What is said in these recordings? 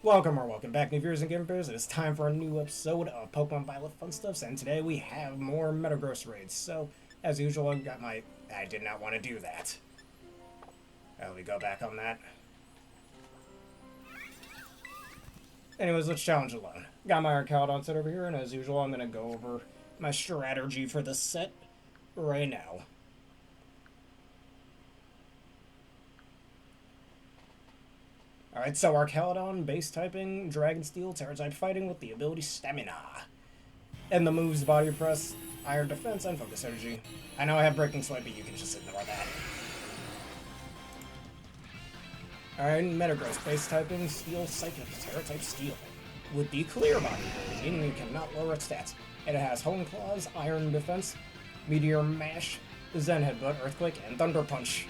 Welcome back, new viewers and gamers. It is time for a new episode of Pokemon Violet Fun Stuffs, and today we have more Metagross raids. So, as usual, I did not want to do that. We go back on that. Anyways, let's challenge alone. Got my Arcalodon set over here, and as usual, I'm going to go over my strategy for this set right now. Alright, so Arcalodon, base typing, Dragon Steel, Tera type fighting with the ability Stamina. And the moves Body Press, Iron Defense, and Focus Energy. I know I have Breaking Swipe, but you can just ignore that. Alright, Metagross, base typing, Steel, Psychic, Tera type Steel. With the Clear Body, meaning you cannot lower its stats. And it has Hone Claws, Iron Defense, Meteor Mash, Zen Headbutt, Earthquake, and Thunder Punch.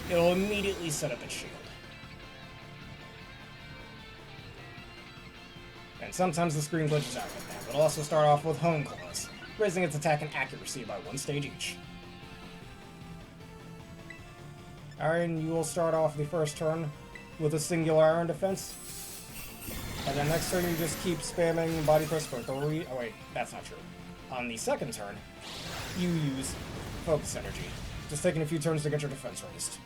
It'll immediately set up its shield. And sometimes the screen glitches out like that, but it'll also start off with Hone Claws, raising its attack and accuracy by 1 stage each. Alright, and you will start off the first turn with a singular Iron Defense. And then next turn you just keep spamming Body Press for 3... Oh wait, that's not true. On the second turn, you use Focus Energy, just taking a few turns to get your defense raised.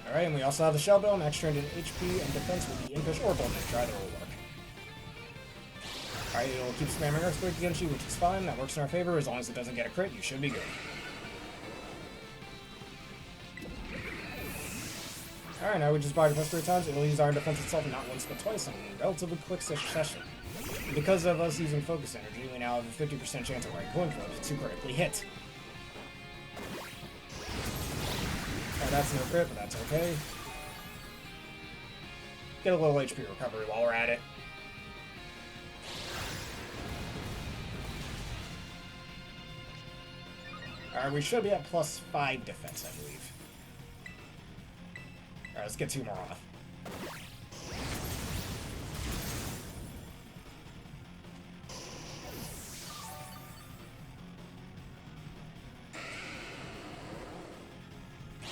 Alright, and we also have the Shell Bell, max trained in HP, and defense with the Impish or Bolt Nature, either will work. Alright, it'll keep spamming Earthquake against you, which is fine, that works in our favor, as long as it doesn't get a crit, you should be good. Alright, now we just Body Press 3 times, it'll use Iron Defense itself not once but twice in relatively quick succession. And because of us using Focus Energy, we now have a 50% chance of right coin flip to critically hit. That's no crit, but that's okay. Get a little HP recovery while we're at it. Alright, we should be at +5 defense, I believe. Alright, let's get 2 more off.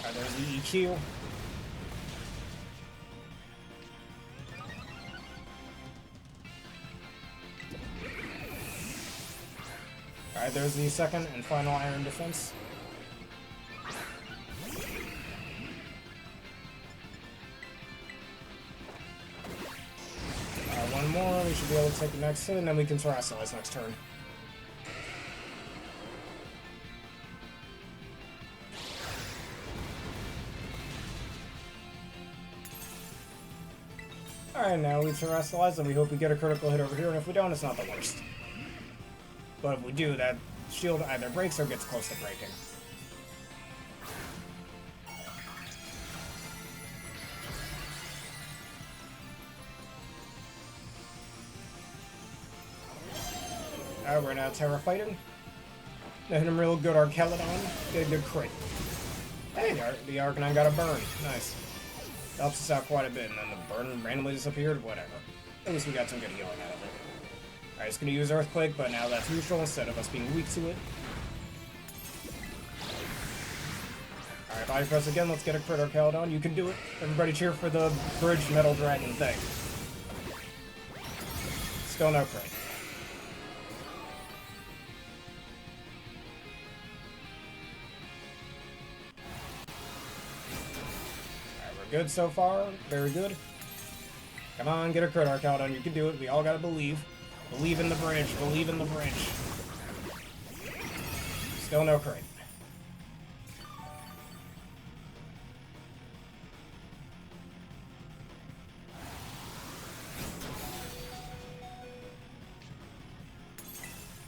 Alright, there's the EQ. Alright, there's the second and final Iron Defense. One more, we should be able to take the next hit, and then we can Terrasilize next turn. Alright, now we Terrasilize, and we hope we get a critical hit over here, and if we don't, it's not the worst. But if we do, that shield either breaks or gets close to breaking. Alright, we're now Tera fighting. Hit him real good, Arcalodon. Get a good crit. Hey, the Arcanine got a burn. Nice. Helps us out quite a bit, and then the burn randomly disappeared, whatever. At least we got some good healing out of it. Alright, it's gonna use Earthquake, but now that's neutral instead of us being weak to it. Alright, Body Press again, let's get a crit Arcalodon. You can do it. Everybody cheer for the Bridge Metal Dragon thing. Still no crit. Good so far. Very good. Come on, get a crit Arcalodon. You can do it. We all gotta believe. Believe in the bridge. Believe in the bridge. Still no crit.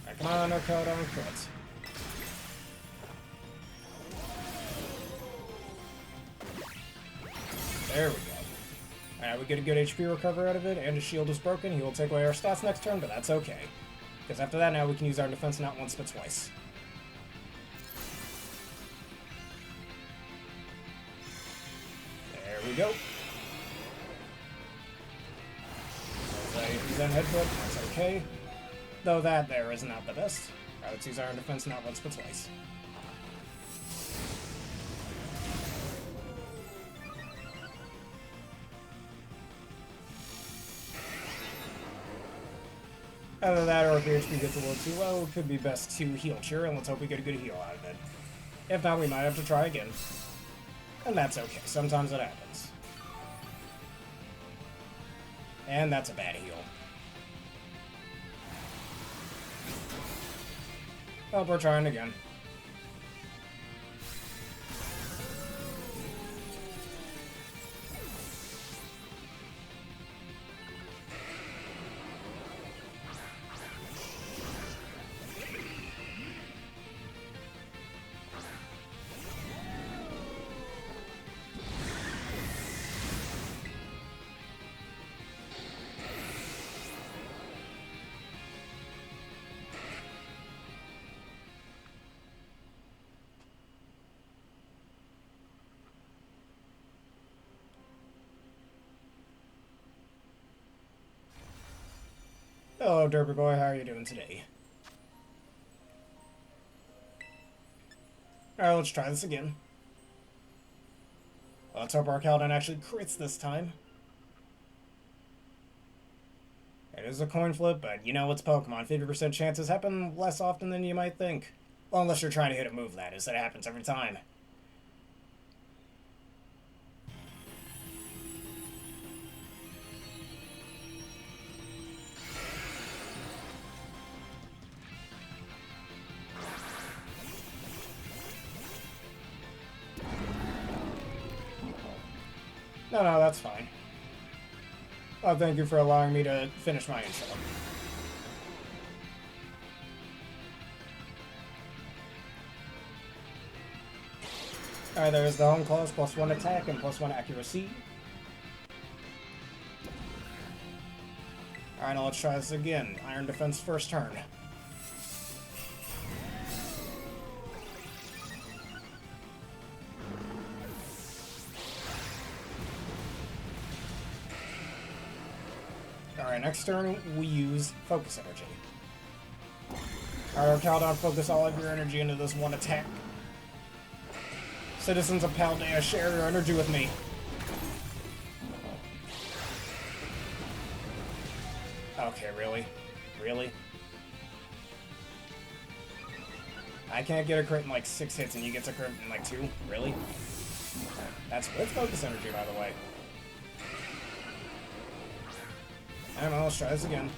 Alright, come on, Arcalodon, crits. There we go. Alright, we get a good HP recovery out of it, and his shield is broken. He will take away our stats next turn, but that's okay. Because after that, now we can use our defense not once, but twice. There we go. Zen Headbutt, that's okay. Though that there is not the best. Alright, let's use Iron Defense not once, but twice. Either that or if your HP gets a little too low, it could be best to heal Cheer, and let's hope we get a good heal out of it. If not, we might have to try again. And that's okay, sometimes it happens. And that's a bad heal. Oh, we're trying again. Hello, Derby Boy. How are you doing today? Alright, let's try this again. Let's hope our Caledon actually crits this time. It is a coin flip, but you know it's Pokemon. 50% chances happen less often than you might think. Well, unless you're trying to hit a move, that is. That happens every time. No, that's fine. Oh, thank you for allowing me to finish my intro. Alright, there's the home clause, +1 attack and +1 accuracy. Alright, now let's try this again. Iron Defense first turn. Alright, next turn we use Focus Energy. Alright, Caledon, focus all of your energy into this one attack. Citizens of Paldea, share your energy with me. Okay, really? Really? I can't get a crit in like 6 hits and you get a crit in like 2? Really? That's with Focus Energy, by the way. I don't know, let's try this again.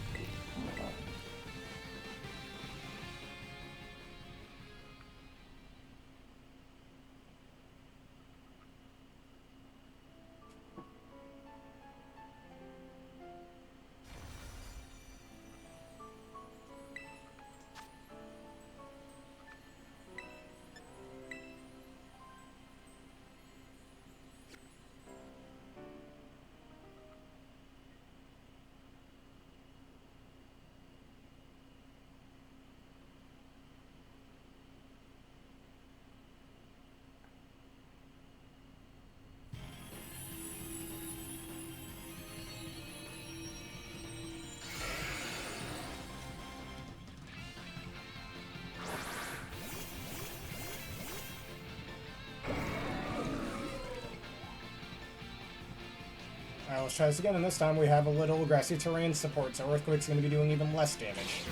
Alright, let's try this again, and this time we have a little grassy terrain support, so Earthquake's going to be doing even less damage.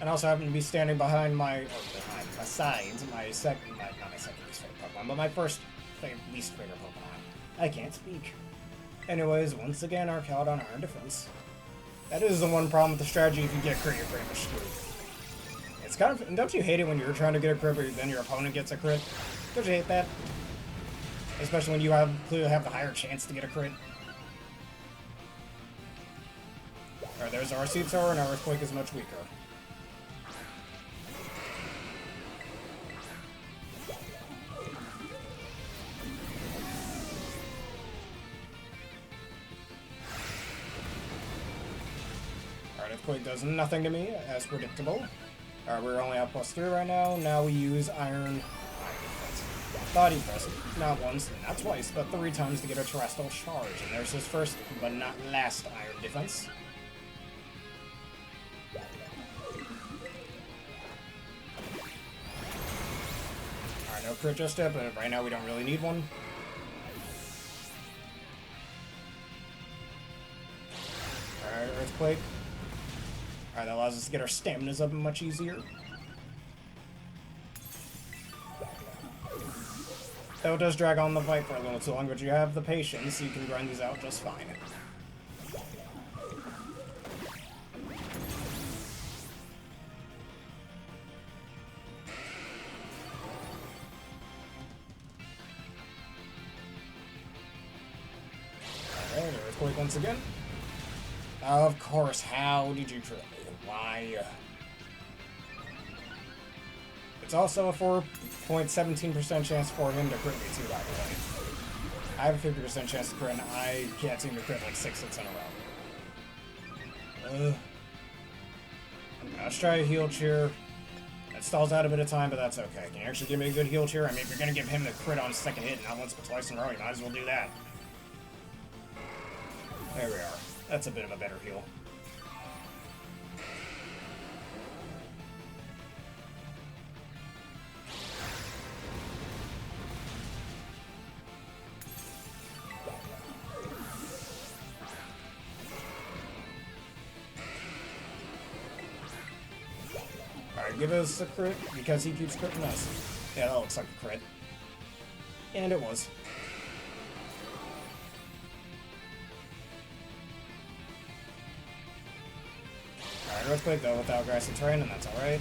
And also happen to be standing behind my, not my second least favorite Pokemon, but my first least favorite Pokemon. I can't speak. Anyways, once again, our Caledon Iron Defense. That is the one problem with the strategy. If you get a crit, you're pretty much screwed. It's kind of, don't you hate it when you're trying to get a crit, but then your opponent gets a crit? Don't you hate that? Especially when you clearly have the higher chance to get a crit. Alright, there's our Seedsaur, and our Earthquake is much weaker. Alright, Earthquake does nothing to me, as predictable. Alright, we're only at +3 right now. Now we use Iron Body Press. Not once, not twice, but 3 times to get a Terrestrial Charge. And there's his first, but not last, Iron Defense. Alright, no crit just yet, but right now we don't really need one. Earthquake. Alright, that allows us to get our staminas up much easier. Though it does drag on the fight for a little too long, but you have the patience, so you can grind these out just fine. Alright, Earthquake once again. Of course, how did you crit me? Why? It's also a 4.17% chance for him to crit me too, by the way. I have a 50% chance to crit, and I can't seem to crit like 6 hits in a row. Let's try a heal cheer. That stalls out a bit of time, but that's okay. Can you actually give me a good heal cheer? I mean, if you're gonna give him the crit on second hit, not once but twice in a row, you might as well do that. There we are. That's a bit of a better heal. Alright, give us a crit, because he keeps critting us. Yeah, that looks like a crit. And it was. Alright, Earthquake though without grassy terrain, and that's alright.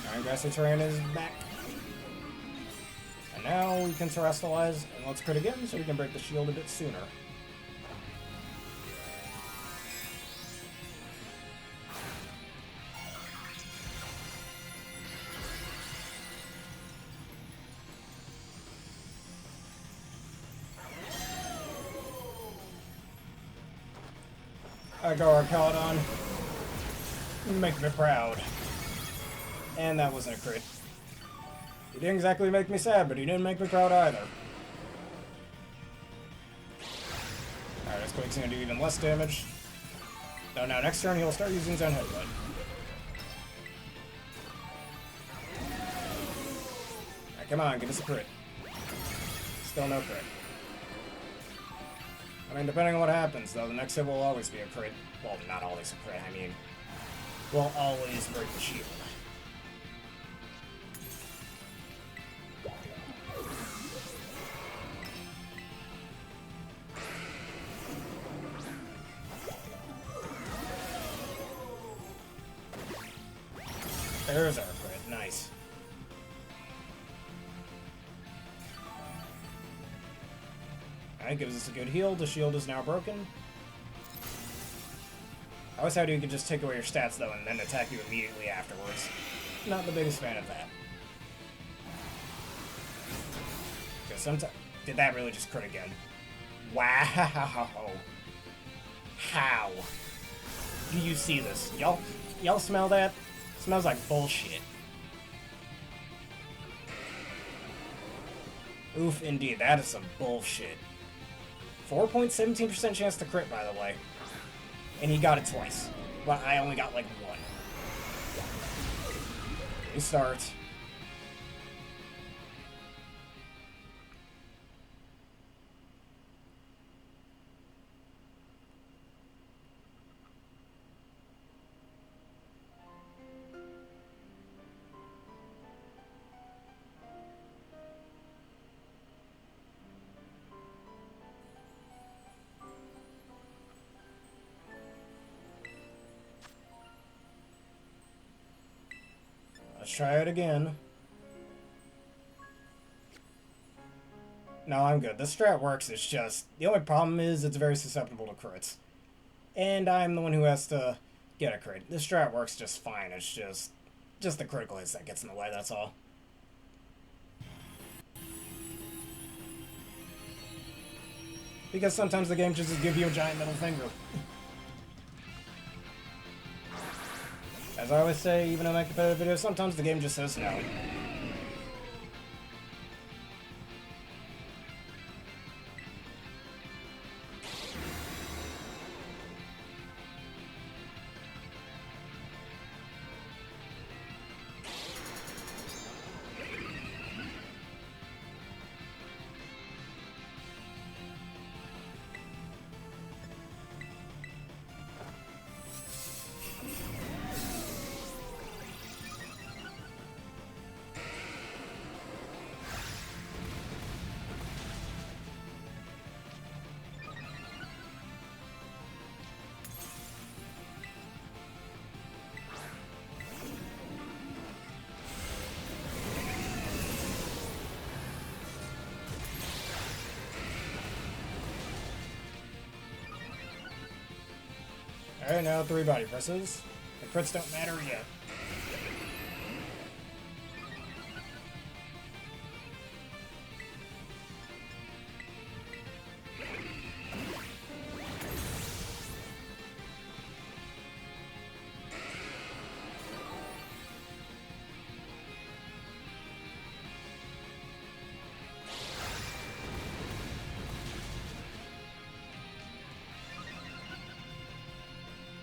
Alright, grassy terrain is back. And now we can terrestrialize, and let's crit again so we can break the shield a bit sooner. I go our Caledon. Make me proud. And that wasn't a crit. He didn't exactly make me sad, but he didn't make me proud either. Alright, this Quake's gonna do even less damage. No, now next turn he'll start using his own headbutt. Alright, come on, give us a crit. Still no crit. I mean, depending on what happens, though, the next hit will always be a crit. Well, not always a crit, I mean, we'll always break the shield. There's our crit, nice. Alright, gives us a good heal. The shield is now broken. I always thought you could just take away your stats, though, and then attack you immediately afterwards. Not the biggest fan of that. Because sometimes... Did that really just crit again? Wow! How? Do you see this? Y'all smell that? It smells like bullshit. Oof, indeed. That is some bullshit. 4.17% chance to crit, by the way. And he got it twice. But I only got, like, one. Restart. Let's try it again. No, I'm good. The strat works, it's just... The only problem is it's very susceptible to crits. And I'm the one who has to get a crit. The strat works just fine, it's just the critical hits that gets in the way, that's all. Because sometimes the game just gives you a giant middle finger. As I always say, even in my competitive videos, sometimes the game just says no. Alright, now 3 body presses. The crits don't matter yet.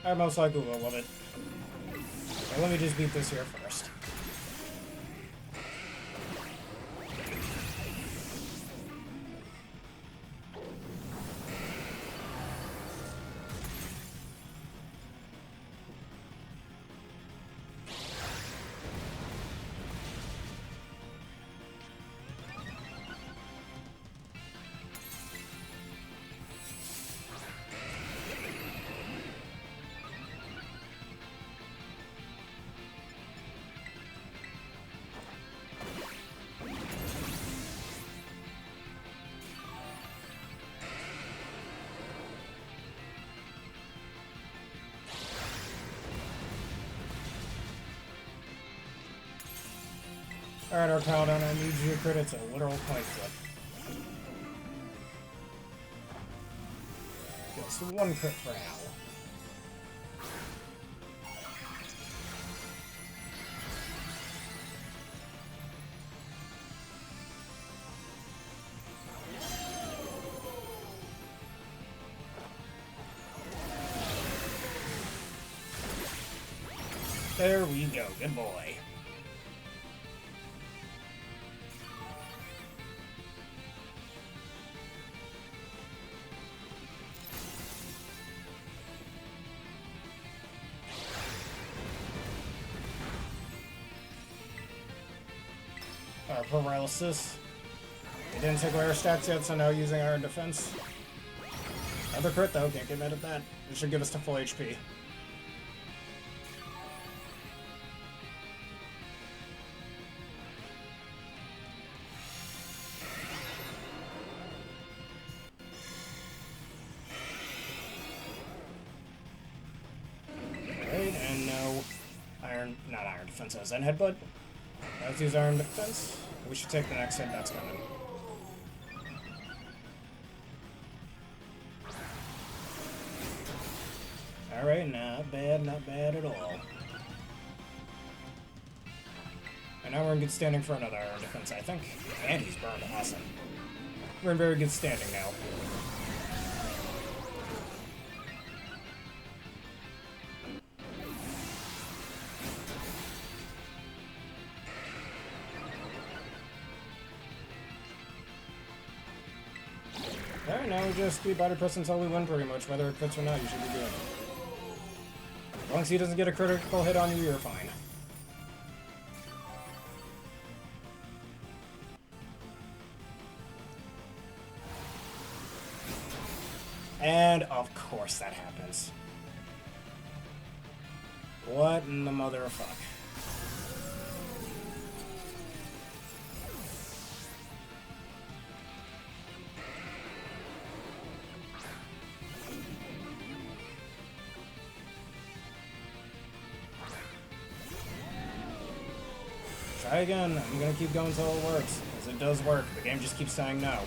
I most likely will love it. Okay, let me just beat this here first. Alright, our Paladin, I need you to crit. It's a literal point flip. Just 1 crit for now. There we go, good boy. Paralysis. It didn't take away our stats yet, so now using our defense. Another crit though, can't get mad at that. It should give us to full HP. Alright, and no not iron defense, I was in headbutt. Let's use iron defense. We should take the next hit that's coming. Alright, not bad at all. And now we're in good standing for another iron defense, I think. And he's burned, awesome. We're in very good standing now. Alright, now we just keep body press until we win pretty much. Whether it fits or not, you should be good. As long as he doesn't get a critical hit on you, you're fine. And of course that happens. What in the motherfuck? Try again. I'm gonna keep going until it works, because it does work. The game just keeps saying no.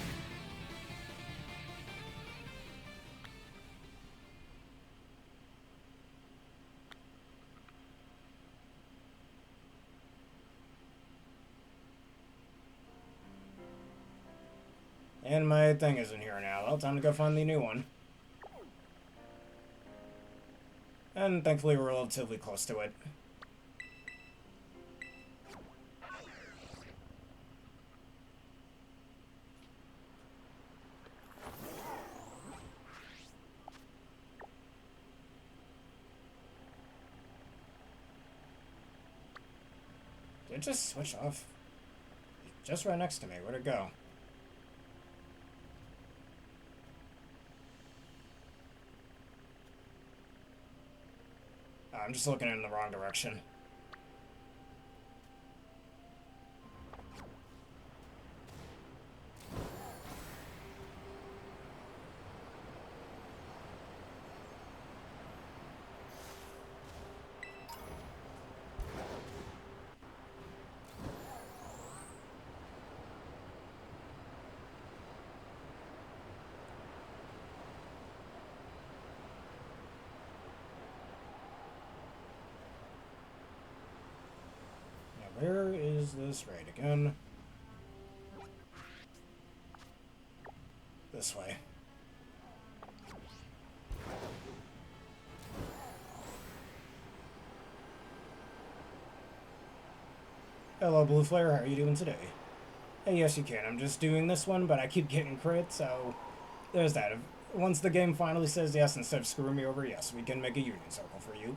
And my thing isn't here now. Well, time to go find the new one. And thankfully we're relatively close to it. Did it just switch off? Just right next to me. Where'd it go? I'm just looking in the wrong direction. where is this raid again? This way. Hello, Blue Flare. How are you doing today? Hey, yes, you can. I'm just doing this one, but I keep getting crit, so there's that. Once the game finally says yes, instead of screwing me over, yes, we can make a union circle for you.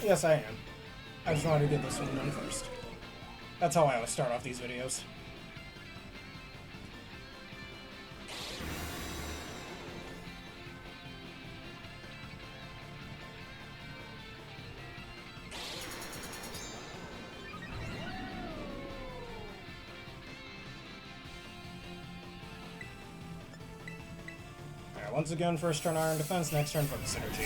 Yes, I am. I just wanted to get this one done first. That's how I always start off these videos. Alright, once again, first turn Iron Defense, next turn Focus Energy.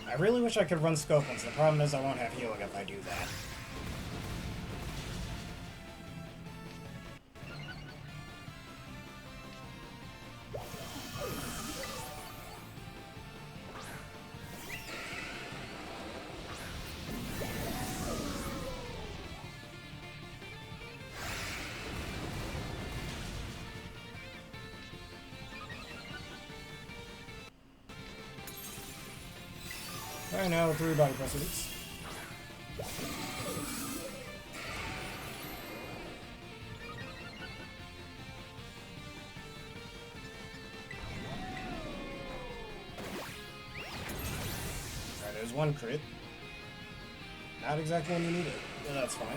I really wish I could run Scope Ones. The problem is I won't have healing if I do that. Right now, 3 body presses. Alright, there's 1 crit. Not exactly when you need it, but that's fine.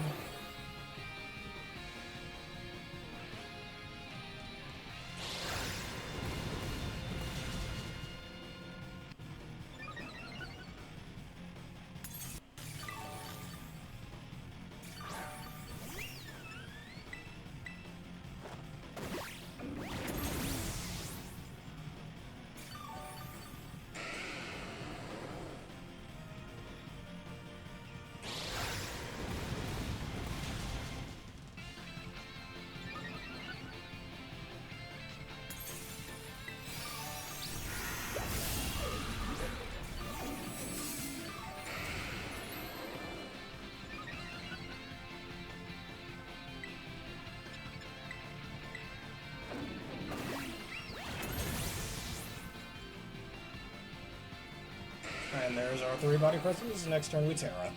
And there's our 3 body presses. Next turn, we Tera.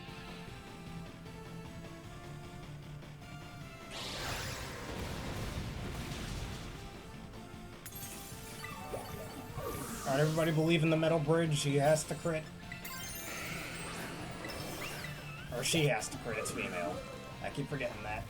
Alright, everybody believe in the metal bridge. He has to crit. Or she has to crit, it's female. I keep forgetting that.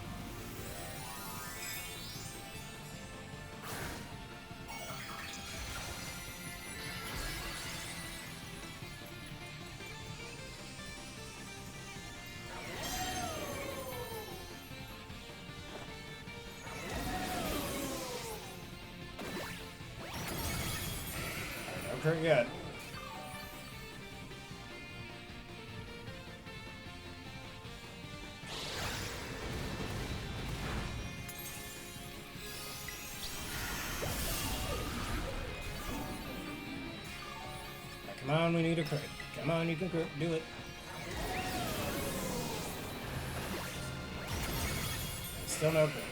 No crit yet. Come on, we need a crit. Come on, you can crit. Do it. Still no crit.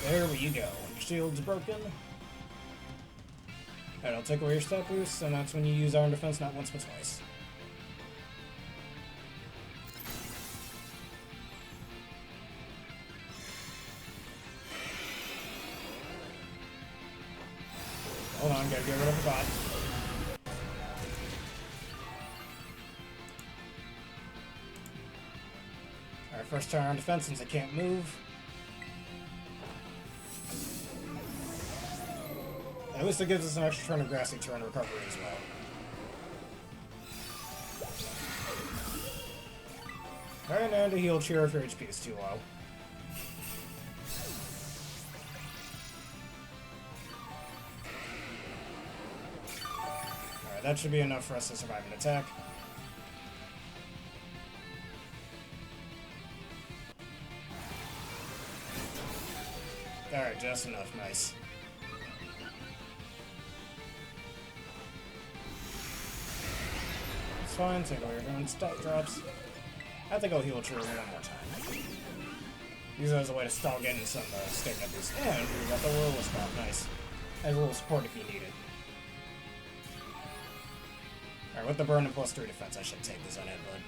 There we go. Your shield's broken. Alright, I'll take away your stat boost, and that's when you use Iron Defense not once but twice. on, gotta get rid of the bot. Alright, first turn on defense since I can't move. At least it gives us an extra turn of grassy turn recovery as well. Alright, and a heal cheer if your HP is too low. Alright, that should be enough for us to survive an attack. Alright, just enough, nice. It's fine, take away your gun, stop drops. I think I'll heal True one more time. Use it as a way to stall getting some stamina boost. And we got the Whirlwind spot, nice. As a little support if you need it. Alright, with the burn and plus 3 defense, I should take this on headbutt.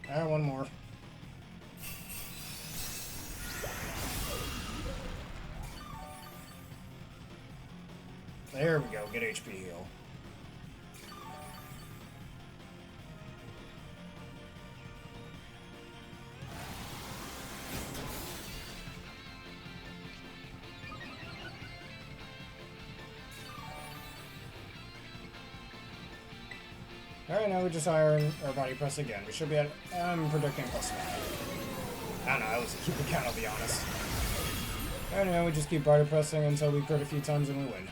Alright, one more. There we go, get HP heal. Alright, now we just iron our body press again. We should be at, I'm predicting +5. I don't know, I was keeping count, I'll be honest. Alright, now we just keep body pressing until we crit a few times and we win.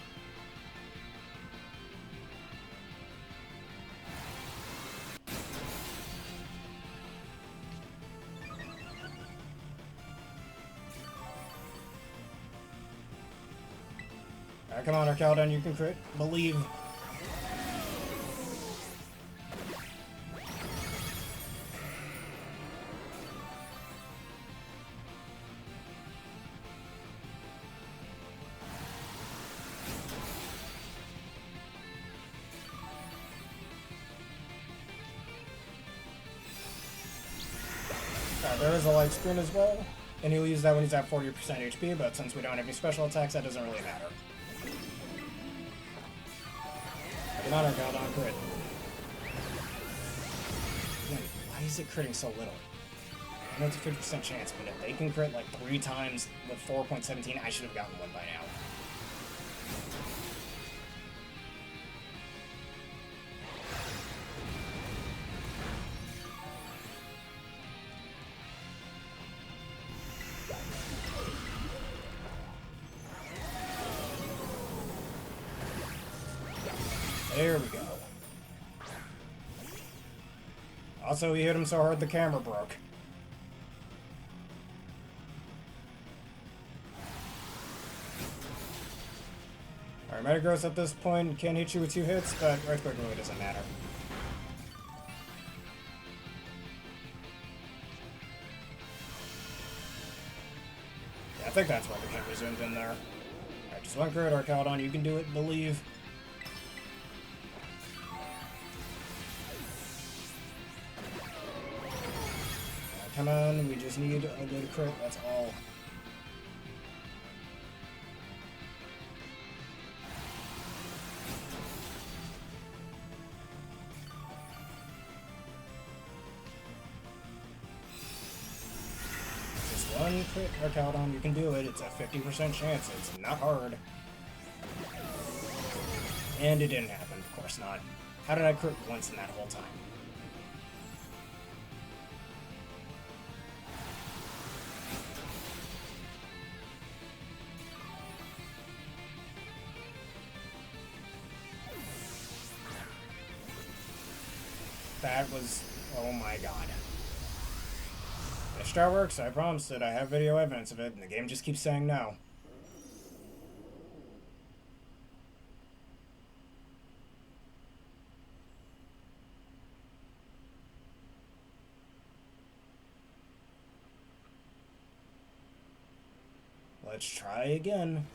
Alright, come on, Arcaldon, you can crit. Believe. There is a light screen as well, and he'll use that when he's at 40% HP, but since we don't have any special attacks, that doesn't really matter. Come on, Arcaldon, crit. Wait, why is it critting so little? I know it's a 50% chance, but if they can crit like 3 times with 4.17, I should have gotten one by now. There we go. Also, he hit him so hard the camera broke. Alright, Metagross at this point can hit you with 2 hits, but Earthquake really doesn't matter. Yeah, I think that's why the camera zoomed in there. Alright, just one crit, Arcaldon, you can do it, believe. Come on, we just need a good crit, that's all. Just one crit, Arcaldon, you can do it. It's a 50% chance, it's not hard. And it didn't happen, of course not. How did I crit once in that whole time? That was... oh my god. If Star works, I promised it. I have video evidence of it, and the game just keeps saying no. Let's try again.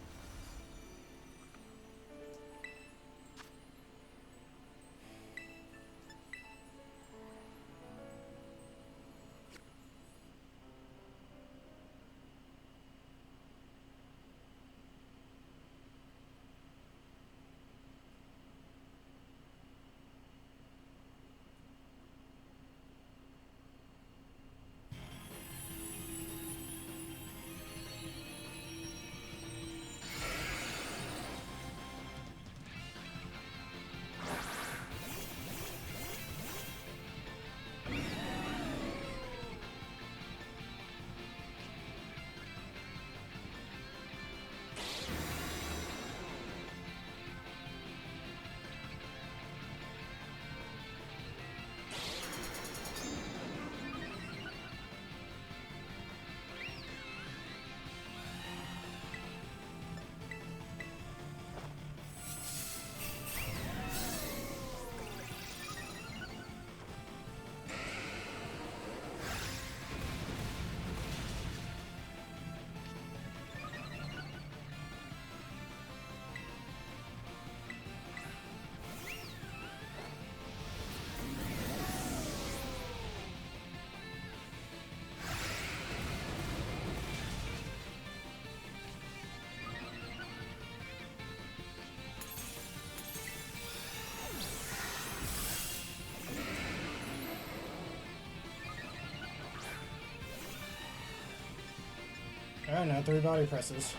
Alright, now 3 body presses.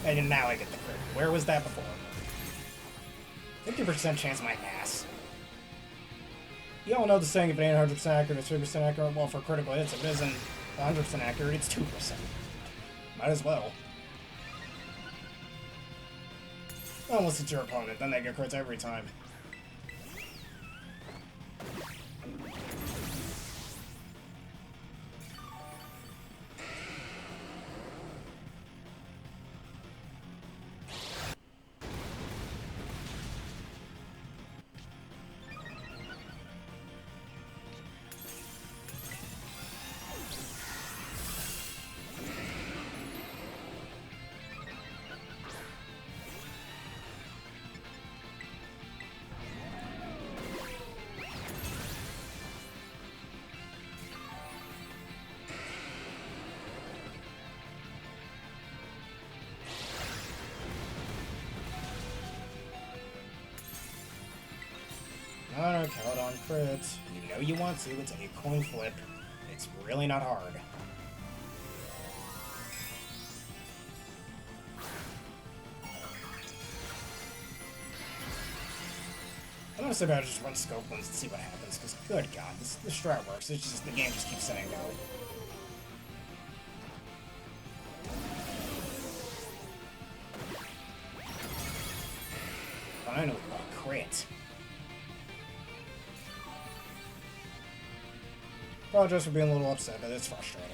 And now I get the crit. Where was that before? 50% chance of my ass. You all know the saying, if it ain't 100% accurate, it's 3% accurate. Well, for critical hits, if it isn't 100% accurate, it's 2%. Might as well. Unless it's your opponent, then they get crits every time. Alright, count on crits. You know you want to, it's a coin flip. It's really not hard. I'm gonna say about just run scope ones and see what happens, because good god, this strat works. It's just the game just keeps saying no. Finally, a crit. Apologize for being a little upset, but it's frustrating.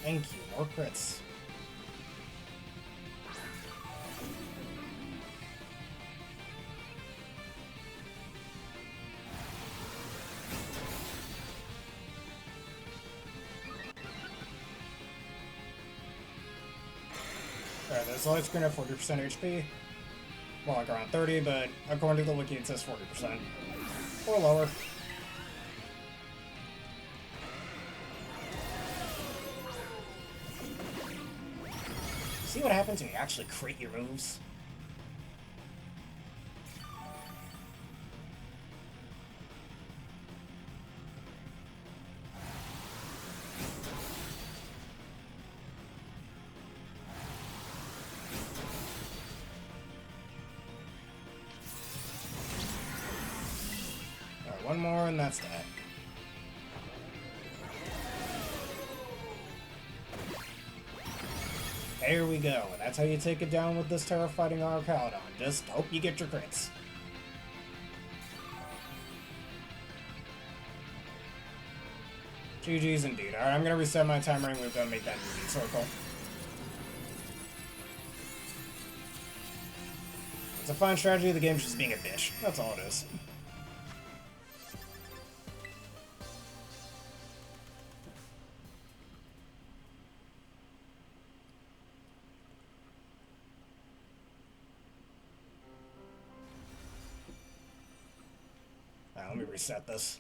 Thank you, more crits. Alright, this light screen at 40% HP. Well, like around 30, but according to the wiki it says 40%. Or lower. See what happens when you actually crit your moves? Alright, one more and that's that. There we go. That's how you take it down with this terrifying Arcaladon. Just hope you get your crits. GG's indeed. Alright, I'm gonna reset my timer and we're gonna make that moving circle. It's a fine strategy, the game's just being a bitch. That's all it is. Alright, let me reset this.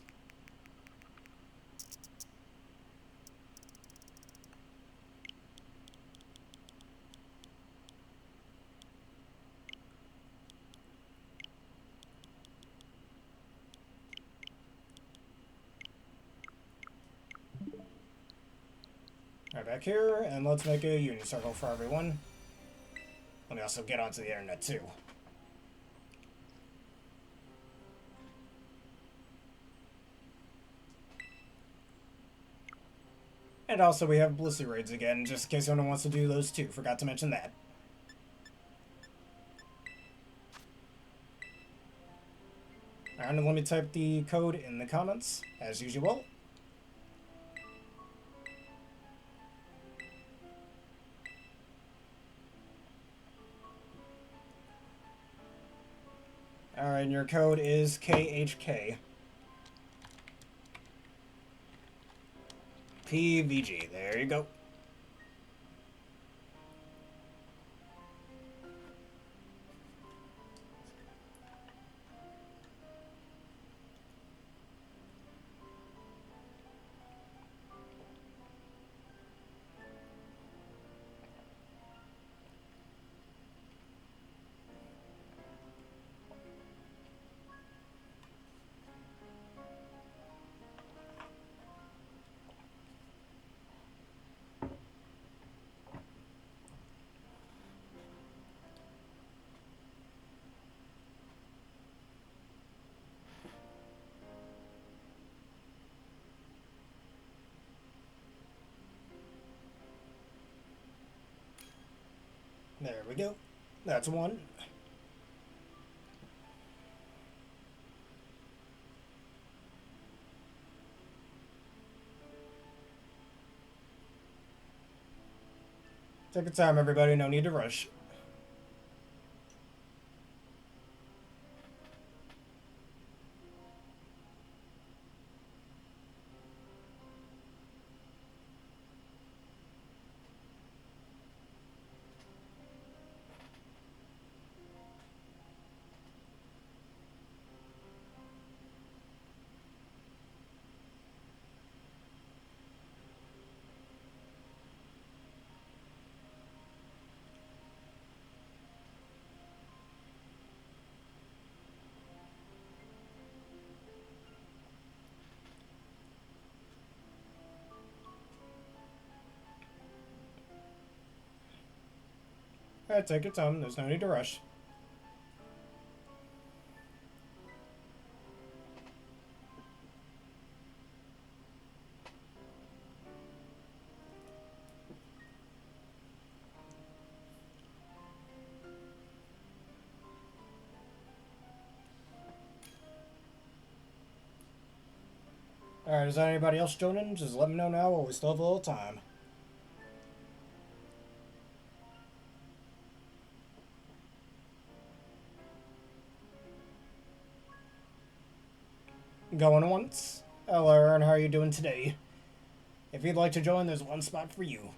Right back here, and let's make a union circle for everyone. Let me also get onto the internet too. And also we have Blissey Raids again, just in case anyone wants to do those too. Forgot to mention that. Alright, and let me type the code in the comments, as usual. Alright, and your code is KHK. PVG, there you go. There we go. That's one. Take your time, everybody. No need to rush. Alright, take your time. There's no need to rush. Alright, is there anybody else joining? Just let me know now while we still have a little time. Going once. Hello, Aaron. How are you doing today? If you'd like to join, there's one spot for you.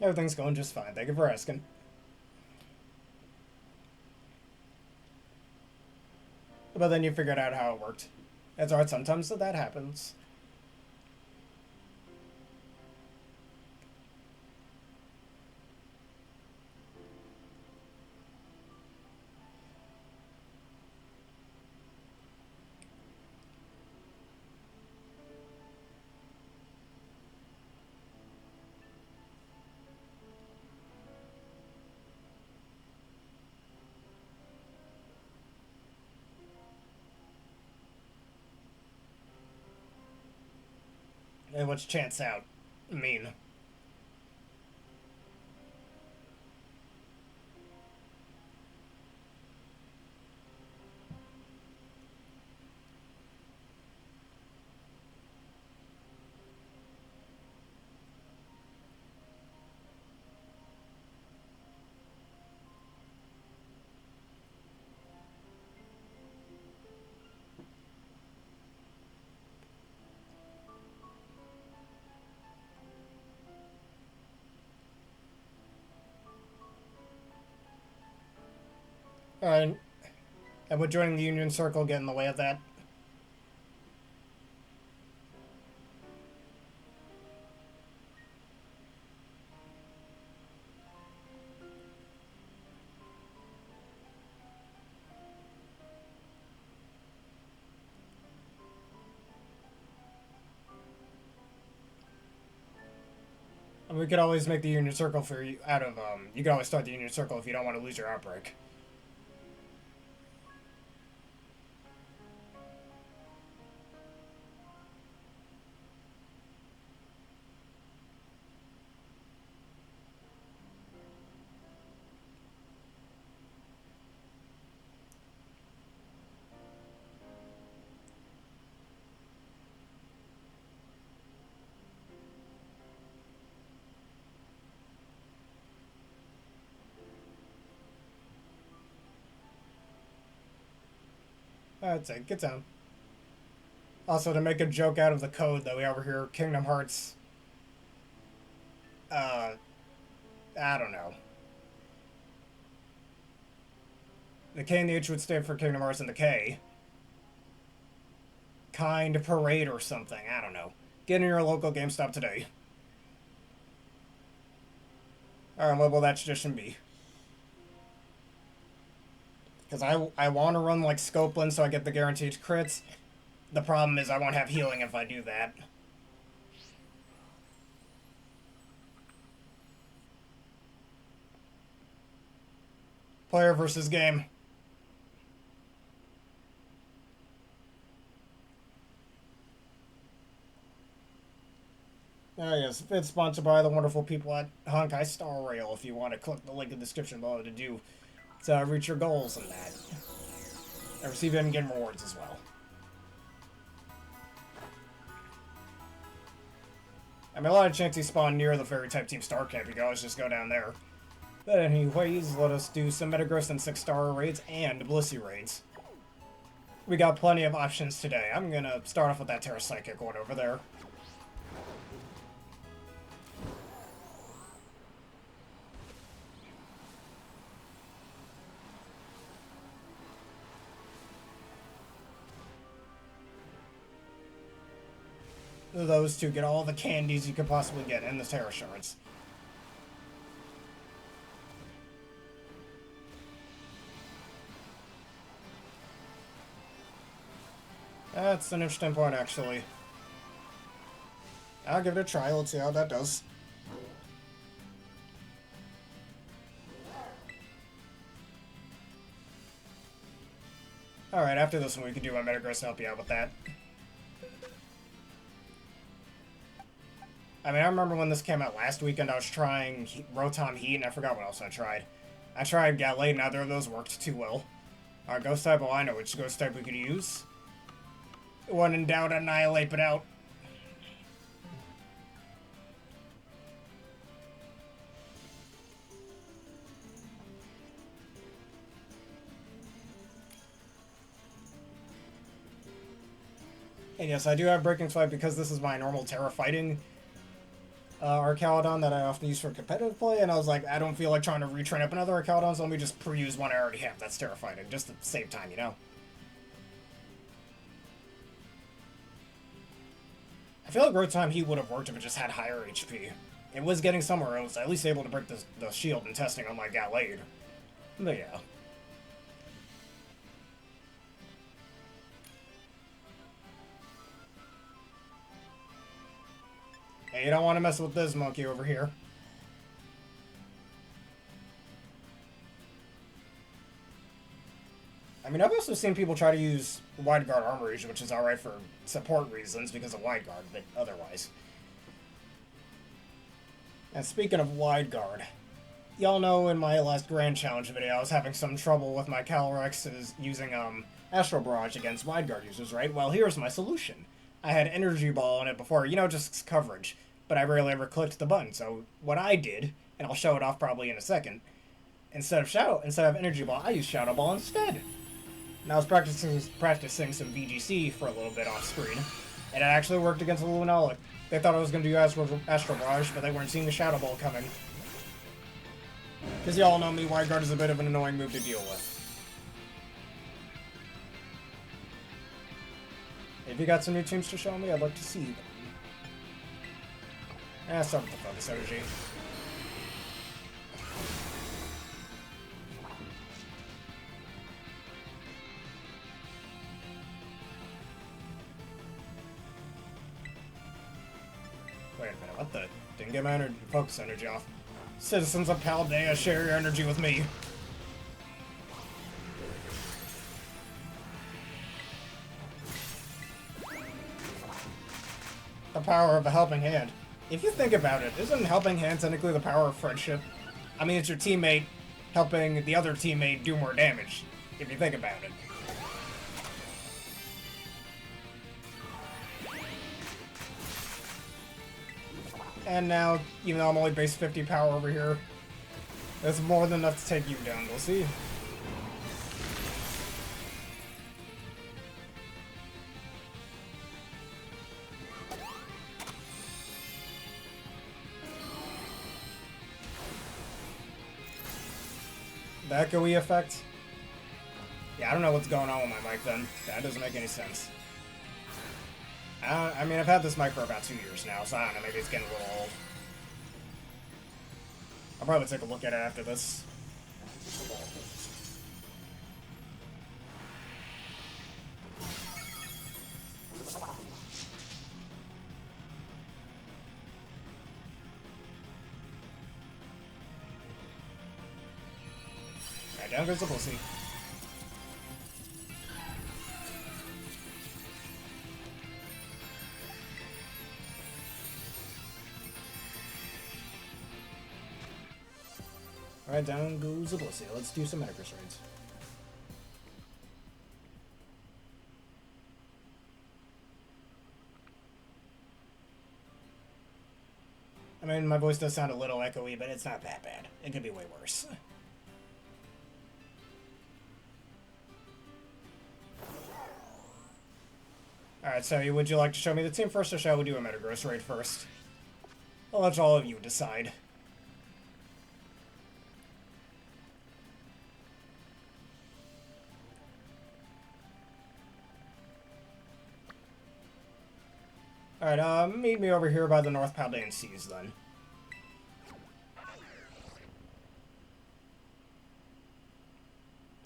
Everything's going just fine. Thank you for asking. But then you figured out how it worked. That's alright, sometimes that happens. And what's chance out mean? Alright. And would joining the Union Circle get in the way of that? And we could always make the Union Circle for you out of, you could always start the Union Circle if you don't want to lose your outbreak. That's it. Get down. Also, to make a joke out of the code that we over here, Kingdom Hearts, I don't know. The K and the H would stand for Kingdom Hearts and the K. Kind Parade or something. I don't know. Get in your local GameStop today. Alright, what will that tradition be? Because I want to run like Scopeland so I get the guaranteed crits. The problem is I won't have healing if I do that. Player versus game. Oh yes, it's sponsored by the wonderful people at Honkai Star Rail if you want to click the link in the description below to do to reach your goals and that. And receive in-game rewards as well. I mean, a lot of chances spawn near the Fairy type Team Star Camp. You can always just go down there. But anyways, let us do some Metagross and 6-star raids and Blissey raids. We got plenty of options today. I'm gonna start off with that Terra Psychic one over there. Those two get all the candies you could possibly get in the Terra Shards. That's an interesting point, actually. I'll give it a try. Let's see how that does. Alright, after this one we can do my Metagross and help you out with that. I mean, I remember when this came out last weekend, I was trying Rotom Heat, and I forgot what else I tried. I tried Gallade, neither of those worked too well. Alright, Ghost type, oh, I know which Ghost type we could use. When in doubt, Annihilate, but out. And yes, I do have Breaking Flight because this is my normal Terra Fighting Archaludon that I often use for competitive play, and I was like, I don't feel like trying to retrain up another Archaludon, so let me just pre-use one I already have that's Terra Fighting, just to save time, you know? I feel like Rotom Heat would have worked if it just had higher HP. It was getting somewhere, I was at least able to break the shield in testing on my Gallade. But yeah. Hey, you don't want to mess with this monkey over here. I mean, I've also seen people try to use Wide Guard Armoration, which is alright for support reasons because of Wide Guard, but otherwise. And speaking of Wide Guard, y'all know in my last Grand Challenge video I was having some trouble with my Calyrex's using Astral Barrage against Wide Guard users, right? Well, here's my solution. I had Energy Ball on it before, you know, just coverage, but I rarely ever clicked the button, so what I did, and I'll show it off probably in a second, instead of Energy Ball, I used Shadow Ball instead. And I was practicing some VGC for a little bit off screen, and it actually worked against the Lunala. They thought I was going to do Astral Barrage, but they weren't seeing the Shadow Ball coming. Because y'all know me, Wide Guard is a bit of an annoying move to deal with. If you got some new teams to show me, I'd like to see them. Eh, start with the focus energy. Wait a minute, what the? Didn't get my focus energy off. Citizens of Paldea, share your energy with me. The power of a helping hand. If you think about it, isn't helping hand technically the power of friendship? I mean, it's your teammate helping the other teammate do more damage, if you think about it. And now, even though I'm only base 50 power over here, that's more than enough to take you down, we'll see. The echoey effect? Yeah, I don't know what's going on with my mic then. That doesn't make any sense. I mean, I've had this mic for about 2 years now, so I don't know, maybe it's getting a little old. I'll probably take a look at it after this. Alright, down goes the pussy. Alright, down goes the pussy. Let's do some Metagross raids. I mean, my voice does sound a little echoey, but it's not that bad. It could be way worse. Alright, so would you like to show me the team first, or shall we do a Metagross raid first? I'll let all of you decide. Alright, meet me over here by the North Paldean Seas, then.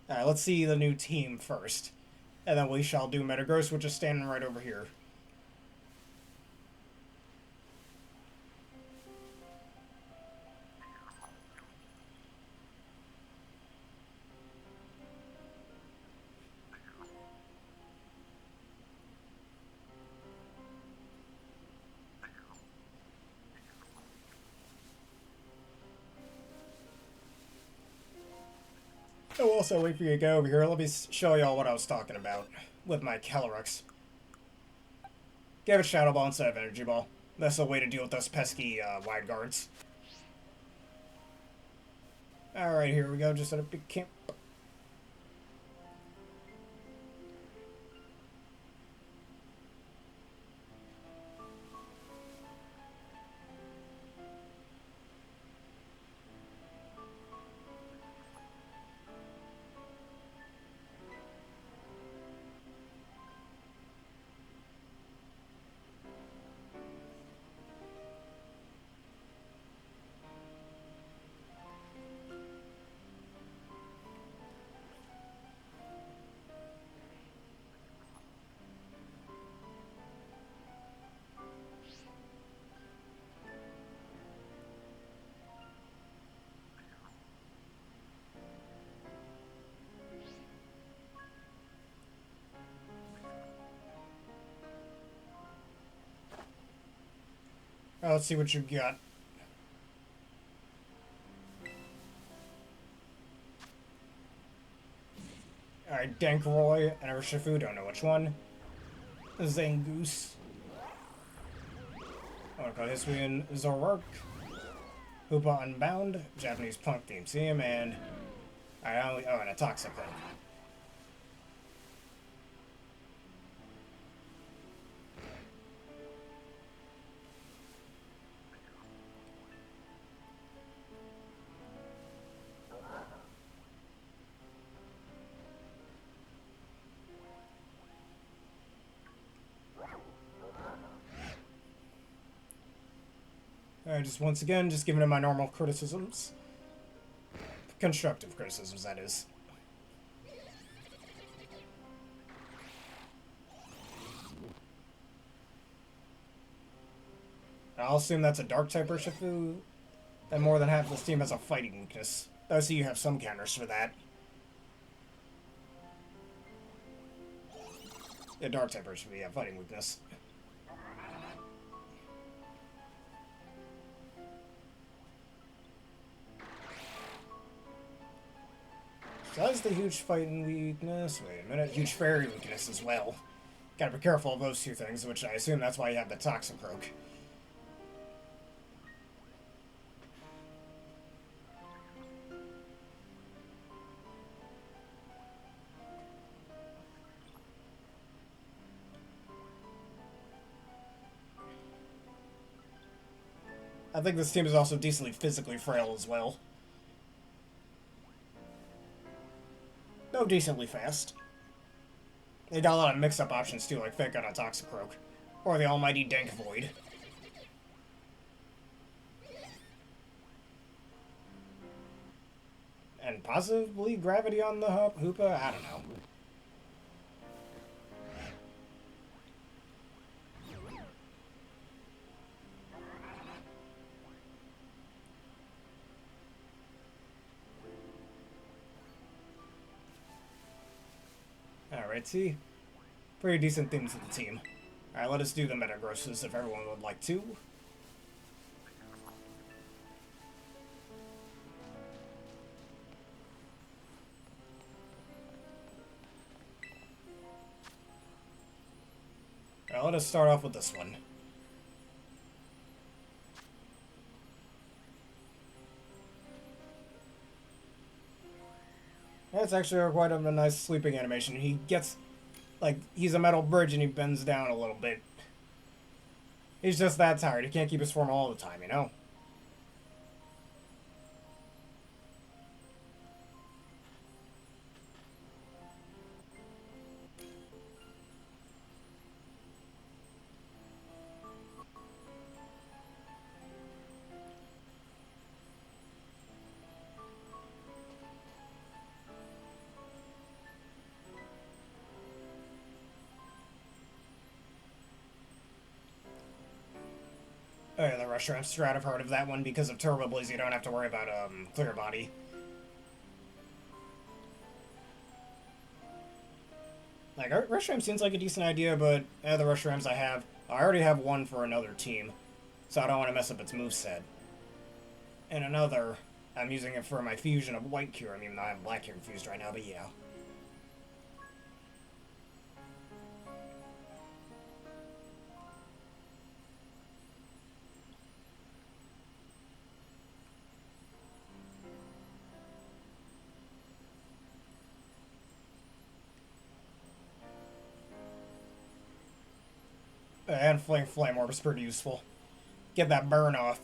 Alright, let's see the new team first. And then we shall do Metagross, which is standing right over here. Oh, also, wait for you to go over here. Let me show y'all what I was talking about with my Calyrex. Give it Shadow Ball instead of Energy Ball. That's the way to deal with those pesky wide guards. Alright, here we go. Just set up a camp. Let's see what you got. Alright, Dankroy and Urshifu, don't know which one. Zangoose. I want to call Hisuian Zoroark. Hoopa Unbound, Japanese punk theme theme, and and a Toxic thing. Just once again, just giving him my normal criticisms. Constructive criticisms, that is. I'll assume that's a dark type Urshifu. Then more than half of this team has a fighting weakness. I see you have some counters for that. Yeah, dark type Urshifu, yeah, fighting weakness. So that's the huge fighting weakness. Wait a minute, huge fairy weakness as well. Gotta be careful of those two things, which I assume that's why you have the Toxicroak. I think this team is also decently physically frail as well. No, decently fast. They got a lot of mix-up options too, like Fake Out on Toxicroak. Or the almighty Dank Void. And possibly Gravity on the Hoopa? I don't know. Alright, see? Pretty decent things for the team. Alright, let us do the Metagrosses if everyone would like to. Alright, let us start off with this one. That's actually quite a nice sleeping animation. He gets, like, he's a metal bridge and he bends down a little bit. He's just that tired. He can't keep his form all the time, you know? Oh yeah, the Rush Ramp strat, I've heard of that one. Because of Turbo Blaze, you don't have to worry about Clear Body. Like, Rush Ramp seems like a decent idea, but the Rush Ramps I already have one for another team. So I don't want to mess up its moveset. And another, I'm using it for my fusion of White Cure. I mean, I have Black Cure infused right now, but yeah. And Flame Orb is pretty useful. Get that burn off.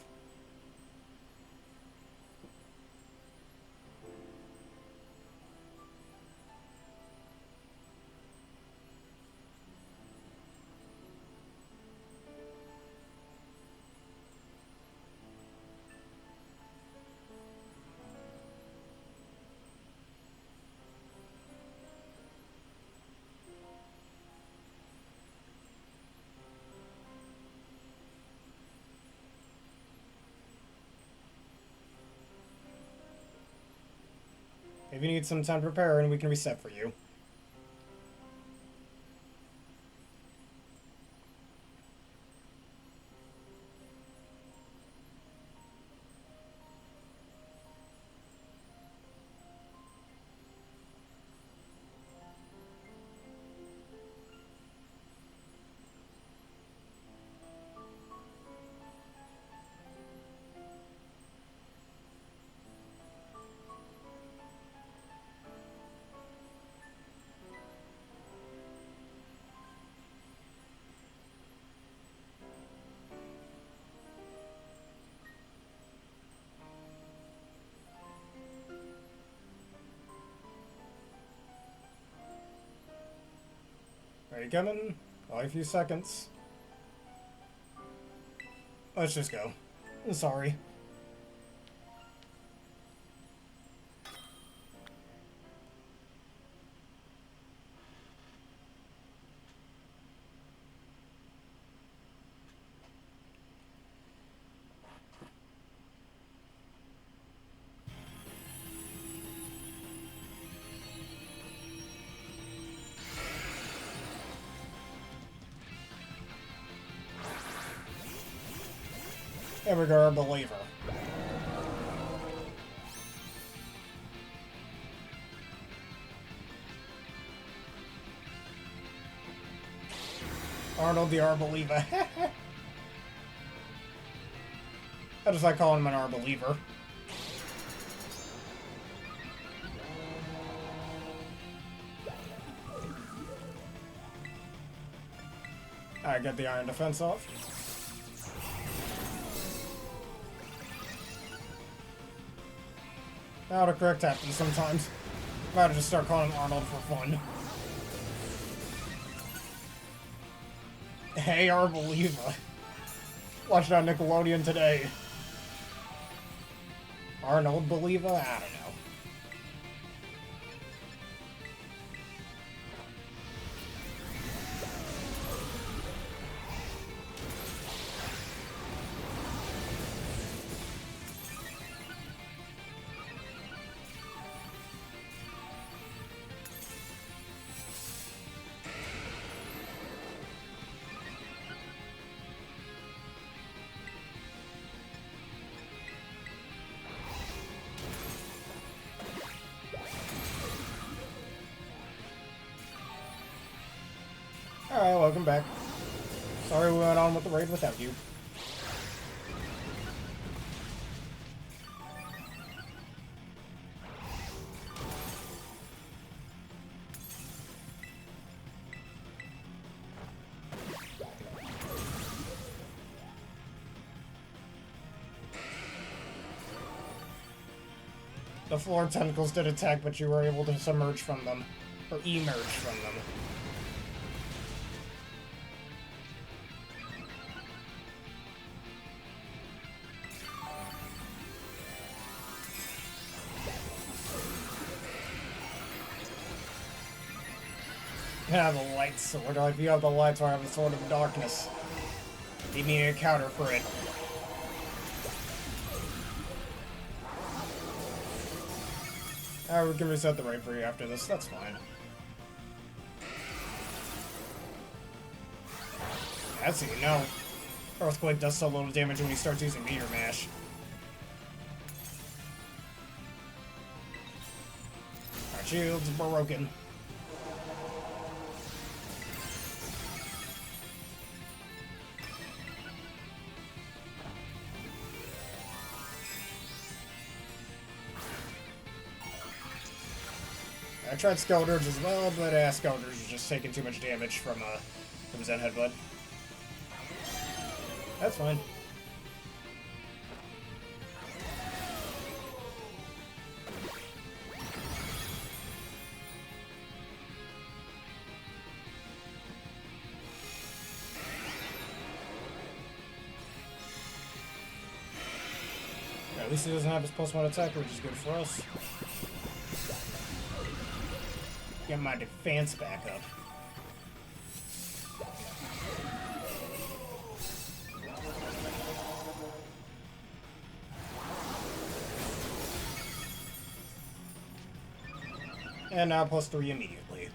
If you need some time to prepare, and we can reset for you. Are you coming? Only a few seconds. Let's just go. I'm sorry. There we go, our believer. Arnold the Arbeliever. I just like calling him an Arbeliever. Alright, get the Iron Defense off. Autocorrect happens sometimes. Might just start calling him Arnold for fun. Hey, Arbeliever. Watched on Nickelodeon today. Arnold Believer? I don't know. Alright, welcome back. Sorry we went on with the raid without you. The floor tentacles did attack, but you were able to submerge from them. Or emerge from them. Yeah, the light sword. If you have the light sword, I have the sword of darkness. You need a counter for it. We can reset the raid for you after this. That's fine. That's how you know. Earthquake does so little damage when he starts using Meteor Mash. Our shield's broken. I tried Skeldurge as well, but Skeldurge is just taking too much damage from Zen Headbutt. That's fine. At least he doesn't have his +1 attack, which is good for us. Get my defense back up. And now +3 immediately.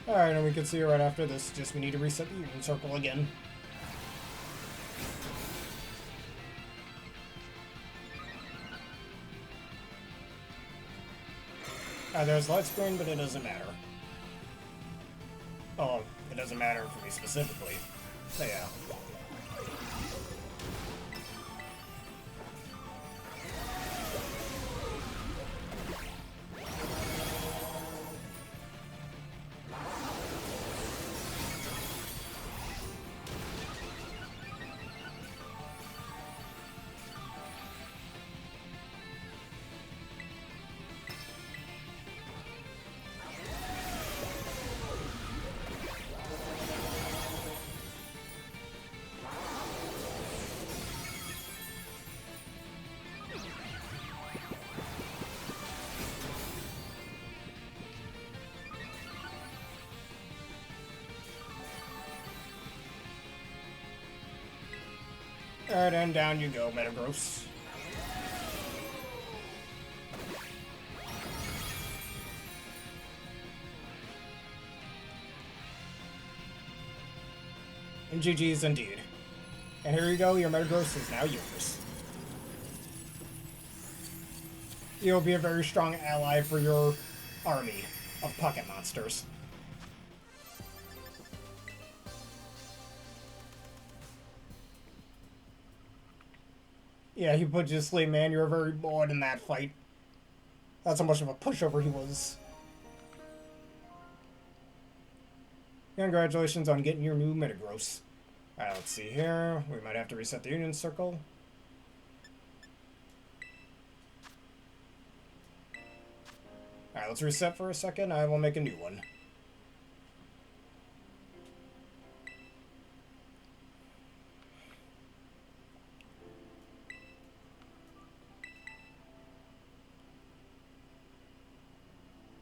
Alright, and we can see it right after this, just we need to reset the Union Circle again. There's light screen, but it doesn't matter. Oh, it doesn't matter for me specifically. So yeah. Alright, and down you go, Metagross. And GG's indeed. And here you go, your Metagross is now yours. You'll be a very strong ally for your army of pocket monsters. Yeah, he put you to sleep, man. You were very bored in that fight. That's how much of a pushover he was. Congratulations on getting your new Metagross. Alright, let's see here. We might have to reset the Union Circle. Alright, let's reset for a second. I will make a new one.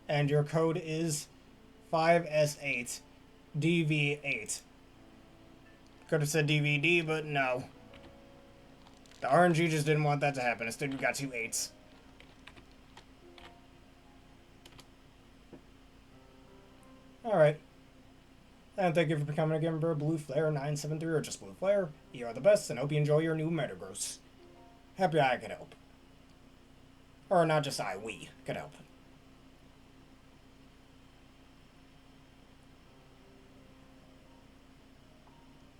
And your code is 5S8DV8. Could have said DVD, but no. The RNG just didn't want that to happen. Instead, we got 2 8s. Alright. And thank you for becoming a member, Blue Flare 973 or just Blue Flare. You are the best, and hope you enjoy your new Metagross. Happy I could help. Or not just I, we could help.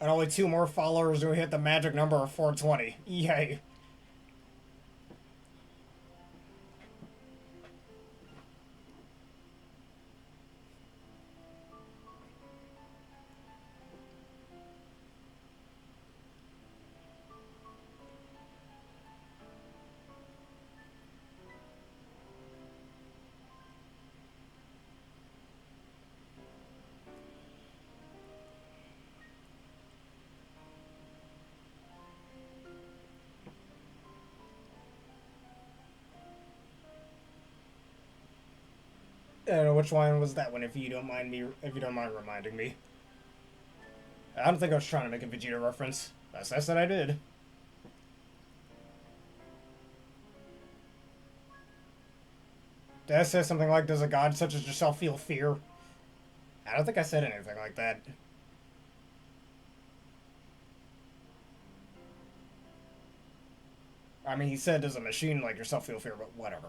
And only 2 more followers to hit the magic number of 420. Yay. Which one was that one? If you don't mind reminding me. I don't think I was trying to make a Vegeta reference. I said I did. Did I say something like, "Does a god such as yourself feel fear?" I don't think I said anything like that. I mean, he said, "Does a machine like yourself feel fear?" But whatever.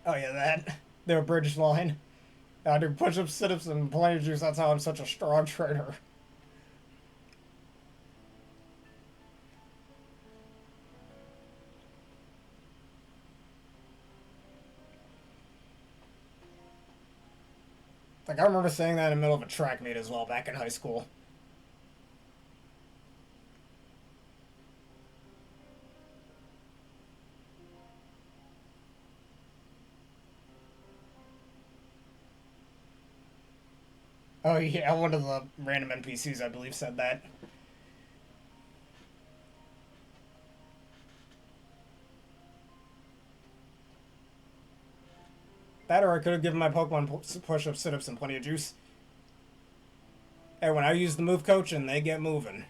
Oh yeah, that. The British line. I do push-ups, sit-ups, and plenty of juice. That's how I'm such a strong trainer. Like, I remember saying that in the middle of a track meet as well back in high school. Oh yeah, one of the random NPCs, I believe, said that. That, or I could have given my Pokemon push-ups, sit-ups, and plenty of juice. And when I use the move coach, and they get moving.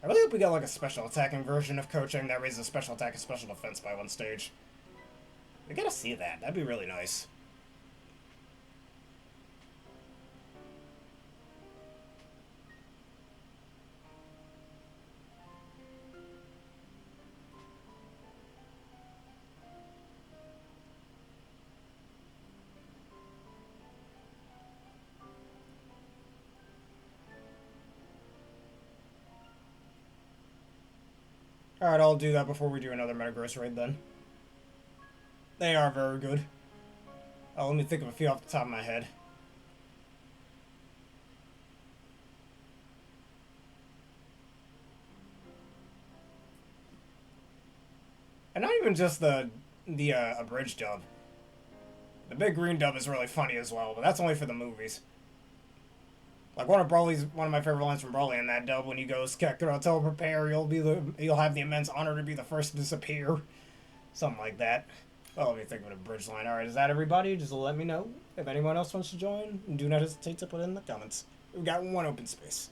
I really hope we get like a special attacking version of coaching that raises special attack and special defense by 1 stage. We gotta see that. That'd be really nice. Alright, I'll do that before we do another Metagross raid then. They are very good. Oh, let me think of a few off the top of my head. And not even just the abridged dub. The big green dub is really funny as well, but that's only for the movies. Like one of my favorite lines from Broly in that dub when he goes, Kakarot, tell prepare, you'll have the immense honor to be the first to disappear. Something like that. Well, let me think of a bridge line. Alright, is that everybody? Just let me know if anyone else wants to join. Do not hesitate to put it in the comments. We've got one open space.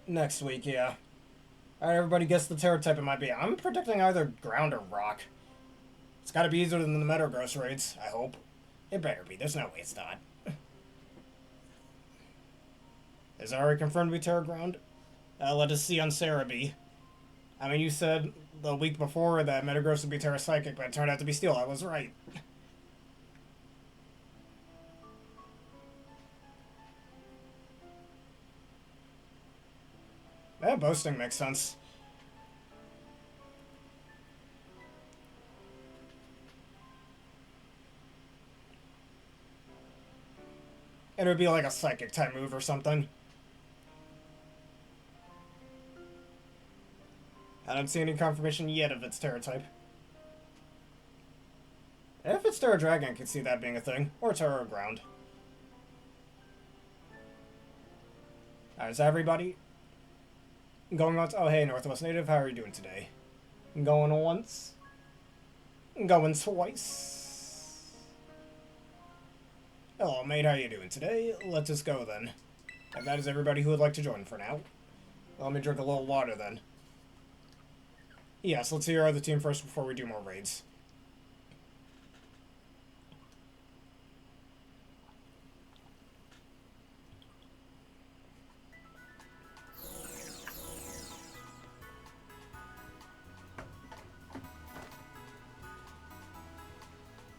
Next week, yeah. Alright, everybody guess the Tera type it might be. I'm predicting either ground or rock. It's gotta be easier than the Metagross raids, I hope. It better be. There's no way it's not. Is it already confirmed to be Tera ground? Let us see on Sarah B. I mean, you said the week before that Metagross would be Tera Psychic, but it turned out to be Steel. I was right. That boasting makes sense. It would be like a Psychic type move or something. I don't see any confirmation yet of its Tera type. If it's Tera Dragon, I could see that being a thing. Or Tera Ground. Alright, is everybody going on? Oh, hey, Northwest Native, how are you doing today? Going once. Going twice. Hello, mate, how you doing today? Let us go, then. And that is everybody who would like to join for now. Let me drink a little water, then. Yes, let's hear our other team first before we do more raids.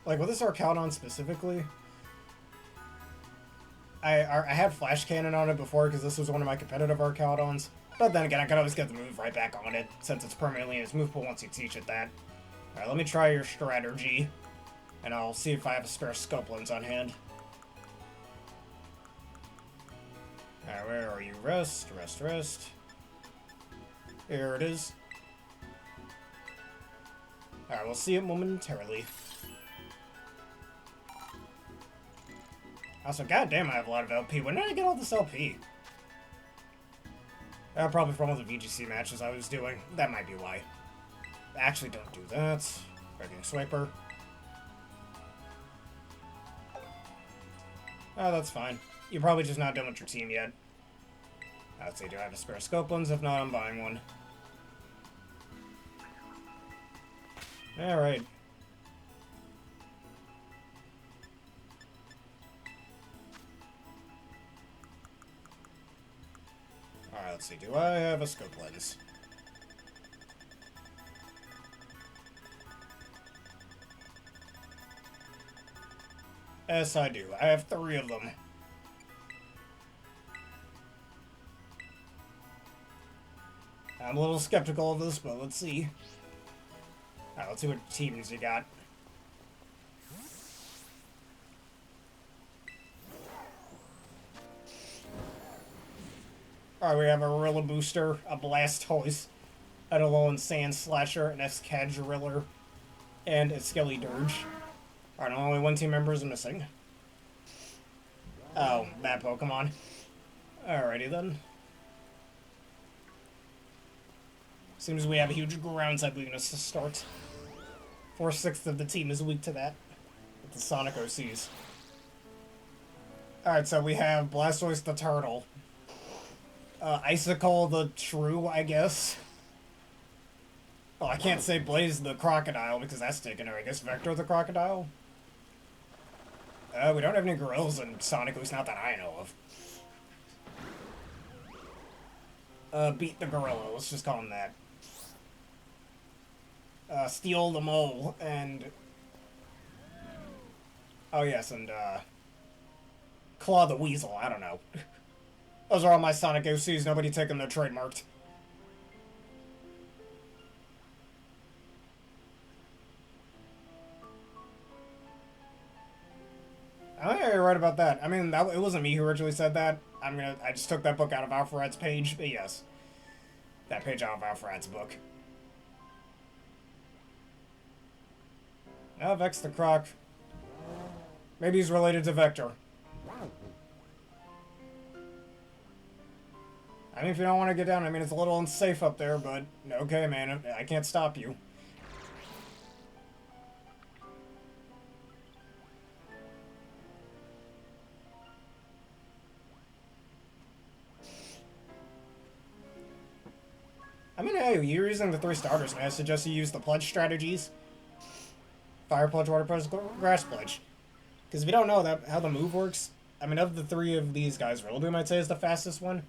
Like, with this Arcaldon specifically, I had Flash Cannon on it before because this was one of my competitive Arcaldons. But then again, I could always get the move right back on it, since it's permanently in its move pool once you teach it that. Alright, let me try your strategy, and I'll see if I have a spare Scoplins on hand. Alright, where are you? Rest, rest, rest. Here it is. Alright, we'll see it momentarily. Also, goddamn, I have a lot of LP. When did I get all this LP? Probably from all the VGC matches I was doing. That might be why. Actually, don't do that. Breaking Swiper. Oh, that's fine. You're probably just not done with your team yet. Let's see, do I have a spare Scoplins? If not, I'm buying one. Alright. Alright, let's see. Do I have a scope lens? Yes, I do. I have 3 of them. I'm a little skeptical of this, but let's see. Alright, let's see what teams you got. Alright, we have a Gorilla Booster, a Blastoise, a Alolan Sand Slasher, an Excadrill, and a Skelly Dirge. Alright, only 1 team member is missing. Oh, that Pokemon. Alrighty then. Seems we have a huge ground type weakness to start. 4/6 of the team is weak to that. With the Sonic OCs. Alright, so we have Blastoise the Turtle. Icicle the Shrew, I guess. Well, I can't say Blaze the Crocodile because that's taken her. I guess Vector the Crocodile? We don't have any gorillas in Sonic, at least not that I know of. Beat the Gorilla, let's just call him that. Steal the Mole, and... Oh yes, and, Claw the Weasel, I don't know. Those are all my Sonic OCs, nobody taking their trademarked. I right about that. I mean, it wasn't me who originally said that. I just took that book out of Alfred's page, but yes. That page out of Alfred's book. Now Vex the Croc. Maybe he's related to Vector. I mean, if you don't want to get down, I mean, it's a little unsafe up there, but okay, man, I can't stop you. I mean, hey, you're using the 3 starters, man. I suggest you use the pledge strategies. Fire Pledge, Water Pledge, Grass Pledge. Because if you don't know how the move works, I mean, of the 3 of these guys, Rillaboom, I'd say, is the fastest one.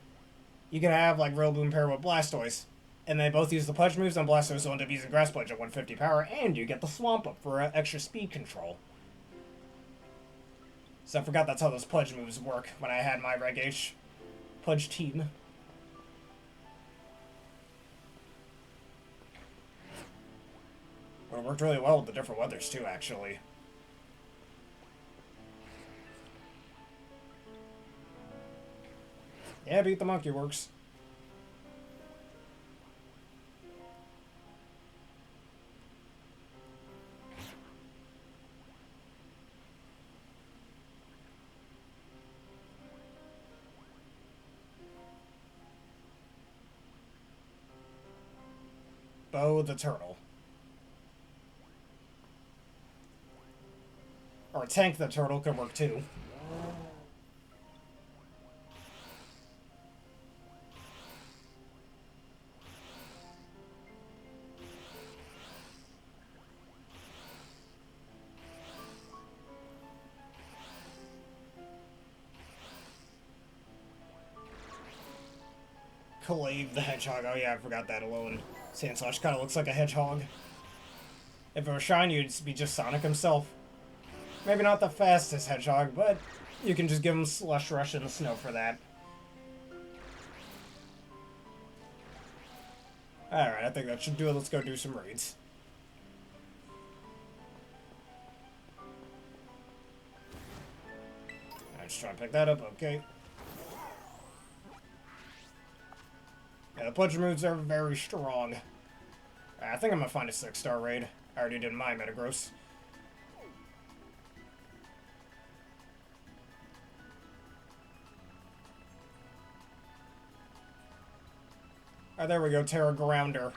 You can have, like, Rillaboom pair with Blastoise, and they both use the Pledge moves, and Blastoise will end up using Grass Pledge at 150 power, and you get the Swamp Up for extra speed control. So I forgot that's how those Pledge moves work when I had my Reg H Pledge team. Well, it worked really well with the different weathers, too, actually. Yeah, Beat the Monkey works. Bo the Turtle. Or Tank the Turtle could work too. Clave the Hedgehog. Oh yeah, I forgot that alone. Sandslash kind of looks like a hedgehog. If it were shiny, it'd be just Sonic himself. Maybe not the fastest hedgehog, but you can just give him Slush Rush in the snow for that. Alright, I think that should do it. Let's go do some raids. Alright, just try and pick that up. Okay. Yeah, the Pledge moves are very strong. I think I'm gonna find a 6-star raid. I already did my Metagross. Oh, there we go, Tera Grounder.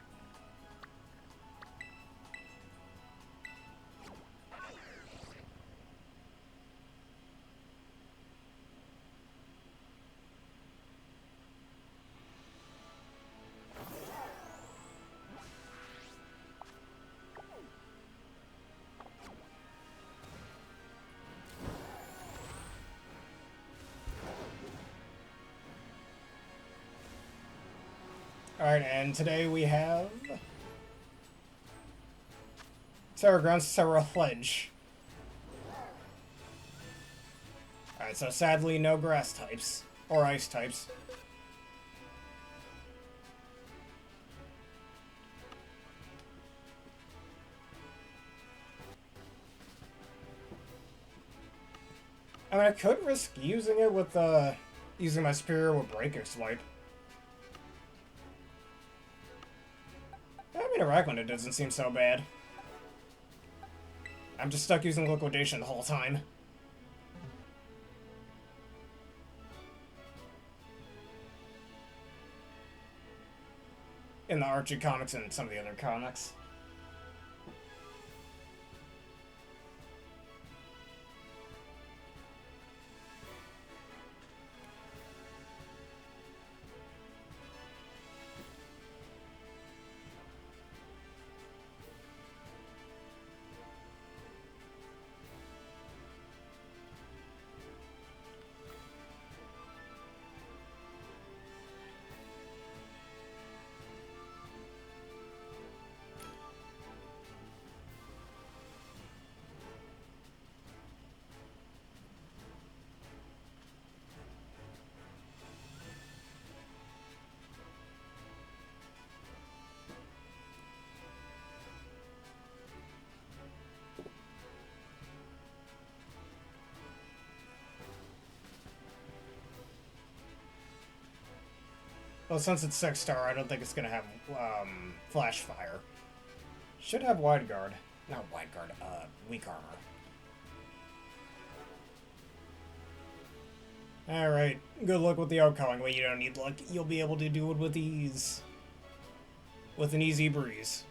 Alright, and today we have Tera Grounds, Tera Pledge. Alright, so sadly no grass types. Or ice types. I mean, I could risk using it with, using my Superior with Breaker Swipe. I mean, a Raglan, doesn't seem so bad. I'm just stuck using Liquidation the whole time. In the Archie comics and some of the other comics. Well, since it's 6-star, I don't think it's gonna have Flash Fire. Should have Wide Guard. Not Wide Guard, Weak Armor. Alright, good luck with the outgoing. Well, you don't need luck. You'll be able to do it with ease. With an easy breeze.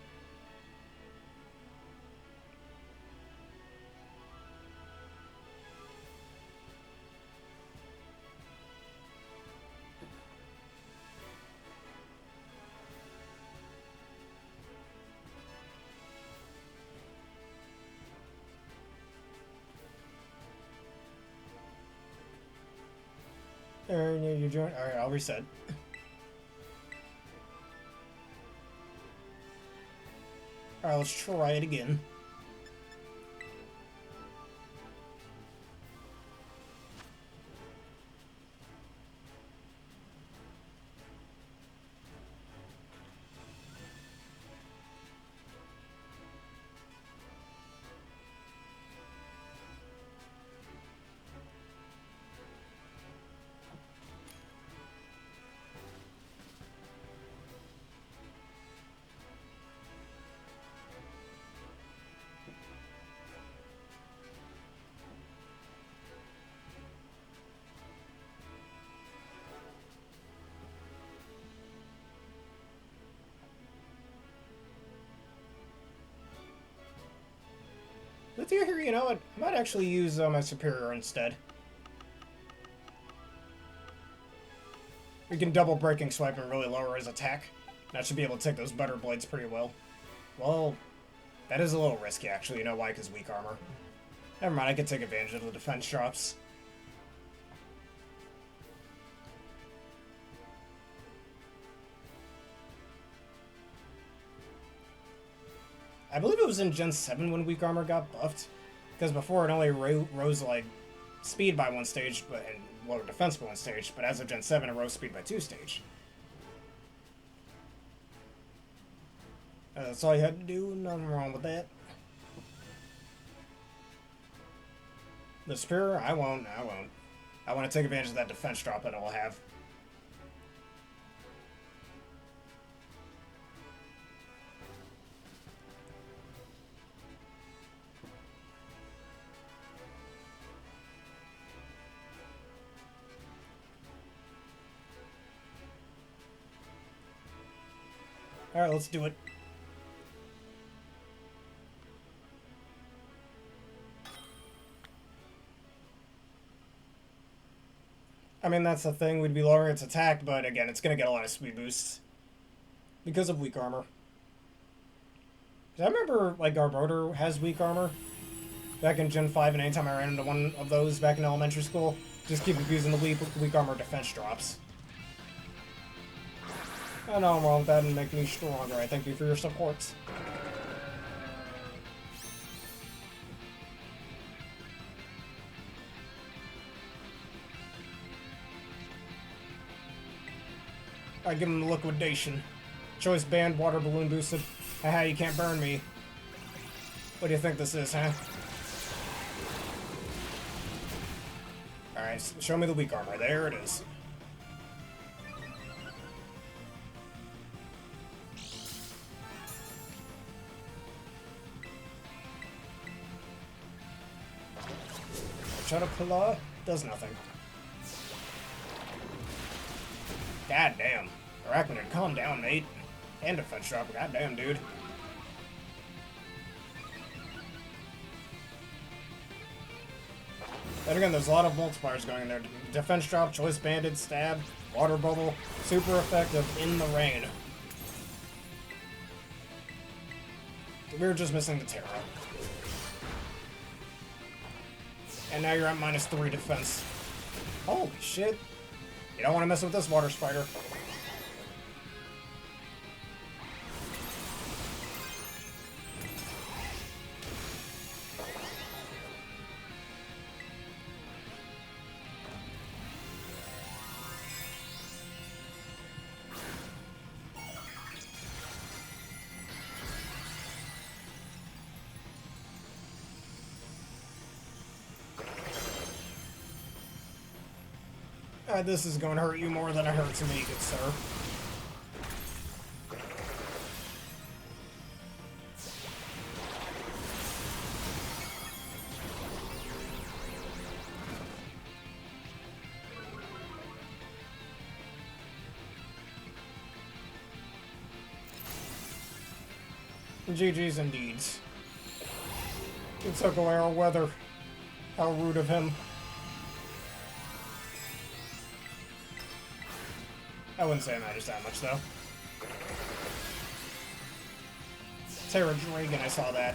Alright, you join. Alright, I'll reset. Alright, let's try it again. With you here, you know what? I might actually use my Superior instead. We can double Breaking Swipe and really lower his attack. That should be able to take those Butter Blades pretty well. Well, that is a little risky, actually. You know why? Because weak armor. Never mind, I can take advantage of the defense drops. I believe it was in Gen 7 when weak armor got buffed. Because before it only rose, like, speed by 1 stage, and lower defense by 1 stage. But as of Gen 7, it rose speed by 2 stage. That's all you had to do. Nothing wrong with that. The Superior? I won't. I want to take advantage of that defense drop that it will have. Alright, let's do it. I mean, that's the thing. We'd be lowering its attack, but again, it's going to get a lot of speed boosts. Because of weak armor. I remember, like, Garbodor has weak armor. Back in Gen 5, and anytime I ran into one of those back in elementary school, just keep abusing the weak armor defense drops. I know I'm wrong with that and make me stronger. I thank you for your support. I give him the liquidation. Choice banned, water balloon boosted. Haha, you can't burn me. What do you think this is, huh? Alright, show me the weak armor. There it is. Caterpillar does nothing. God damn. Arachnid, calm down, mate. And defense drop. God damn, dude. But again, there's a lot of multipliers going in there. Defense drop, choice banded, stab, water bubble. Super effective in the rain. We were just missing the Tera. And now you're at -3 defense. Holy shit. You don't want to mess with this water spider. This is going to hurt you more than it hurts me, good sir. GG's indeed. He took away our weather. How rude of him. I wouldn't say it matters that much, though. Tera Raid, I saw that.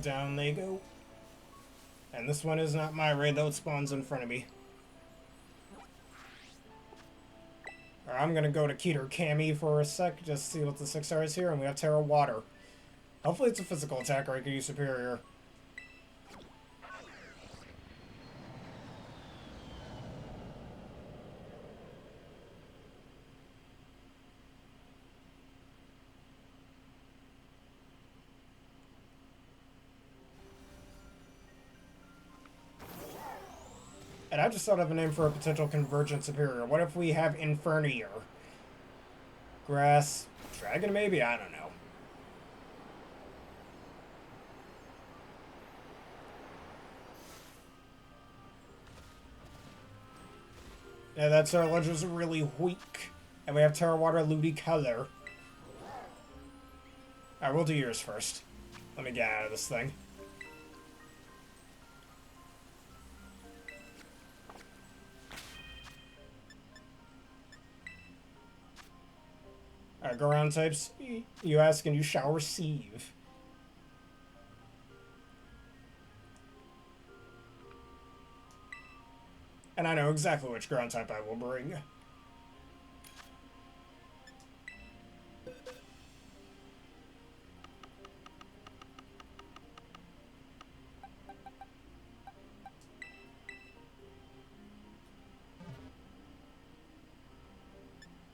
Down they go. And this one is not my raid, though it spawns in front of me. Alright, I'm gonna go to Keter Kami for a sec, just see what the 6-star is here, and we have Tera Water. Hopefully it's a physical attack, or I could use Superior. And I just thought of a name for a potential Convergent Superior. What if we have Infernier? Grass Dragon, maybe? I don't know. Yeah, that Tera Ledger's really weak. And we have Tera Water, Ludicolo. Alright, we'll do yours first. Let me get out of this thing. Alright, go around types. You ask and you shall receive. And I know exactly which ground type I will bring.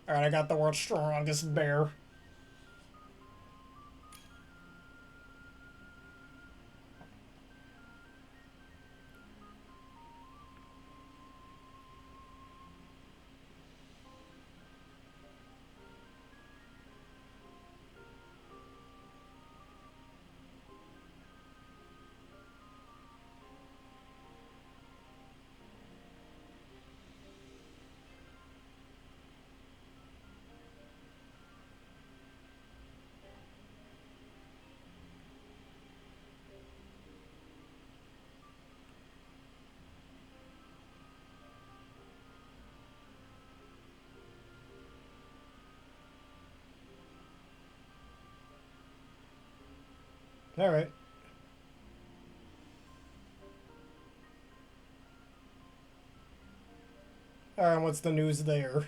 Alright, I got the world's strongest bear. Alright. Alright, what's the news there?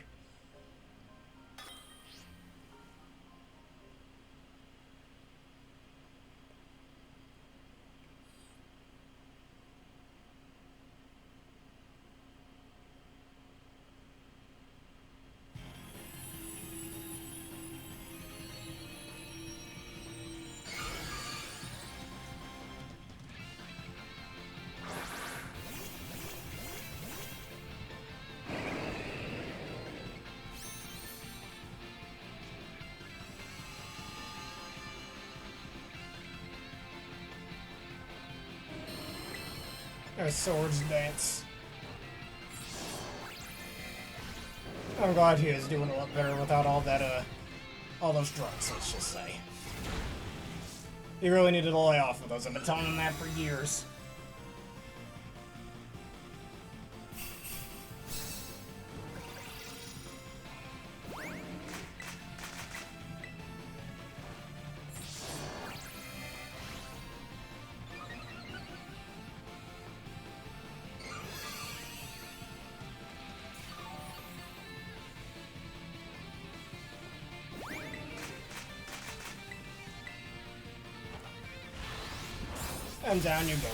Swords Dance. I'm glad he is doing a lot better without all that, all those drugs, let's just say. He really needed to lay off of those. I've been telling him that for years. And down you go.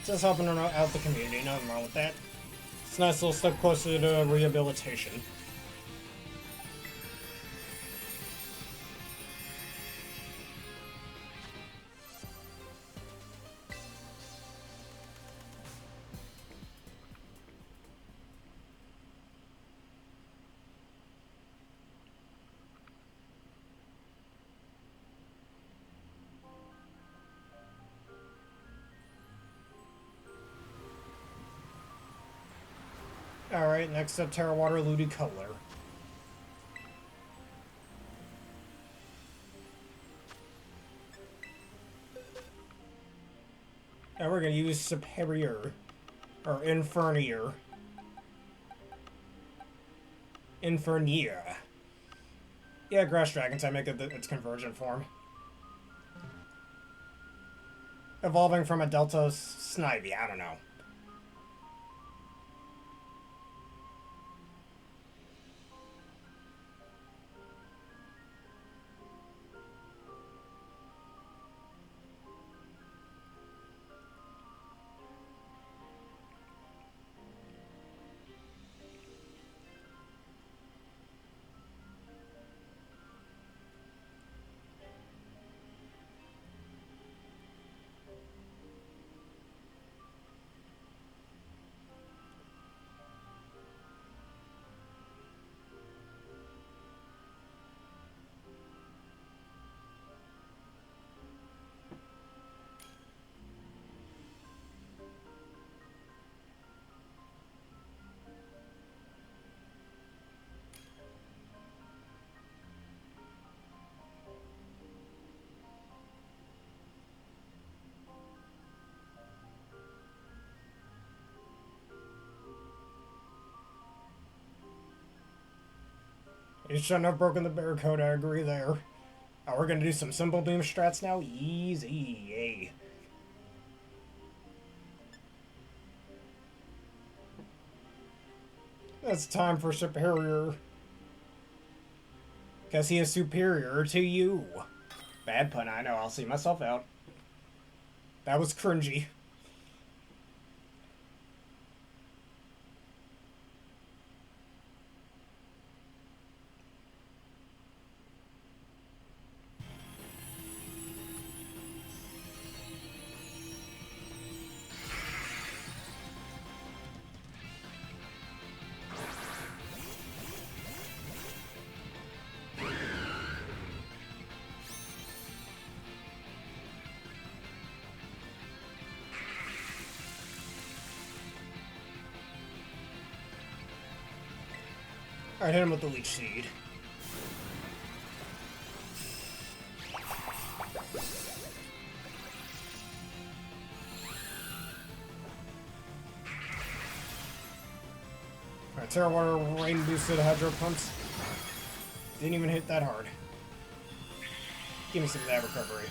Just helping out the community, nothing wrong with that. It's a nice little step closer to rehabilitation. Alright, next up, Terra Water Ludicolo. Now we're gonna use Superior. Or Infernier. Infernier. Yeah, Grass Dragons, I make it its convergent form. Evolving from a Delta Snivy, I don't know. You shouldn't have broken the bear code, I agree there. Oh, we're gonna do some simple beam strats now? Easy, yay. It's time for Superior. Because he is superior to you. Bad pun, I know, I'll see myself out. That was cringy. Alright, hit him with the Leech Seed. Alright, Terra Water Rain boosted Hydro Pumps. Didn't even hit that hard. Give me some of that recovery.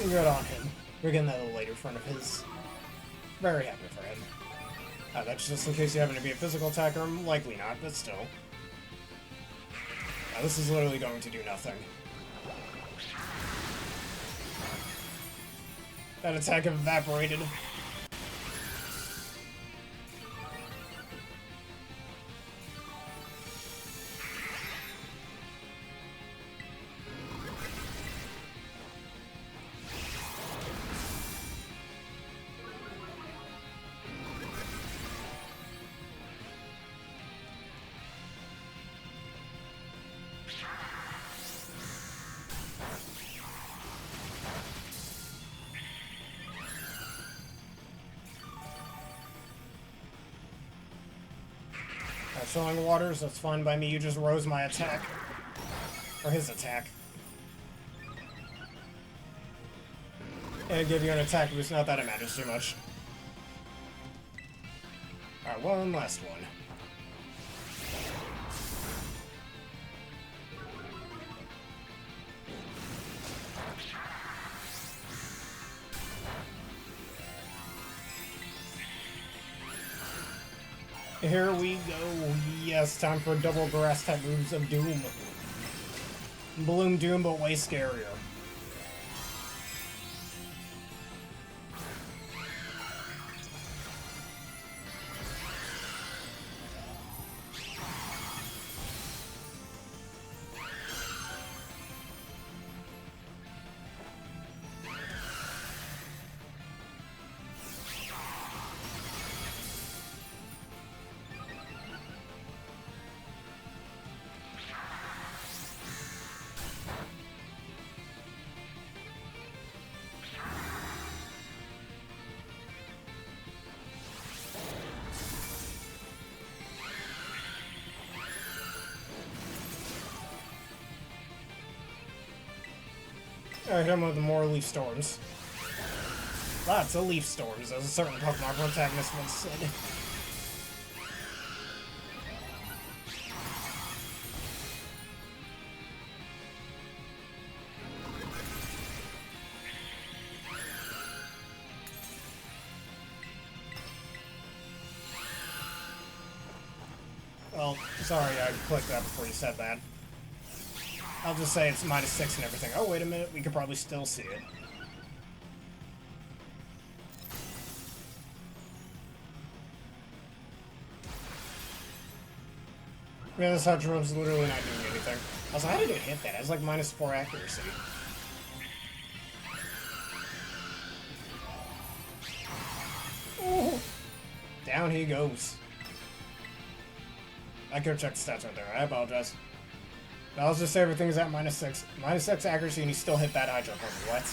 Good on him. We're getting that a little later front of his. Very happy for him. That's just in case you happen to be a physical attacker. Likely not, but still. This is literally going to do nothing. That attack evaporated. Showing waters, that's fine by me. You just rose my attack. Or his attack. And give you an attack boost, not that it matters too much. Alright, one last one. Here we go. Yes, time for double grass type moves of Doom. Bloom Doom, but way scarier. I hit him with more Leaf Storms. Lots of Leaf Storms, as a certain Pokemon protagonist once said. Well, sorry I clicked that before you said that. I'll just say it's -6 and everything. Oh, wait a minute, we could probably still see it. Yeah, this Hydro's literally not doing anything. I was like, how did it hit that? It has like -4 accuracy. Ooh. Down he goes. I could have checked the stats right there. I apologize. But I'll just say everything's at -6. -6 accuracy, and he still hit that Hydro Pump. What?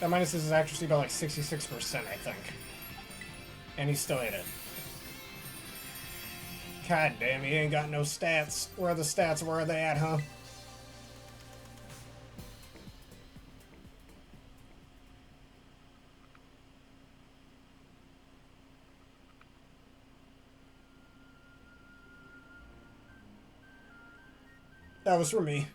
That -6 is accuracy by like 66%, I think. And he still hit it. God damn, he ain't got no stats. Where are the stats? Where are they at, huh? That was for me.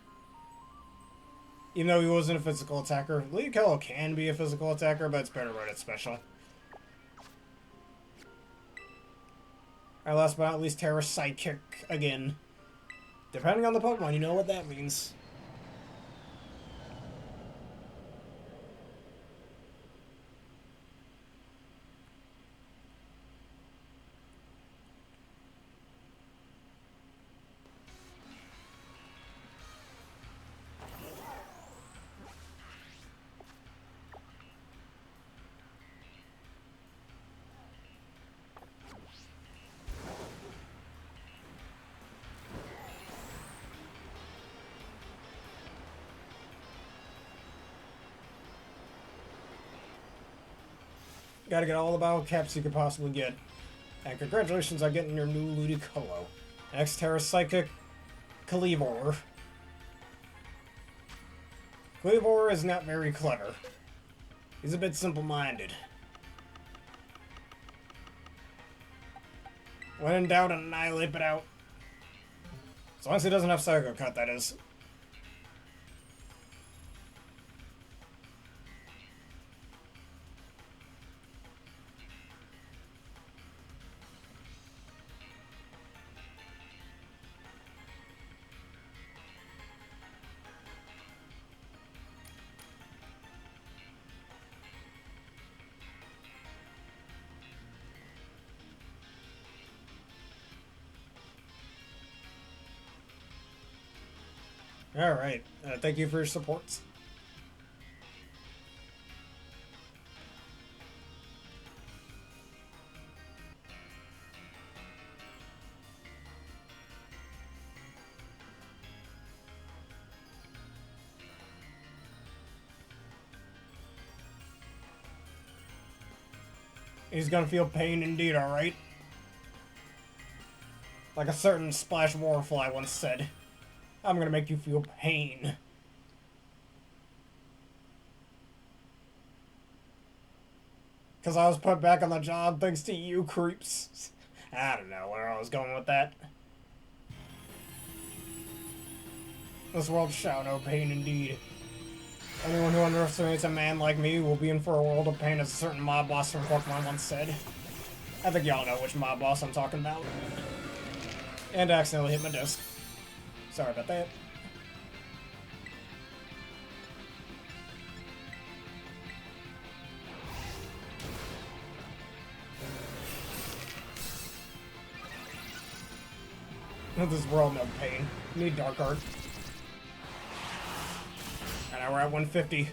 Even though he wasn't a physical attacker. Leokello can be a physical attacker, but it's better when it's special. Alright, last but not least, Tera Sidekick again. Depending on the Pokemon, you know what that means. Gotta get all the battle caps you could possibly get. And congratulations on getting your new Ludicolo. Next, Tera Psychic, Cleavor. Cleavor is not very clever. He's a bit simple-minded. When in doubt, annihilate it out. As long as he doesn't have Psycho Cut, that is. Alright, thank you for your support. He's gonna feel pain indeed, alright? Like a certain Splash Warfly once said. I'm gonna make you feel pain. Because I was put back on the job thanks to you creeps. I don't know where I was going with that. This world shall know pain indeed. Anyone who underestimates a man like me will be in for a world of pain, as a certain mob boss from Pokemon once said. I think y'all know which mob boss I'm talking about. And I accidentally hit my disc. Sorry about that. This world no pain. Need Dark Art. And now we're at 150.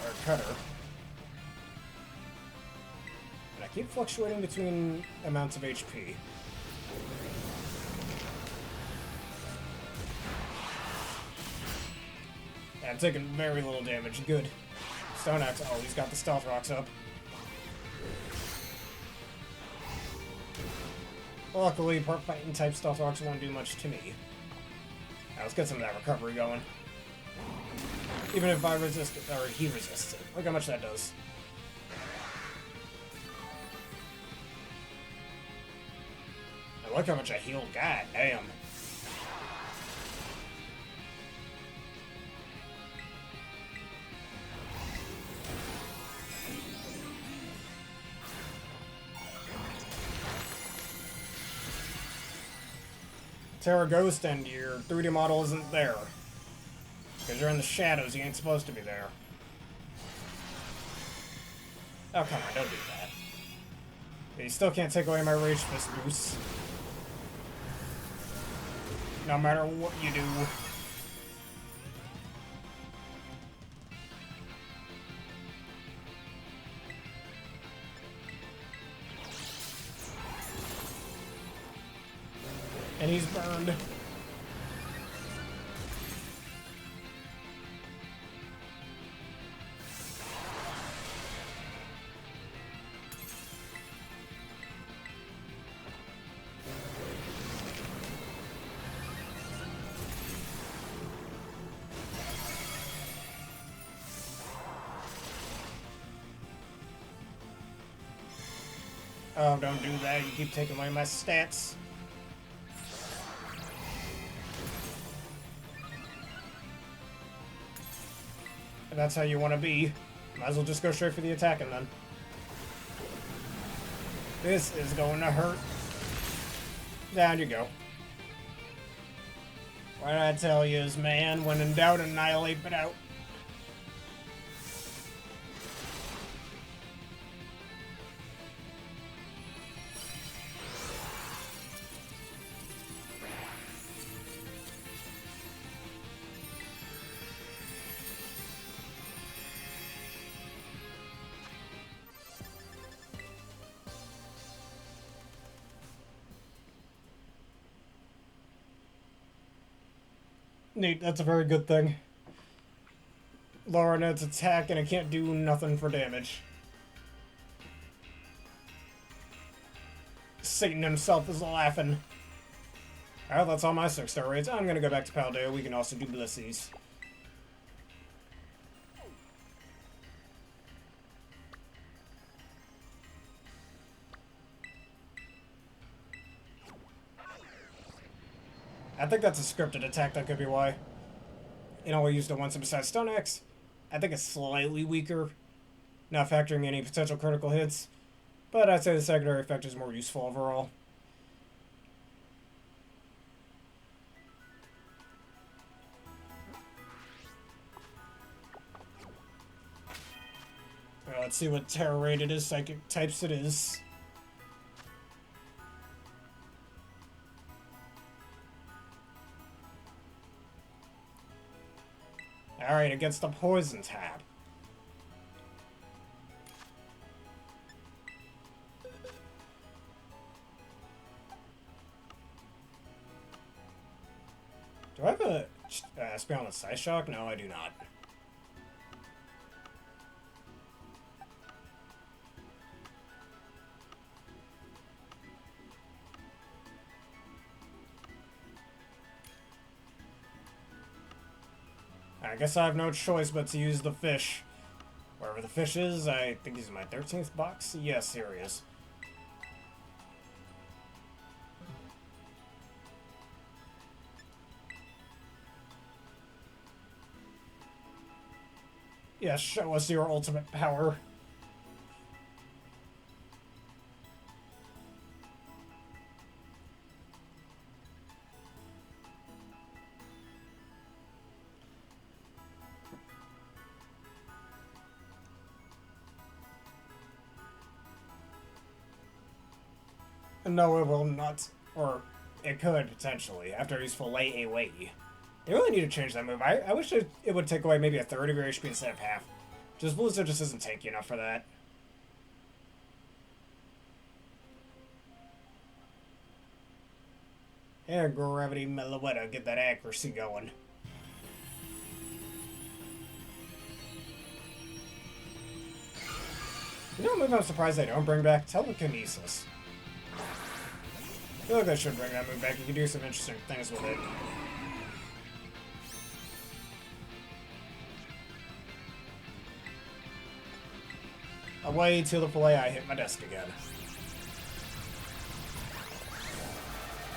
Or Cutter. And I keep fluctuating between amounts of HP. I'm taking very little damage. Good. Stone Axe. Oh, he's got the Stealth Rocks up. Luckily, part fighting type Stealth Rocks won't do much to me. Now, let's get some of that recovery going. Even if I resist it, or he resists it. Look how much that does. And look how much I healed. God damn. Tera Ghost and your 3D model isn't there. Because you're in the shadows, you ain't supposed to be there. Oh, come on, don't do that. But you still can't take away my Rage Fist boost. No matter what you do. And he's burned. Oh, don't do that. You keep taking away my stats. If that's how you want to be, might as well just go straight for the attacking then. This is going to hurt. Down you go. What did I tell you, man? When in doubt, annihilate but out. Neat, that's a very good thing. Lowering its attack and it can't do nothing for damage. Satan himself is laughing. Alright, that's all my 6-star raids. I'm gonna go back to Paldea. We can also do Blissies. I think that's a scripted attack, that could be why. You know, we used it once besides Stone Axe. I think it's slightly weaker, not factoring any potential critical hits, but I'd say the secondary effect is more useful overall. Well, let's see what Tera Raid it is, psychic types it is. Alright, against the poison type. Do I have a spell on a Psy Shock? No, I do not. I guess I have no choice but to use the fish. Wherever the fish is, I think he's in my 13th box. Yes, here he is. Yes, show us your ultimate power. No, it will not. Or it could, potentially, after he's fillet away. They really need to change that move. I wish it would take away maybe a third of your HP instead of half. Just Blizzard just isn't tanky enough for that. Air Gravity Meloetta, get that accuracy going. You know what move I'm surprised they don't bring back? Telekinesis. I feel like they should bring that move back. You can do some interesting things with it. Away to the fillet, I hit my desk again.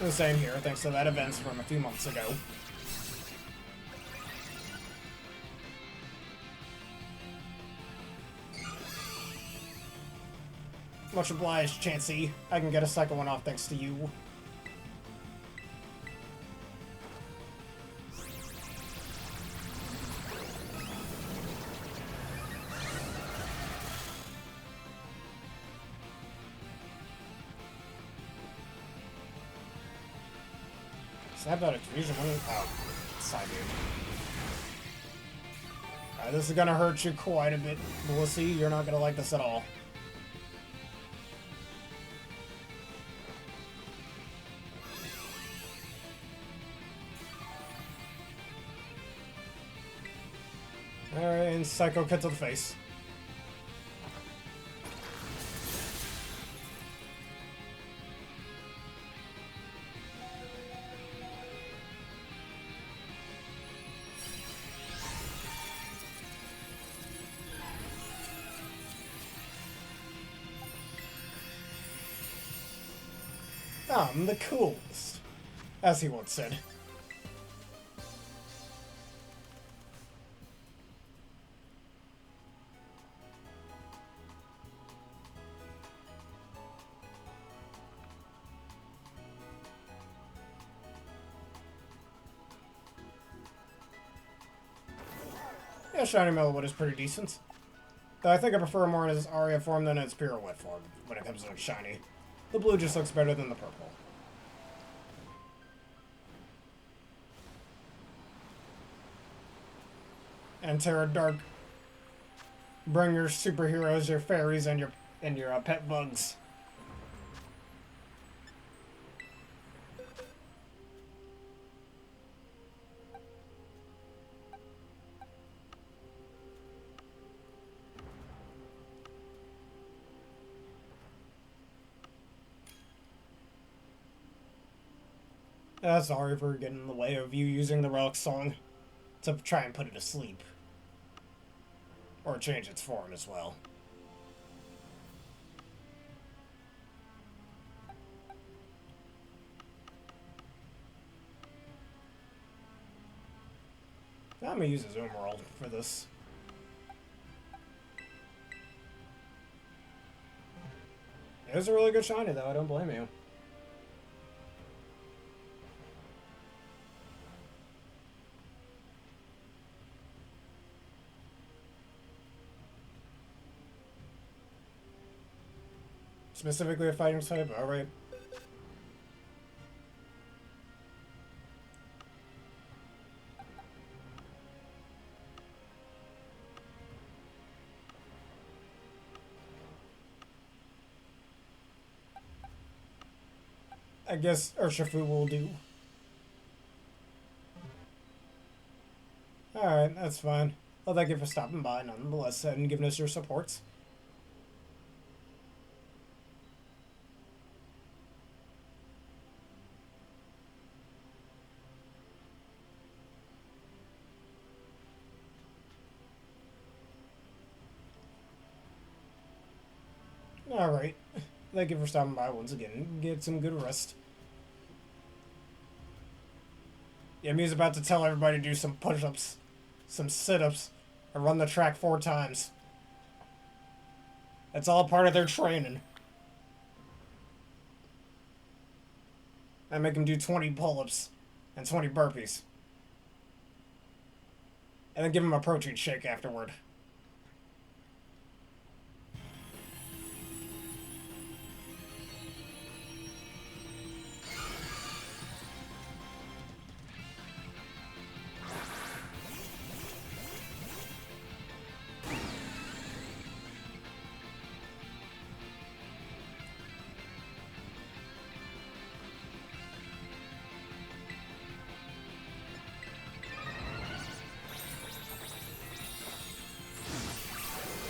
The same here, thanks to that event from a few months ago. Much obliged, Chansey. I can get a second one off thanks to you. Snap out a fusion. Oh, side dude. Alright, this is gonna hurt you quite a bit, Melissa. You're not gonna like this at all. Alright, and Psycho cut to the face. I'm the coolest, as he once said. Yeah, Shiny Melowood is pretty decent. Though I think I prefer more in its Aria form than its Pirouette form when it comes to Shiny. The blue just looks better than the purple. And Tera Dark. Bring your superheroes, your fairies, and your pet bugs. Sorry for getting in the way of you using the Relic Song to try and put it to sleep. Or change its form as well. I'm gonna use his Emerald for this. It was a really good shiny though, I don't blame you. Specifically a fighting type? Alright. I guess Urshifu will do. Alright, that's fine. Well, thank you for stopping by nonetheless and giving us your support. Alright. Thank you for stopping by once again. Get some good rest. Yeah, Mia's about to tell everybody to do some push-ups, some sit-ups, and run the track 4 times. That's all part of their training. I make them do 20 pull-ups and 20 burpees. And then give them a protein shake afterward.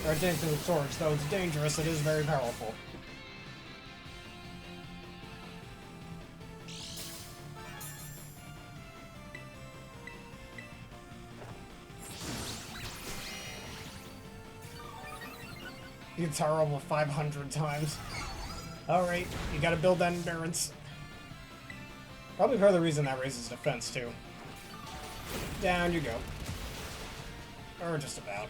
Or dancing with swords, though it's dangerous, it is very powerful. You guitar over 500 times. Alright, you gotta build that endurance. Probably part of the reason that raises defense, too. Down you go. Or just about.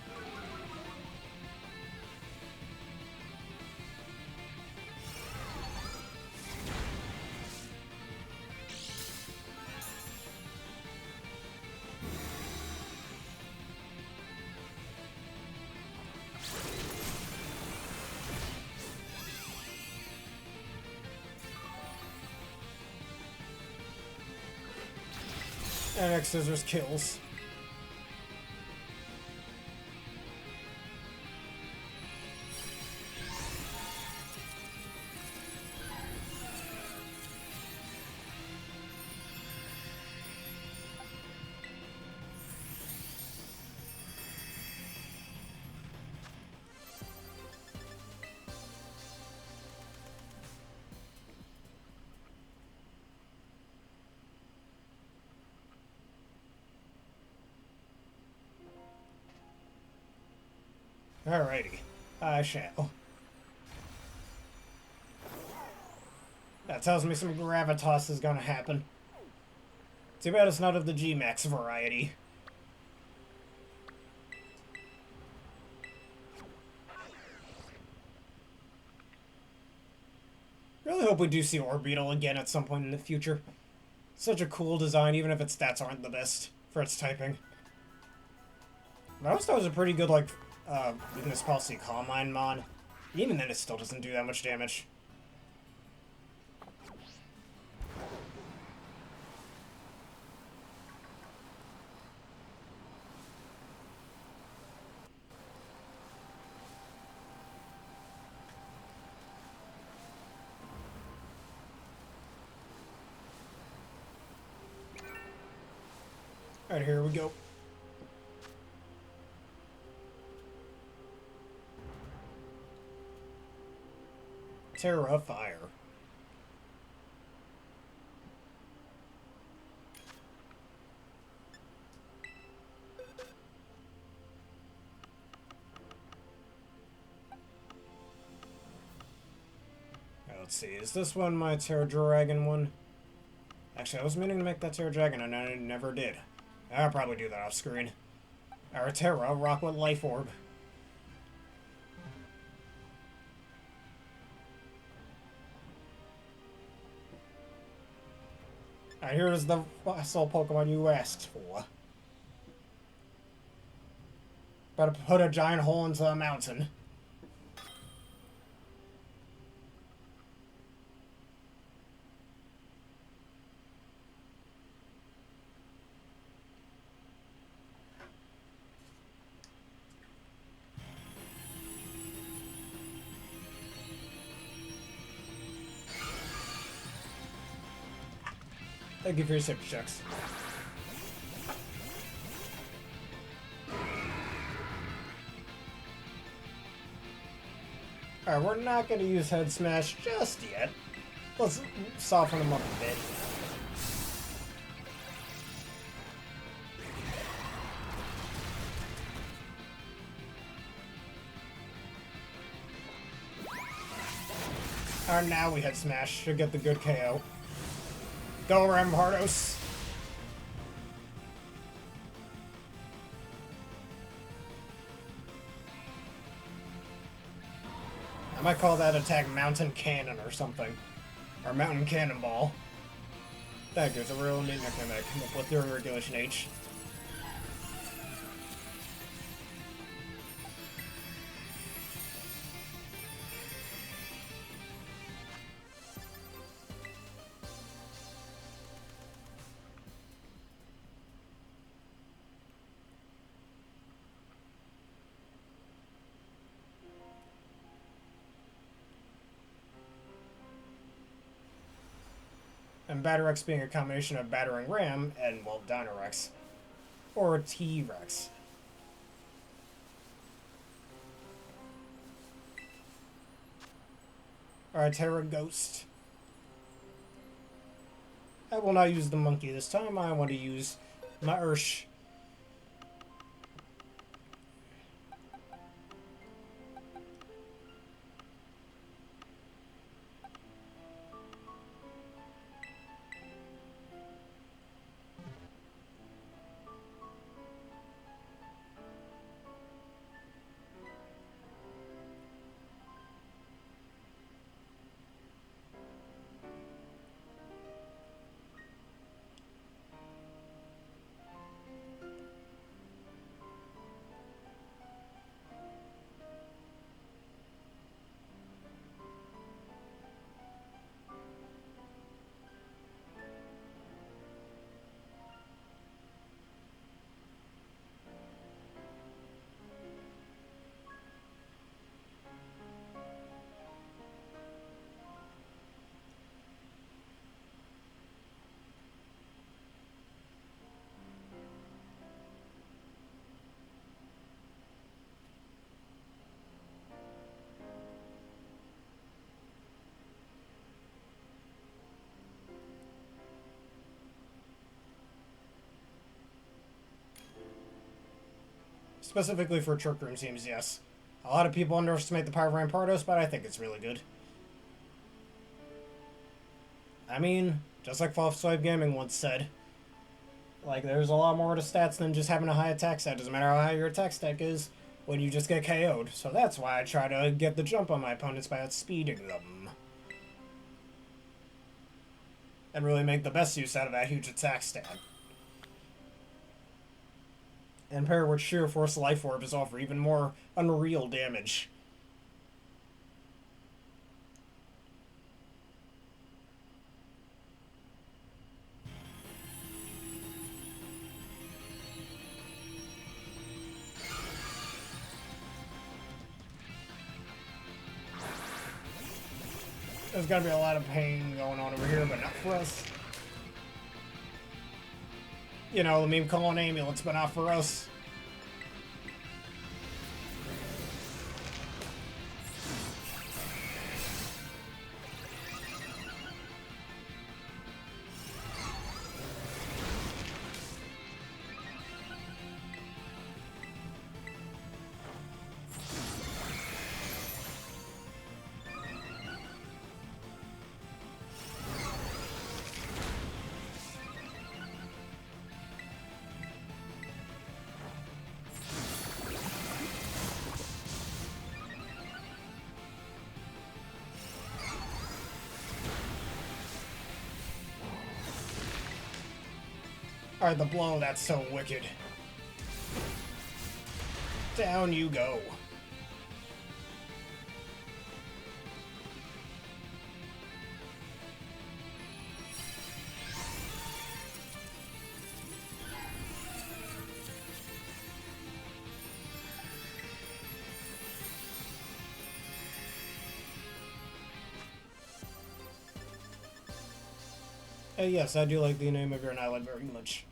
And X Scissors kills. Alrighty, I shall. That tells me some Gravitas is gonna happen. Too bad it's not of the G-Max variety. Really hope we do see Orbeetle again at some point in the future. Such a cool design, even if its stats aren't the best for its typing. But I always thought it was a pretty good, like, weakness policy Calm Mind mod. Even then, it still doesn't do that much damage. Alright, here we go. Tera Fire. Let's see, is this one my Tera Dragon one? Actually, I was meaning to make that Tera Dragon and I never did. I'll probably do that off screen. Our Tera, rock with Life Orb. Alright, here's the fossil Pokemon you asked for. About to put a giant hole into the mountain. Thank you for your super checks. Alright, we're not going to use Head Smash just yet. Let's soften them up a bit. Alright, now we hit smash. Should get the good KO. Go, Rampardos. I might call that attack Mountain Cannon or something. Or Mountain Cannonball. Thank you, it's a real neat nickname that I came up with during Regulation H. And Batterex being a combination of Battering Ram and, well, Dinorex. Or T-Rex. Alright, Tera Ghost. I will not use the monkey this time. I want to use my Ursh. Specifically for Trick Room teams, yes. A lot of people underestimate the power of Rampardos, but I think it's really good. I mean, just like False Swipe Gaming once said, like, there's a lot more to stats than just having a high attack stat. Doesn't matter how high your attack stat is when you just get KO'd. So that's why I try to get the jump on my opponents by outspeeding them. And really make the best use out of that huge attack stat. And pair with Sheer Force Life Orbs offer even more unreal damage. There's gotta be a lot of pain going on over here, but not for us. You know, the meme calling ambulance, but not for us. Alright, the blow, that's so wicked. Down you go. Yes, I do like the name of your island very much.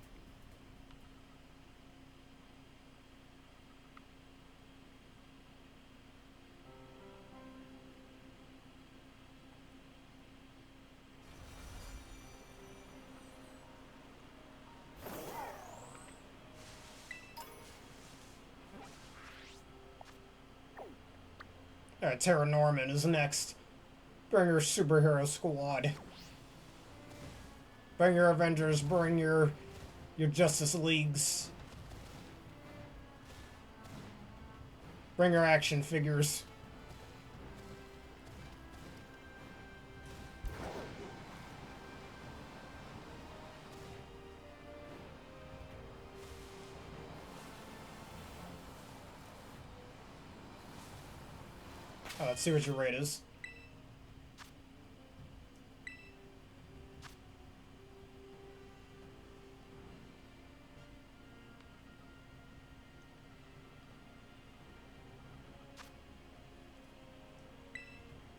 Alright, Terra Norman is next. Bring your superhero squad. Bring your Avengers, bring your Justice Leagues. Bring your action figures. Oh, let's see what your rate is.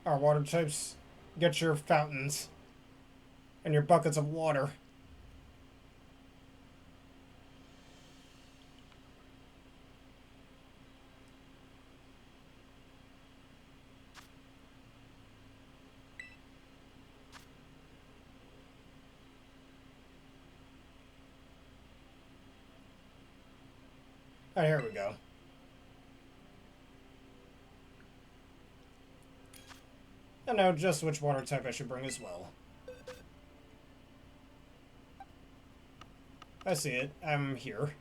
Our water types, get your fountains and your buckets of water. Oh, here we go. And now just which water type I should bring as well. I see it. I'm here.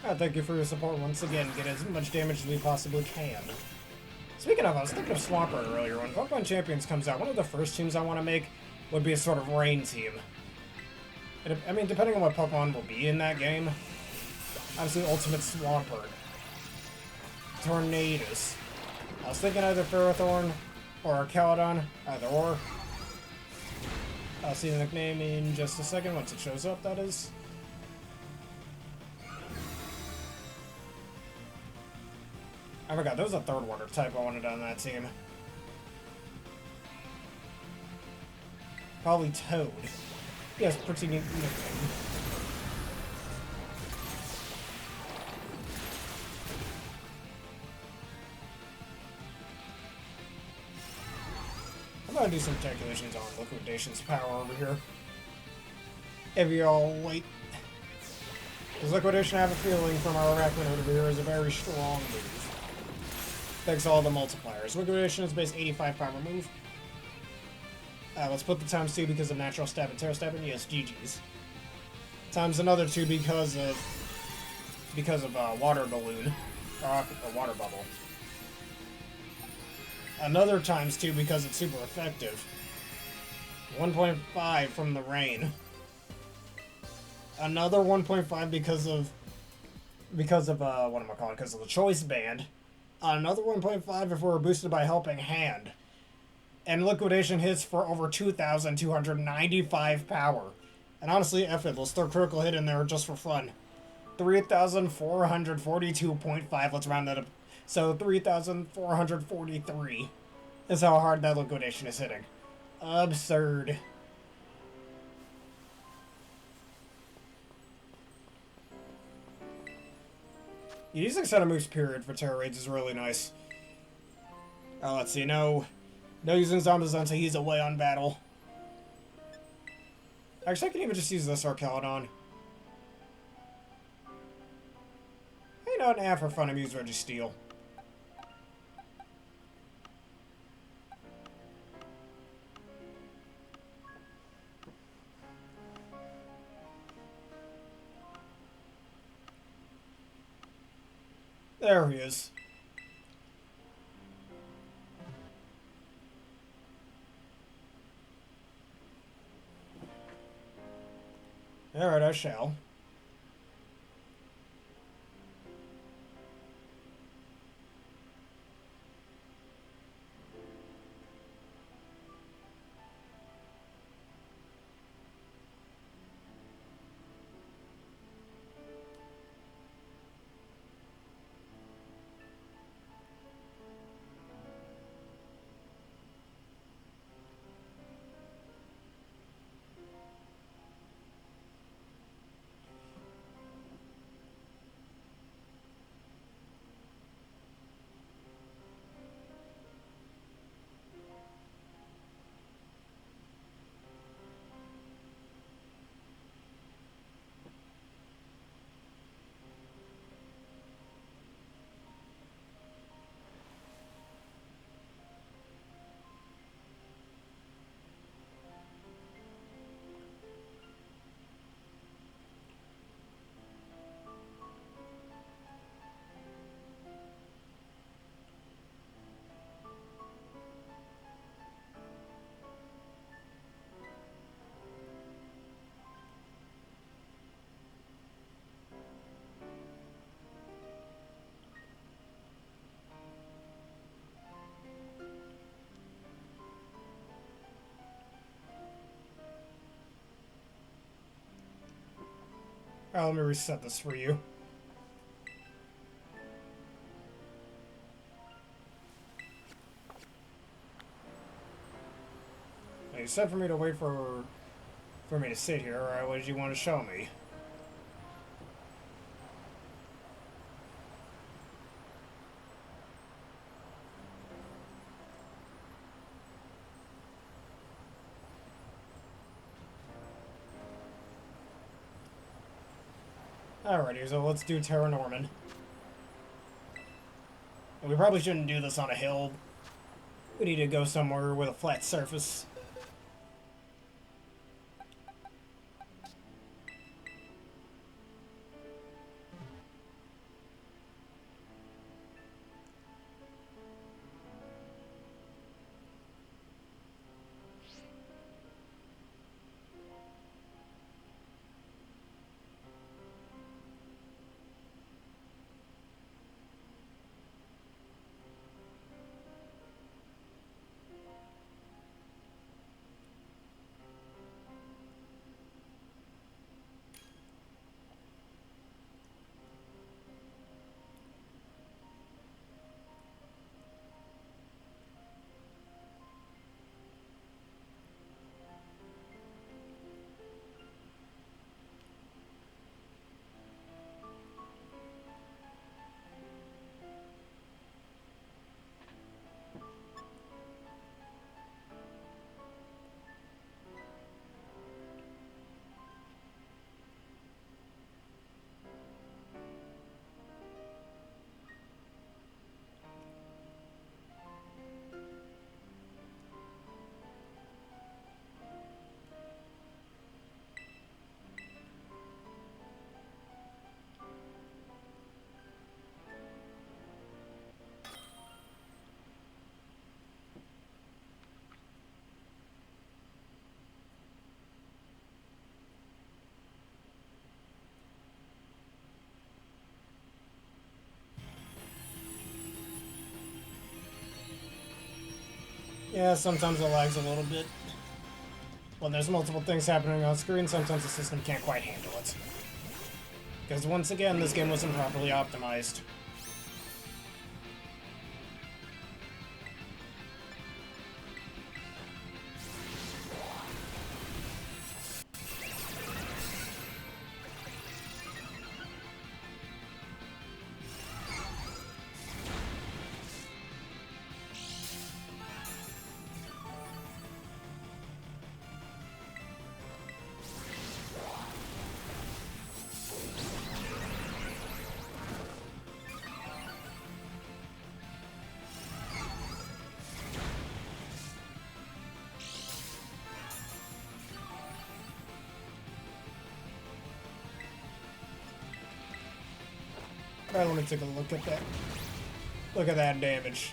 Oh, thank you for your support once again. Get as much damage as we possibly can. Speaking of, I was thinking of Swampert earlier. When Pokemon Champions comes out, one of the first teams I want to make would be a sort of rain team. I mean, depending on what Pokemon will be in that game. Obviously, Ultimate Swampert. Tornadus. I was thinking either Ferrothorn or Caledon. Either or. I'll see the nickname in just a second, once it shows up, that is. I forgot, there was a third water type I wanted on that team. Probably Toad. Yes, pretty neat nickname. I'm gonna do some calculations on Liquidation's power over here. If y'all wait. Because Liquidation, I have a feeling from our Arachnid over here, is a very strong move. Thanks to all the multipliers. Liquidation is base 85 power move. Let's put the times 2 because of natural stab and Terra stab, and yes, GG's. Times another 2 because of water balloon or water bubble. Another times 2 because it's super effective. 1.5 from the rain. Another 1.5 because of the choice band. Another 1.5 if we're boosted by Helping Hand. And Liquidation hits for over 2,295 power. And honestly, F it, let's throw critical hit in there just for fun. 3,442.5, let's round that up. So 3,443 is how hard that Liquidation is hitting. Absurd. Using Set of Moves period for Tera Raids is really nice. Let's see, no using Zombies until he's away on battle. Actually, I can even just use this Arcaladon. You know what, nah, for fun, I'm using Registeel. There he is. Alright, I shall. Alright, let me reset this for you. Now, you said for me to wait for me to sit here. Alright, what did you want to show me? Alrighty, so let's do Terra Norman. We probably shouldn't do this on a hill. We need to go somewhere with a flat surface. Yeah, sometimes it lags a little bit. When there's multiple things happening on screen, sometimes the system can't quite handle it. Because once again, this game wasn't properly optimized. Alright, let me take a look at that. Look at that damage.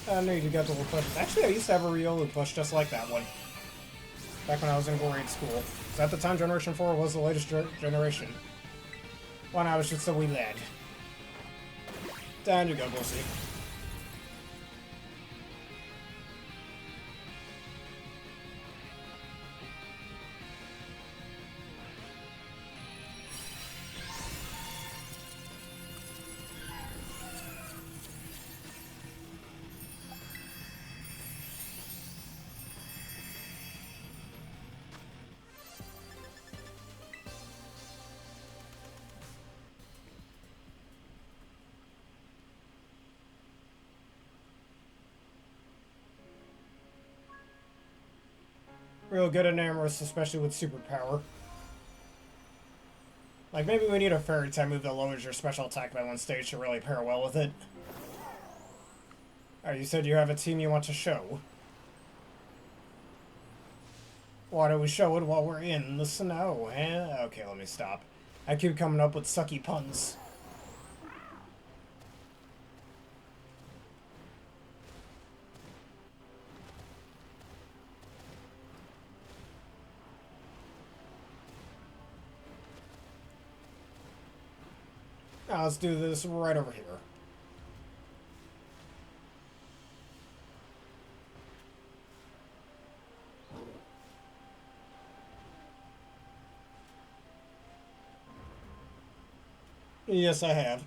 I know you got the little push. Actually, I used to have a Riolu push just like that one. Back when I was in grade school. Because at the time, Generation 4 was the latest generation. When I was just a wee lad. Down you go, Bussy. Real good at Amorous, especially with superpower. Like, maybe we need a fairy type move that lowers your special attack by one stage to really pair well with it. Alright, you said you have a team you want to show. Why do we show it while we're in the snow, eh? Okay, let me stop. I keep coming up with sucky puns. Now let's do this right over here. Yes, I have.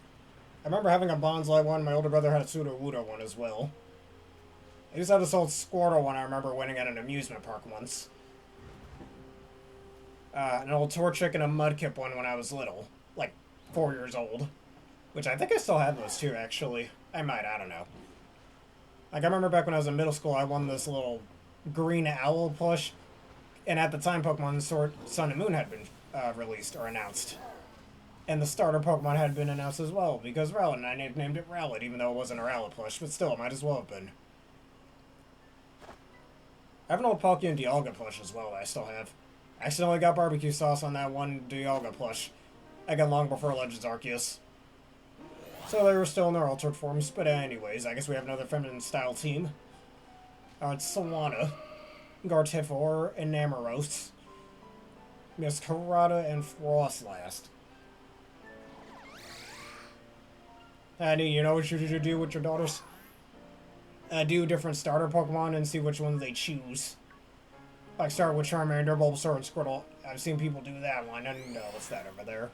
I remember having a Bonsai one. My older brother had a Sudowoodo one as well. I used to have this old Squirtle one I remember winning at an amusement park once. An old Torchic and a Mudkip one when I was little. Like, 4 years old. Which I think I still have those too, actually. I might, I don't know. Like, I remember back when I was in middle school, I won this little green owl plush. And at the time, Pokemon Sword, Sun and Moon had been released or announced. And the starter Pokemon had been announced as well, because Rowlet, and I named it Rowlet, even though it wasn't a Rowlet plush, but still, it might as well have been. I have an old Palkia and Dialga plush as well that I still have. I accidentally got barbecue sauce on that one Dialga plush. I got long before Legends Arceus. So they were still in their altered forms, but anyways, I guess we have another feminine style team. It's Solana, Gartifor, and Namoros. Miss Karada and Frostlast. Annie, you know what you should do with your daughters? Do different starter Pokemon and see which ones they choose. Like start with Charmander, Bulbasaur, and Squirtle. I've seen people do that one, and what's that over there?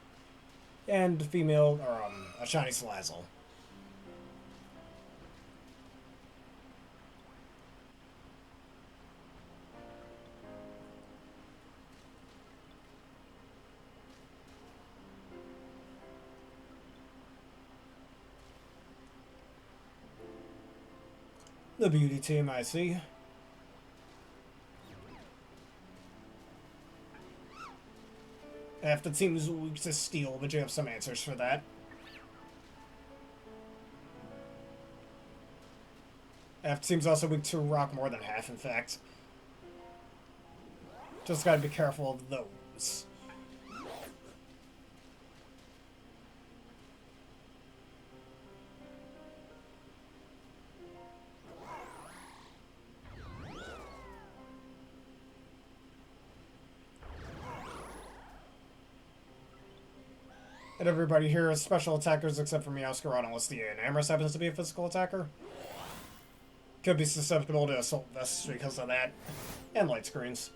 And female, or a shiny Salazzle. The beauty team, I see. Half the team is weak to steel, but you have some answers for that. Half the team's also weak to rock, more than half, in fact. Just gotta be careful of those. And everybody here is special attackers except for Meowscarada, unless the Enamorous happens to be a physical attacker. Could be susceptible to Assault Vests because of that. And light screens.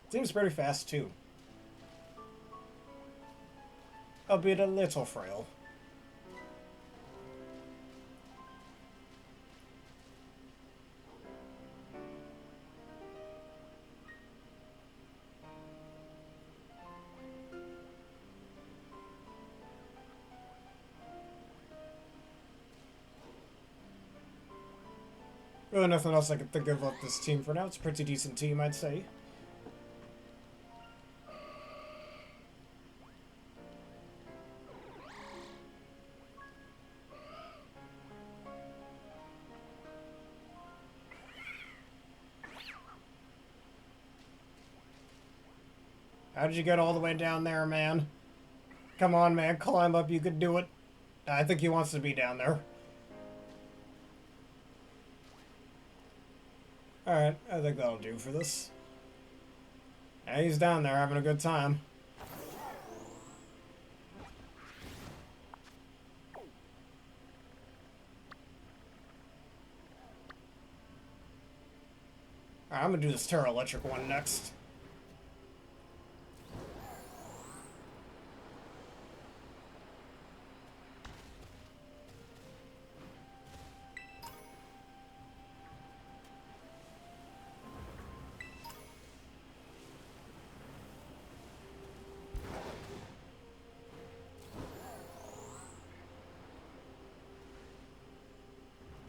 Seems pretty fast too. Albeit a little frail. Really nothing else I can think of this team for now. It's a pretty decent team, I'd say. How did you get all the way down there, man? Come on, man. Climb up. You could do it. I think he wants to be down there. Alright, I think that'll do for this. Yeah, he's down there having a good time. Alright, I'm gonna do this Tera Electric one next.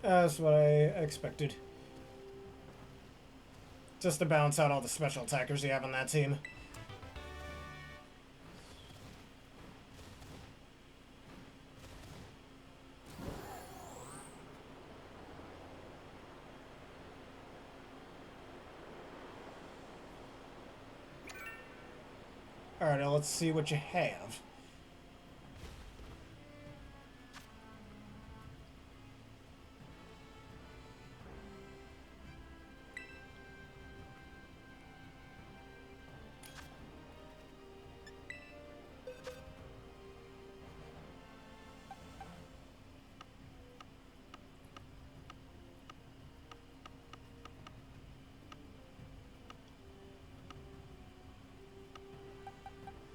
That's what I expected. Just to balance out all the special attackers you have on that team. Alright, now let's see what you have.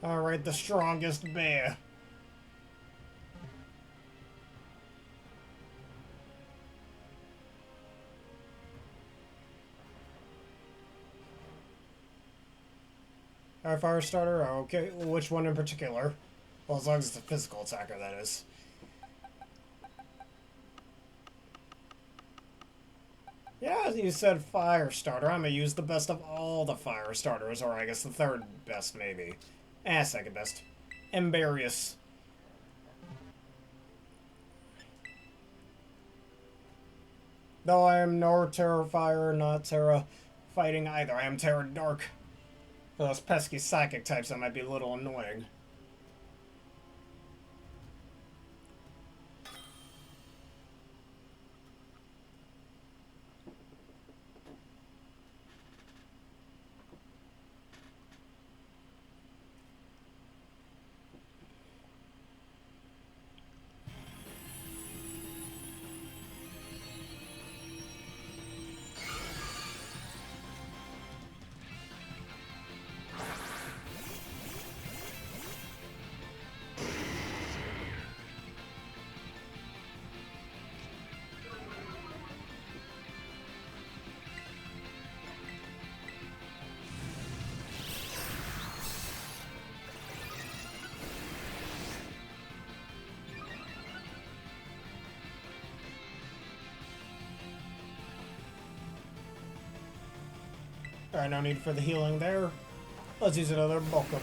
Alright, the strongest bear. Our fire starter? Okay, which one in particular? Well, as long as it's a physical attacker, that is. Yeah, you said fire starter. I'm gonna use the best of all the fire starters, or I guess the third best, maybe. Second best. Embarius. Though I am nor Terra Fire, not Terra Fighting either. I am Terra Dark. For those pesky psychic types, that might be a little annoying. Alright, no need for the healing there. Let's use another bulk up.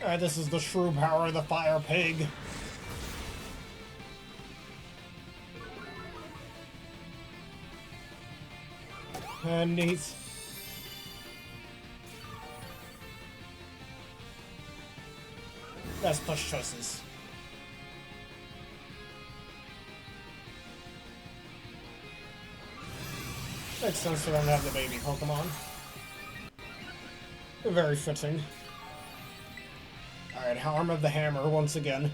Alright, this is the true power of the fire pig. And he's... Best push choices. Makes sense to them to have the baby Pokemon. Very fitting. Alright, Harm of the Hammer once again.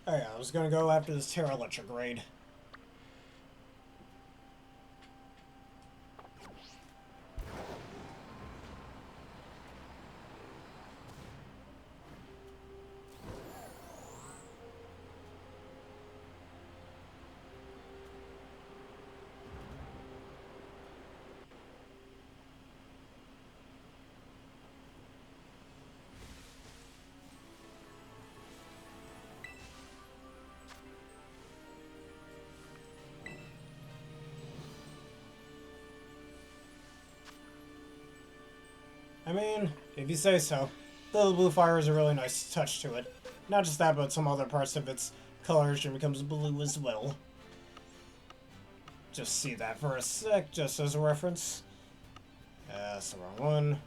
Oh yeah, I was gonna go after this Tera Raid. I mean, if you say so. The blue fire has a really nice touch to it. Not just that, but some other parts of its coloration becomes blue as well. Just see that for a sec, just as a reference. That's the wrong one.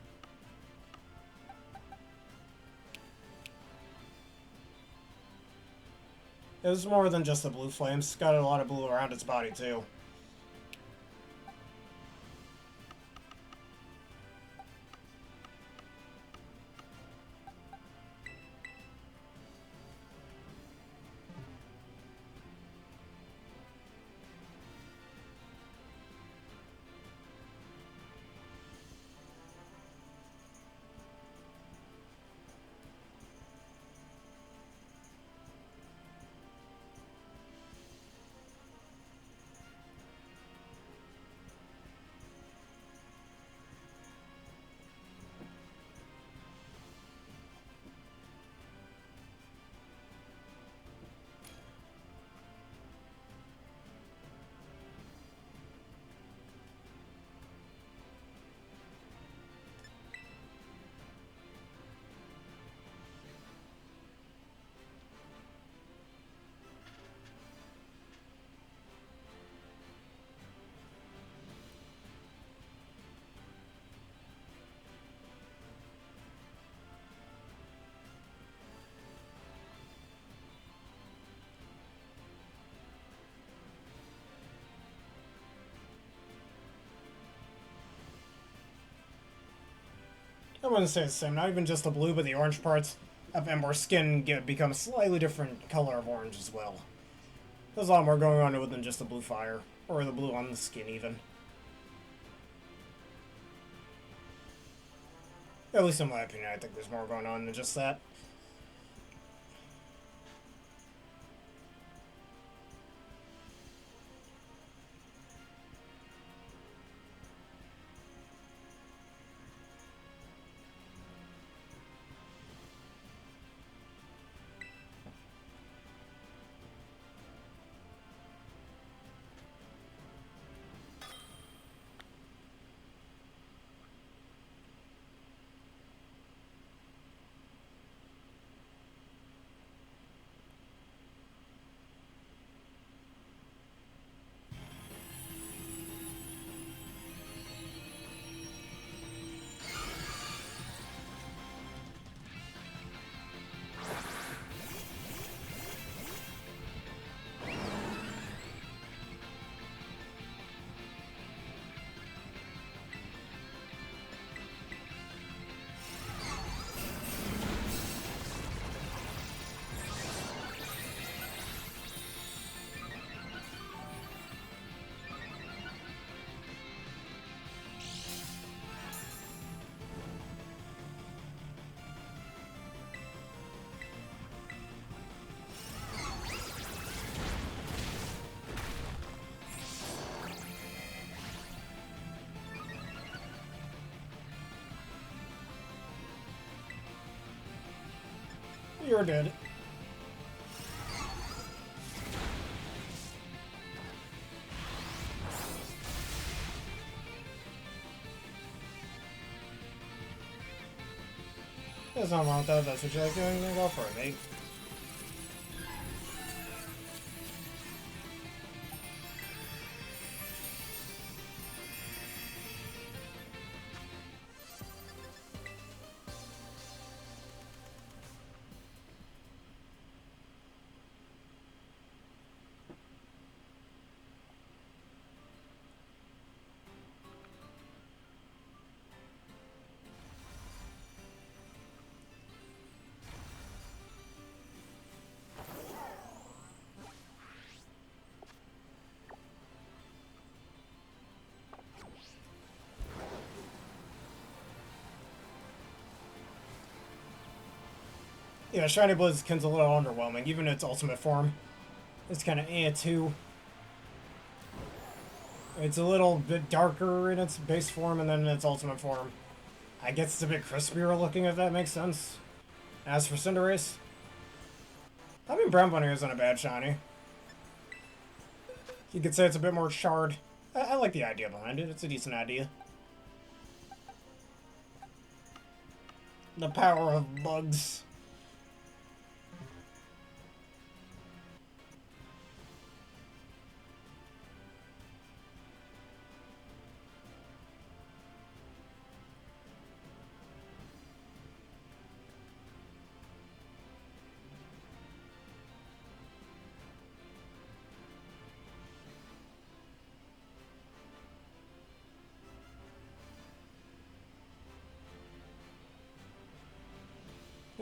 It's more than just the blue flames. It's got a lot of blue around its body, too. I wouldn't say it's the same. Not even just the blue, but the orange parts of Ember's skin become a slightly different color of orange as well. There's a lot more going on with than just the blue fire. Or the blue on the skin, even. At least in my opinion, I think there's more going on than just that. You're dead. There's nothing wrong with that. That's what you like doing. Then go for it, mate. Yeah, Shiny Blaziken's a little underwhelming, even in its ultimate form. It's kind of too. It's a little bit darker in its base form and then in its ultimate form. I guess it's a bit crispier looking, if that makes sense. As for Cinderace, I mean, Brown Bunny isn't a bad shiny. You could say it's a bit more charred. I like the idea behind it. It's a decent idea. The power of bugs.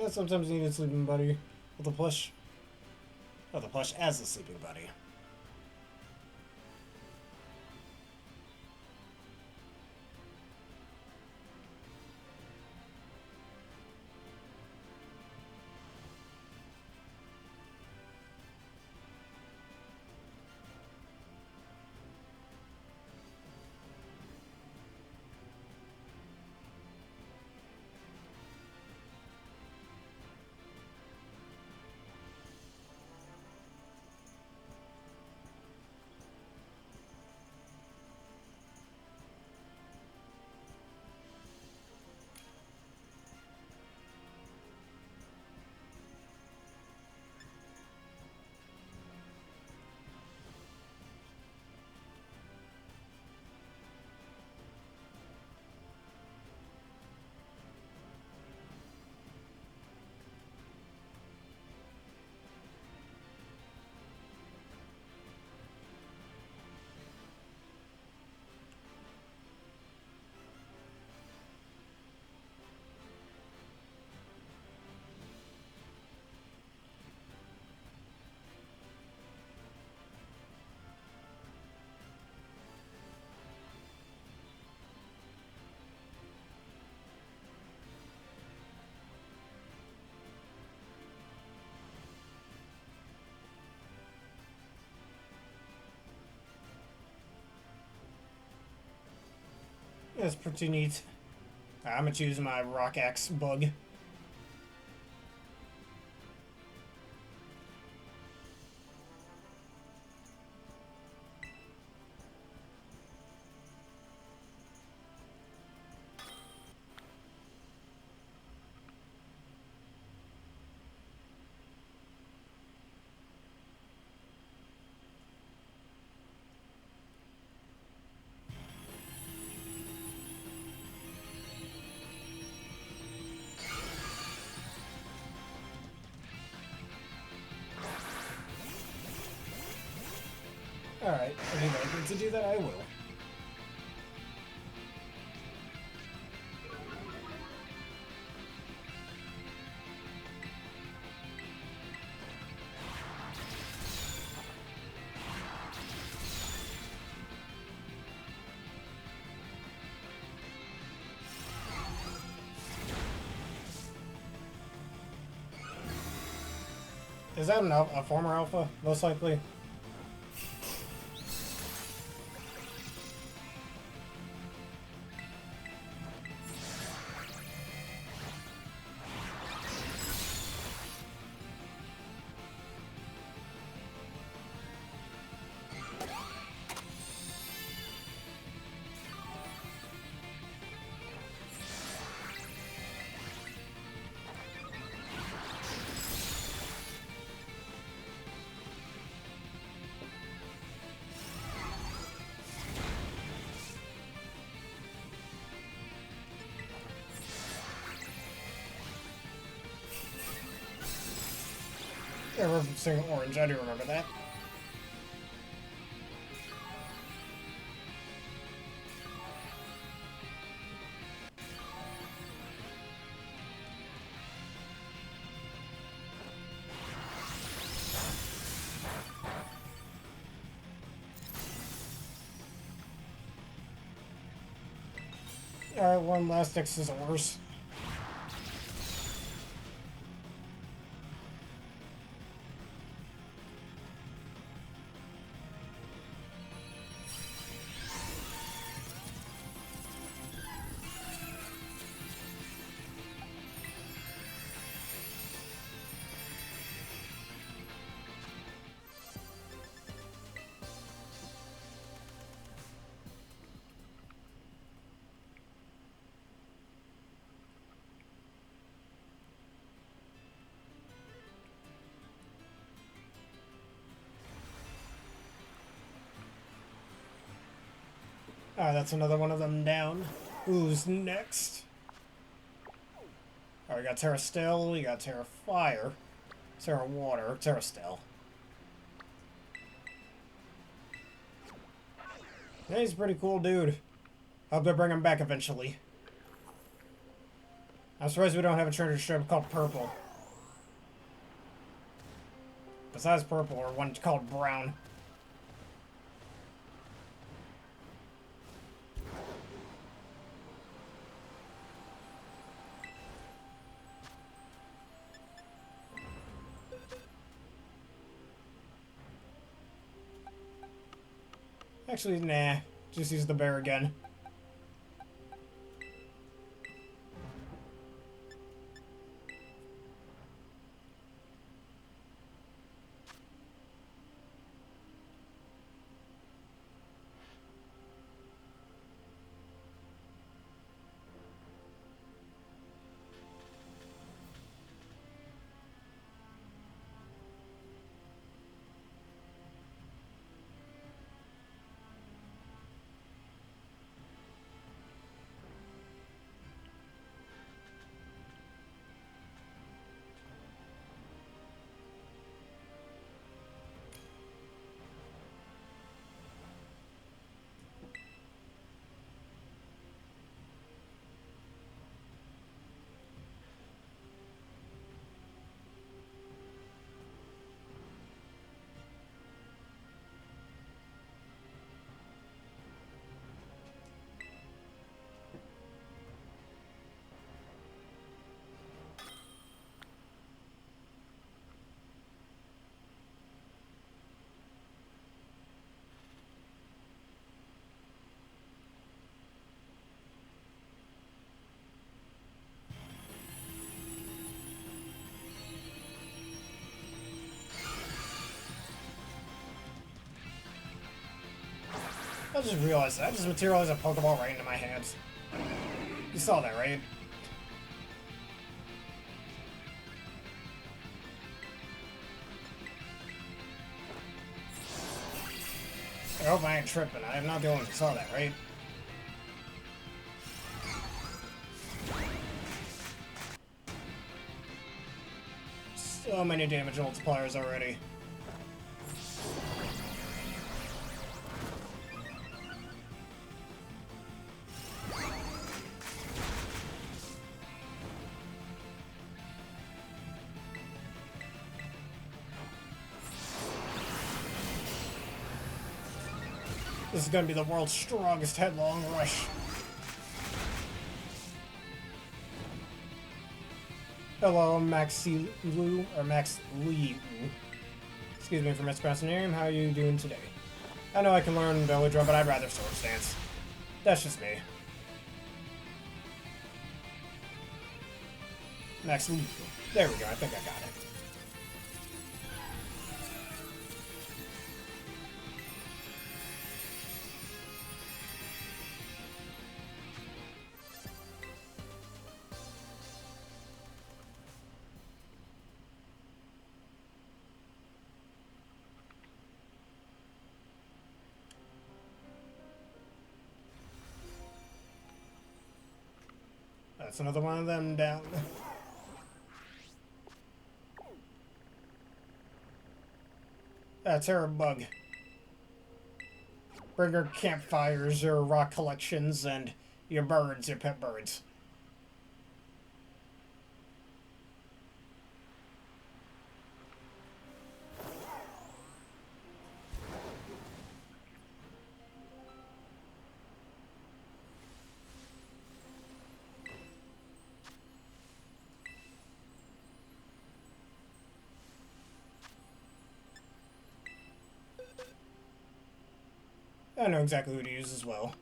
Yeah, sometimes you need a sleeping buddy with a plush. Oh, the plush as a sleeping buddy. That's pretty neat. I'm gonna choose my Rock Axe bug. Alright, if you like me to do that, I will. Is that a former alpha? Most likely. Yeah, referencing orange, I do remember that. Alright, one last Xyzaurus. Alright, that's another one of them down. Who's next? Alright, we got Tera Steel, we got Tera Fire, Tera Water, Tera Steel. Yeah, he's a pretty cool dude. Hope they bring him back eventually. I'm surprised we don't have a treasure strip called Purple. Besides Purple, or one called Brown. Actually, nah. Just use the bear again. I just realized that. I just materialized a Pokeball right into my hands. You saw that, right? I hope I ain't tripping. I'm not the only one who saw that, right? So many damage multipliers already. This is gonna be the world's strongest headlong rush. Hello, Maxi Lu, or Max Lee. Excuse me for mispronouncing your name. How are you doing today? I know I can learn Belly Drum, but I'd rather Sword Stance. That's just me. Max Lee. There we go. I think I got it. That's another one of them down. Tera Bug. Bring your campfires, your rock collections, and your birds, your pet birds. I know exactly who to use as well.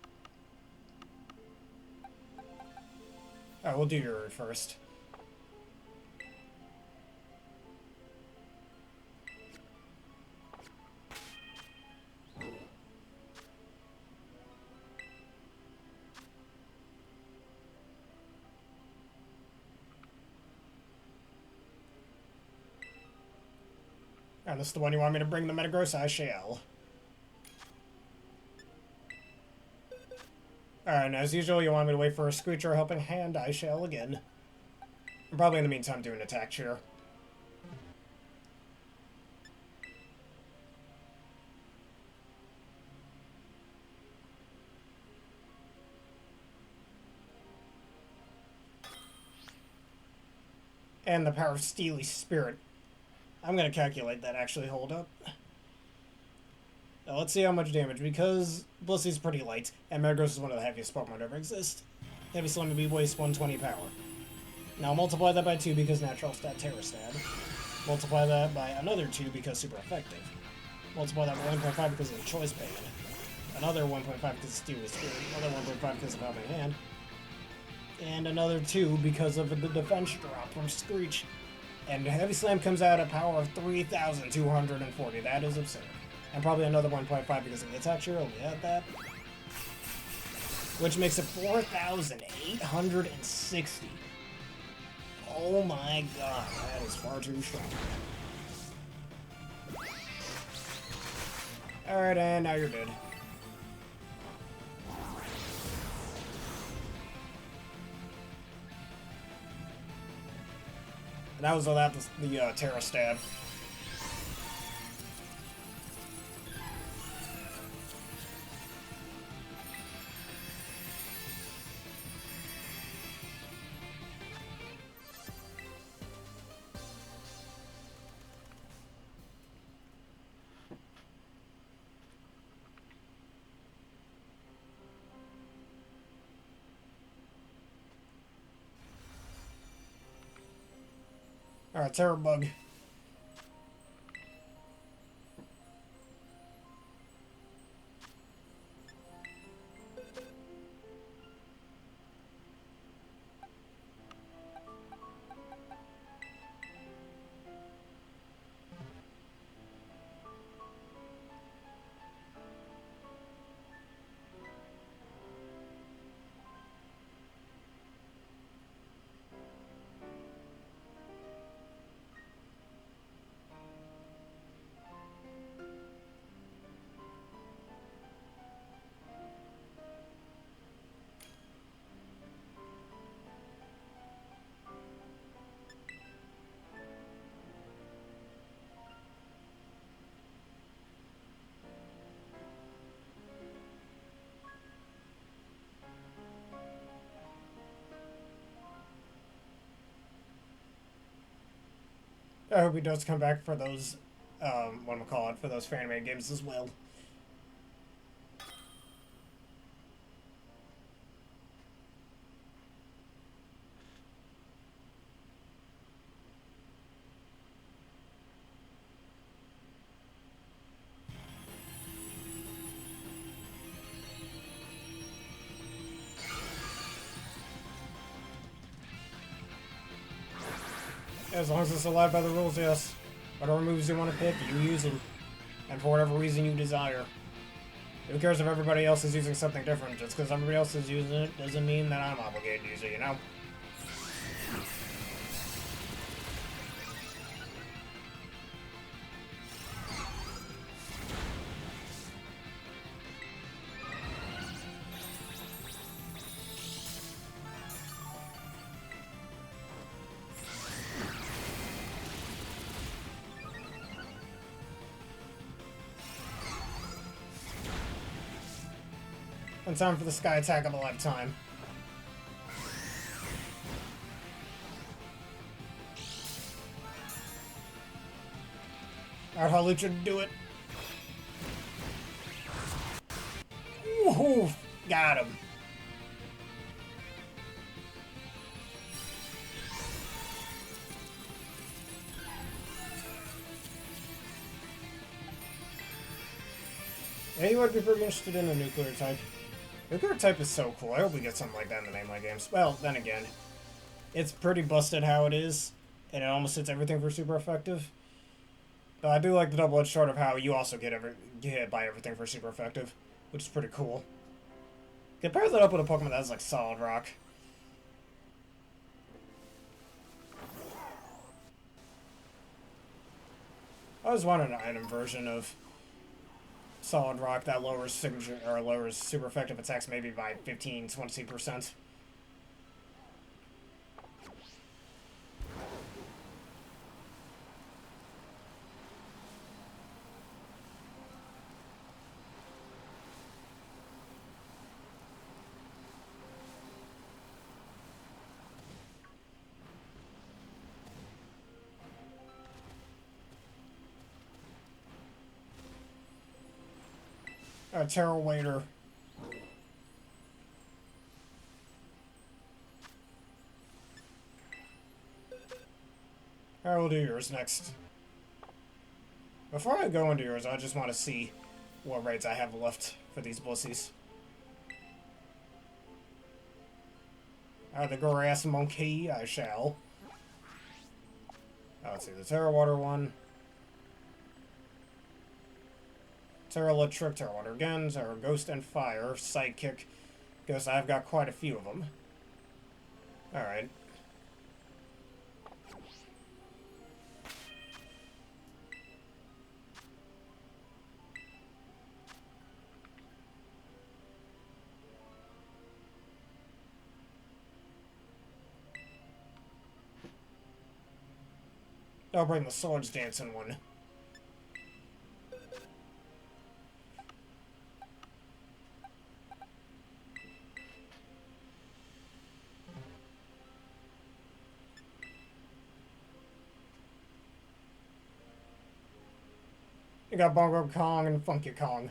Alright, we'll do your first. And this is the one you want me to bring the Metagross? I shall. Alright, and as usual, you want me to wait for a Screecher helping hand? I shall again. I'm probably in the meantime doing attack cheer. And the power of Steely Spirit. I'm gonna calculate that, actually. Hold up. Now, let's see how much damage, because Blissey's pretty light, and Metagross is one of the heaviest Pokemon to ever exist. Heavy Slam would be waste 120 power. Now multiply that by 2 because natural stat Tera Stab. Multiply that by another 2 because super effective. Multiply that by 1.5 because of the choice band. Another 1.5 because of Steely Spirit. Another 1.5 because of Helping Hand. And another 2 because of the defense drop from Screech. And Heavy Slam comes out at power of 3,240. That is absurd. And probably another 1.5 because of the attack share. We had that. Which makes it 4,860. Oh my god, that is far too strong. Alright, and now you're dead. And that was without the Tera Stab. Alright, Terror Bug. I hope he does come back for those, for those fan-made games as well. As long as it's alive by the rules, yes. Whatever moves you want to pick, you use them. And for whatever reason you desire. Who cares if everybody else is using something different? Just because everybody else is using it doesn't mean that I'm obligated to use it, you know? And time for the Sky Attack of a lifetime. Alright, Hawlucha, do it. Ooh, got him. Yeah, you would be pretty interested in a nuclear type. Nuclear type is so cool. I hope we get something like that in the mainline games. Well, then again, it's pretty busted how it is, and it almost hits everything for super effective. But I do like the double-edged sword of how you also get hit by everything for super effective, which is pretty cool. Compare that up with a Pokemon that has like Solid Rock. I always wanted an item version of Solid Rock that lowers signature or lowers super effective attacks maybe by 15-20%. Tera Waiter. I will do yours next. Before I go into yours, I just want to see what raids I have left for these bussies. The Grass Monkey, I shall. Let's see, the Terra Water one. Terra Electric, Terra Water again, Terra Ghost and Fire, Sidekick. Because I've got quite a few of them. Alright. I'll bring the Swords Dancing one. You got Bongo Kong and Funky Kong.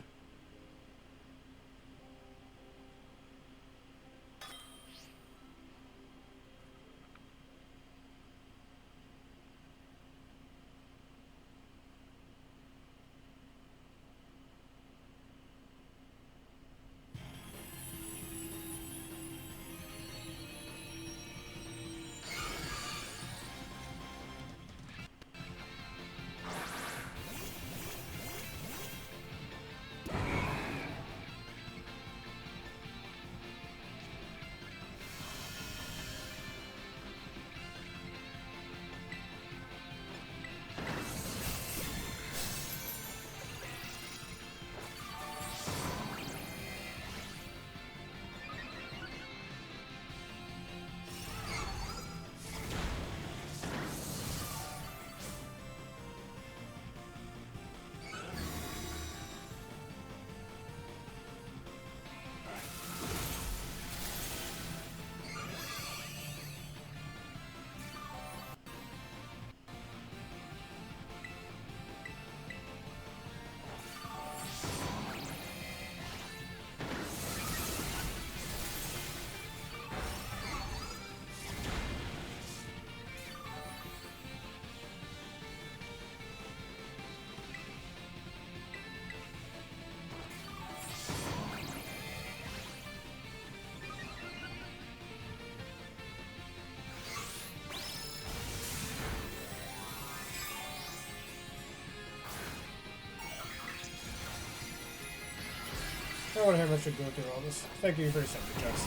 I would have to go through all this. Thank you for your safety checks.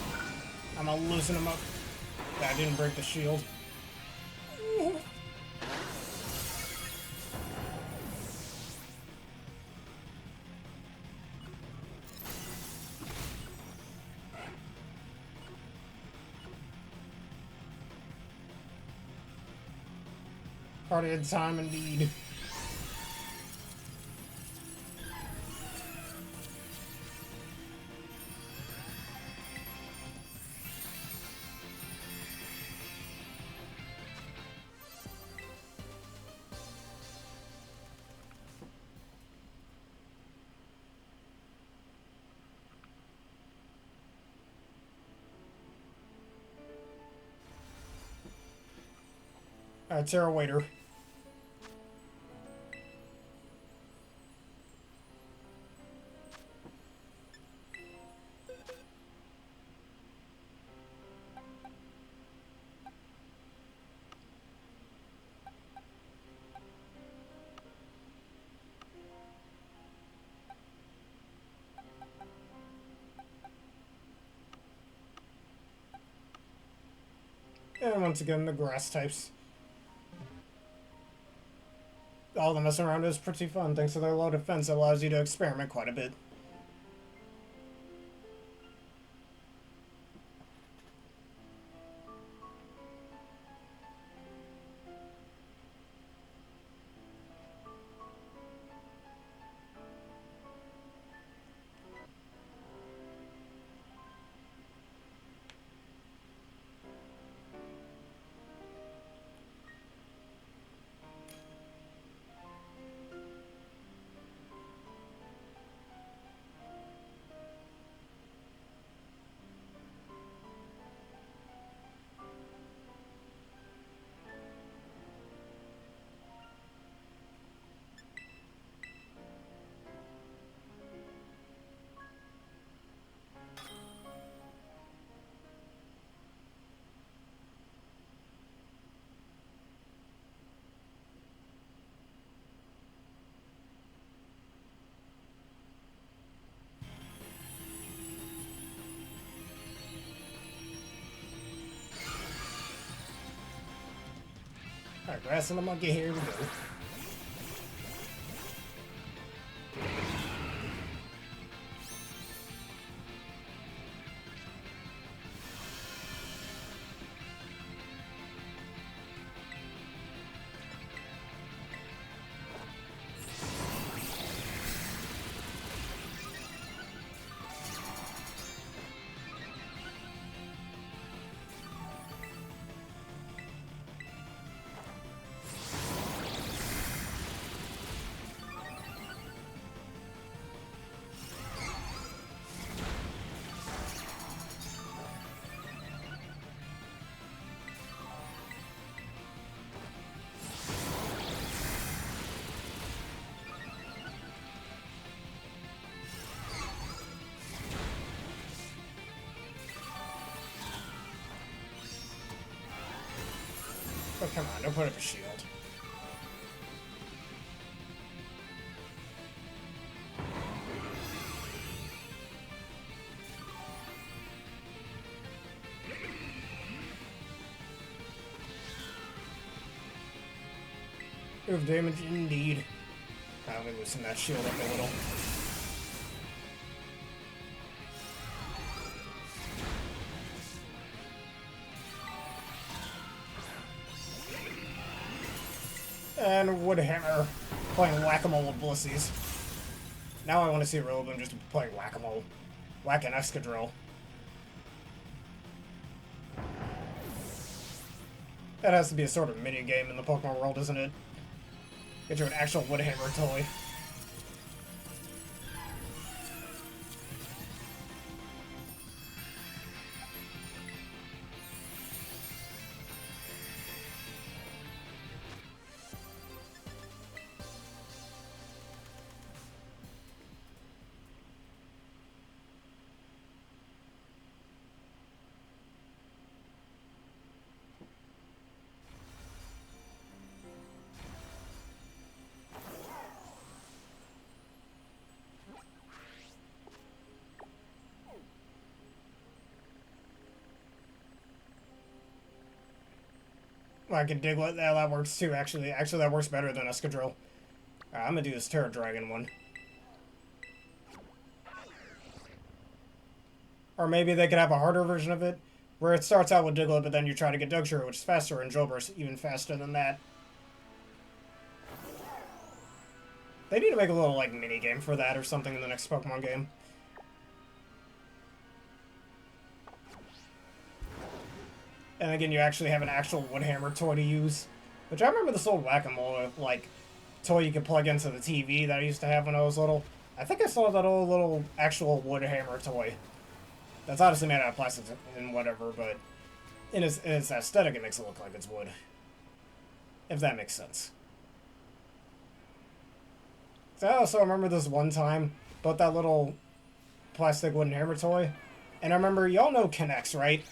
I'm gonna loosen them up. I didn't break the shield. Party of time indeed. Tera Waiter. And once again, the grass types. All the messing around is pretty fun. Thanks to their low defense, it allows you to experiment quite a bit. Alright, grass and the monkey, here we go. Oh, come on, don't put up a shield. Move damage indeed. Let me loosen that shield up a little. And Woodhammer playing whack-a-mole with Blissies. Now I want to see Rillaboom just playing whack-a-mole. Whack an Excadrill. That has to be a sort of mini-game in the Pokemon world, isn't it? Get you an actual Woodhammer toy. I can Diglett. Yeah, that works too, actually. Actually, that works better than Excadrill. Alright, I'm gonna do this Terra Dragon one. Or maybe they could have a harder version of it, where it starts out with Diglett, but then you try to get Dugtrio, which is faster, and Jolburst even faster than that. They need to make a little, like, mini-game for that or something in the next Pokemon game. And again, you actually have an actual Woodhammer toy to use. Which I remember this old Whack-A-Mole, like, toy you could plug into the TV that I used to have when I was little. I think I saw that old little actual Woodhammer toy. That's obviously made out of plastic and whatever, but in its aesthetic, it makes it look like it's wood. If that makes sense. So I also remember this one time, bought that little plastic wooden hammer toy. And I remember, y'all know Kinects, right?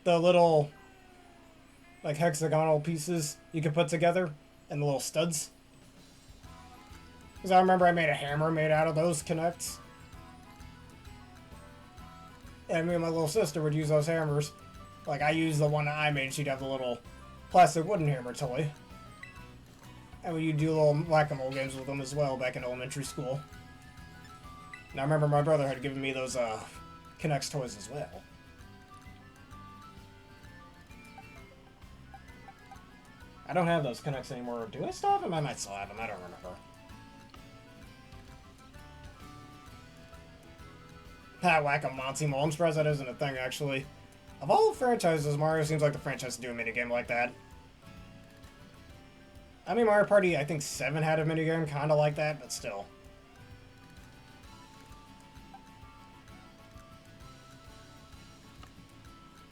The little, like, hexagonal pieces you could put together, and the little studs. Because I remember I made a hammer made out of those Kinects. And me and my little sister would use those hammers. Like, I used the one that I made, she'd have the little plastic wooden hammer toy. And we'd do little whack-a-mole games with them as well back in elementary school. And I remember my brother had given me those, Kinects toys as well. I don't have those Kinects anymore. Do I still have them? I might still have them. I don't remember. Whack-a-Monty-Mole. I'm surprised that isn't a thing, actually. Of all the franchises, Mario seems like the franchise to do a minigame like that. I mean, Mario Party, I think 7 had a minigame kind of like that, but still.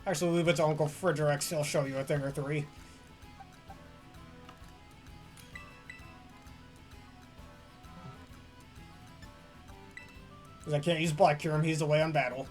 Actually, leave it to Uncle Fredericks. He'll show you a thing or three. Because I can't use Black Kyurem, he's away on battle.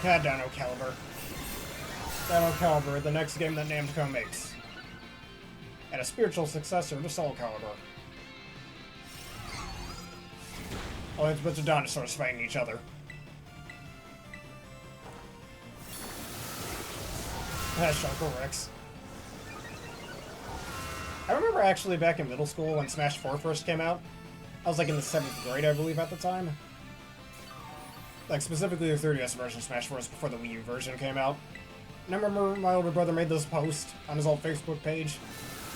Yeah, Dino Caliber. Dino Caliber, the next game that Namco makes. And a spiritual successor to Soul Calibur. Oh, it's a bunch of dinosaurs fighting each other. Shulker Rex. I remember actually back in middle school when Smash 4 first came out. I was like in the 7th grade, I believe, at the time. Like, specifically the 3DS version of Smash 4 was before the Wii U version came out. And I remember my older brother made this post on his old Facebook page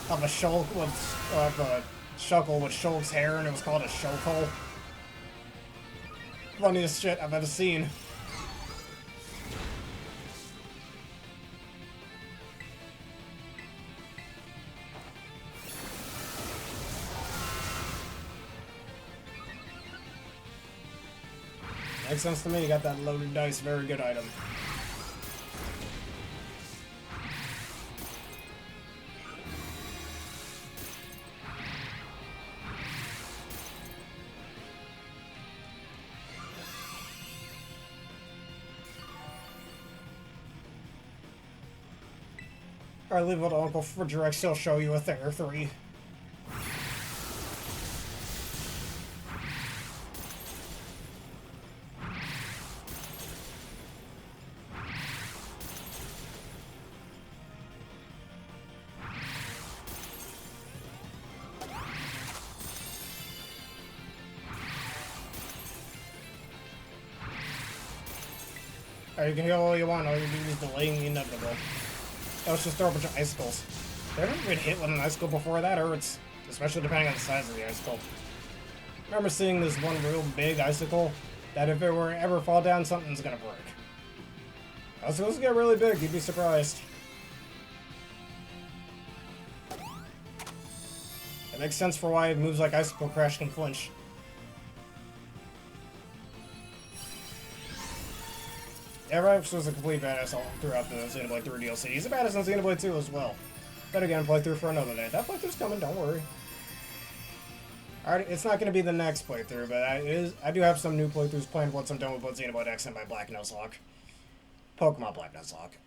of a Shulk with, a Shuckle with Shulk's hair, and it was called a Shulkhole. Funniest shit I've ever seen. Makes sense to me, you got that loaded dice, very good item. Alright, leave it to Uncle Frigirex, he'll show you a thing or three. Alright, you can heal all you want, all you do is delaying the inevitable. Let's just throw a bunch of icicles. Have you ever been hit with an icicle before? That hurts. Especially depending on the size of the icicle. I remember seeing this one real big icicle that if it were to ever fall down, something's gonna break. Icicles get really big, you'd be surprised. It makes sense for why moves like Icicle Crash can flinch. Yeah, Rex was a complete badass all throughout the Xenoblade 3 DLC. He's a badass in Xenoblade 2 as well. But again, playthrough for another day. That playthrough's coming, don't worry. Alright, it's not going to be the next playthrough, but I do have some new playthroughs planned once I'm done with both Xenoblade X and my Black Nuzlocke. Pokemon Black Nuzlocke.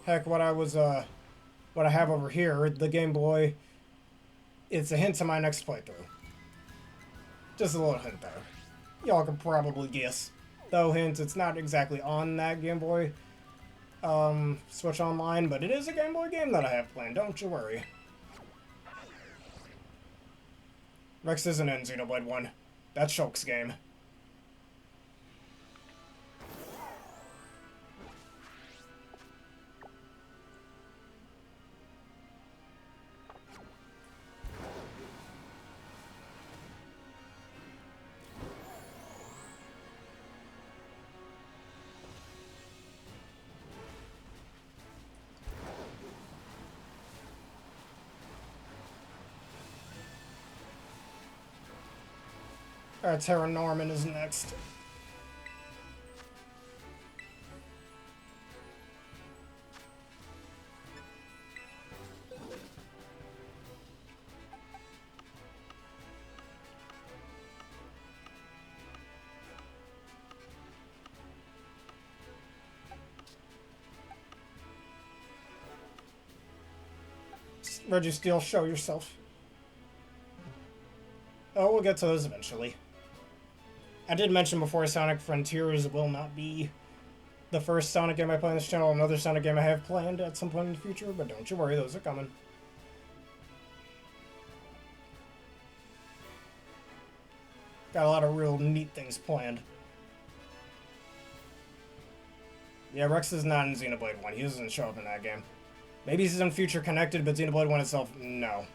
Heck, what I have over here, the Game Boy, it's a hint to my next playthrough. Just a little hint there. Y'all can probably guess. Though, hint, it's not exactly on that Game Boy Switch Online, but it is a Game Boy game that I have planned, don't you worry. Rex isn't in Xenoblade 1. That's Shulk's game. Alright, Tera Norman is next. Registeel, show yourself. Oh, we'll get to those eventually. I did mention before Sonic Frontiers will not be the first Sonic game I play on this channel. Another Sonic game I have planned at some point in the future, but don't you worry, those are coming. Got a lot of real neat things planned. Yeah, Rex is not in Xenoblade 1. He doesn't show up in that game. Maybe he's in Future Connected, but Xenoblade 1 itself, no.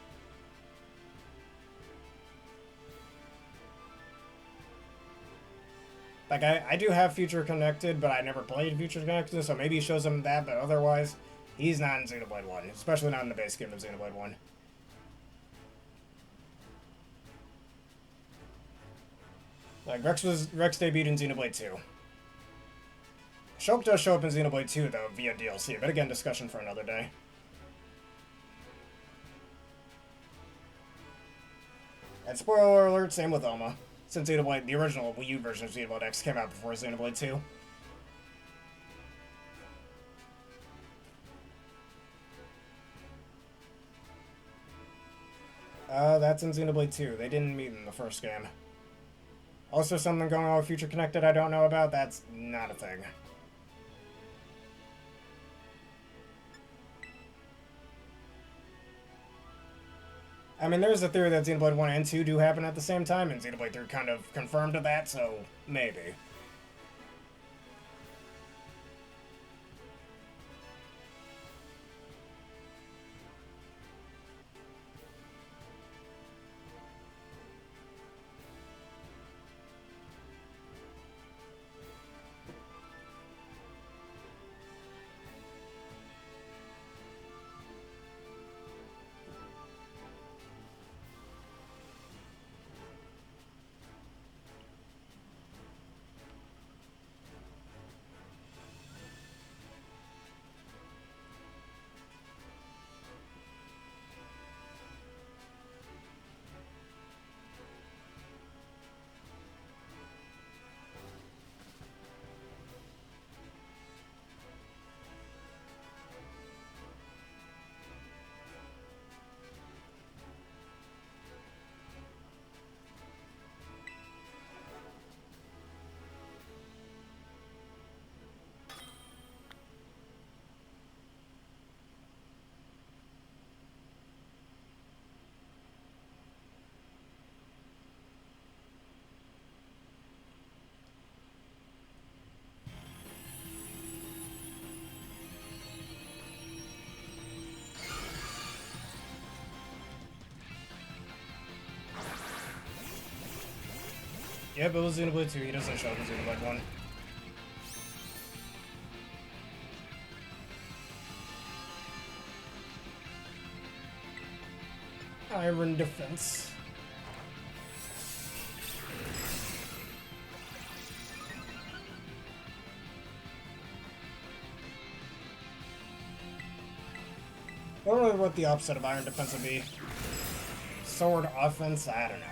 Like, I do have Future Connected, but I never played Future Connected, so maybe he shows him that, but otherwise, he's not in Xenoblade 1. Especially not in the base game of Xenoblade 1. Like, Rex debuted in Xenoblade 2. Shulk does show up in Xenoblade 2, though, via DLC, but again, discussion for another day. And spoiler alert, same with Oma. Since Xenoblade, the original Wii U version of Xenoblade X came out before Xenoblade 2. That's in Xenoblade 2. They didn't meet in the first game. Also, something going on with Future Connected I don't know about? That's not a thing. I mean, there's a theory that Xenoblade 1 and 2 do happen at the same time, and Xenoblade 3 kind of confirmed that, so maybe. Yeah, but it was Xenoblade 2. He doesn't show up in Xenoblade 1. Iron Defense. I don't know what the opposite of Iron Defense would be. Sword Offense? I don't know.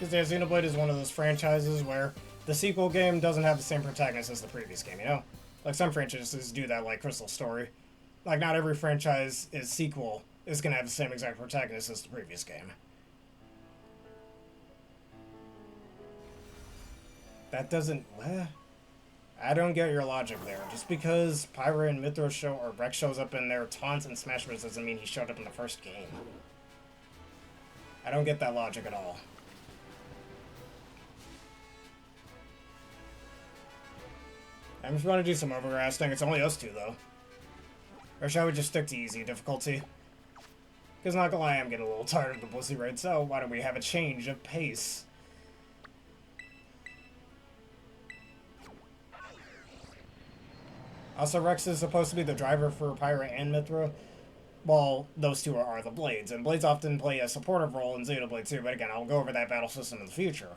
Because yeah, Xenoblade is one of those franchises where the sequel game doesn't have the same protagonist as the previous game, you know? Like, some franchises do that, like Crystal Story. Like, not every franchise is sequel is going to have the same exact protagonist as the previous game. That doesn't... I don't get your logic there. Just because Pyra and Mithra show, or Rex shows up in their taunts and Smash Bros. Doesn't mean he showed up in the first game. I don't get that logic at all. I'm just going to do some overgrassing. It's only us two, though. Or shall we just stick to easy difficulty? Because not gonna lie, I'm getting a little tired of the Blissey Raid, so why don't we have a change of pace? Also, Rex is supposed to be the driver for Pyra and Mithra. Well, those two are the Blades, and Blades often play a supportive role in Xenoblade 2, but again, I'll go over that battle system in the future.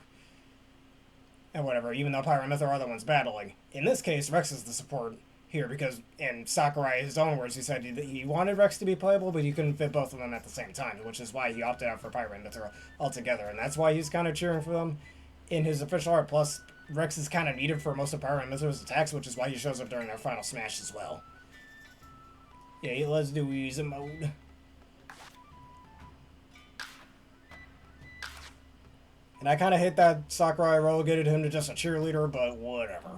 And whatever, even though Pyra and Mithra are the ones battling. In this case, Rex is the support here because, in Sakurai, his own words, he said that he wanted Rex to be playable, but he couldn't fit both of them at the same time, which is why he opted out for Pyra and Mithra altogether, and that's why he's kind of cheering for them in his official art. Plus, Rex is kind of needed for most of Pyra and Mithra's attacks, which is why he shows up during their final smash as well. Yeah, let's do easy mode. And I kind of hate that Sakurai relegated him to just a cheerleader, but whatever.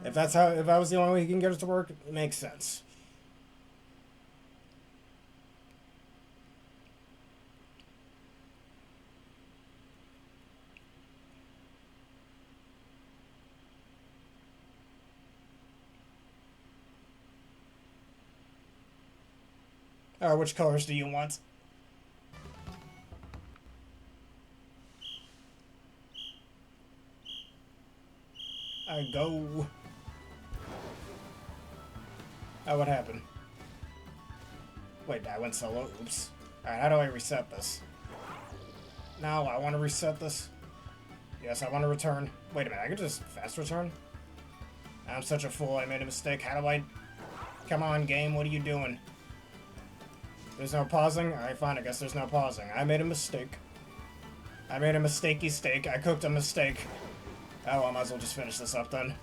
If that was the only way he can get it to work, it makes sense. Which colors do you want? I go. Oh, what happened? Wait, I went solo? Oops. Alright, how do I reset this? No, I want to reset this. Yes, I want to return. Wait a minute, I can just fast return? I'm such a fool, I made a mistake. How do I... Come on, game, what are you doing? There's no pausing? Alright, fine, I guess there's no pausing. I made a mistake. I made a mistakey steak. I cooked a mistake. Oh, well, I might as well just finish this up then.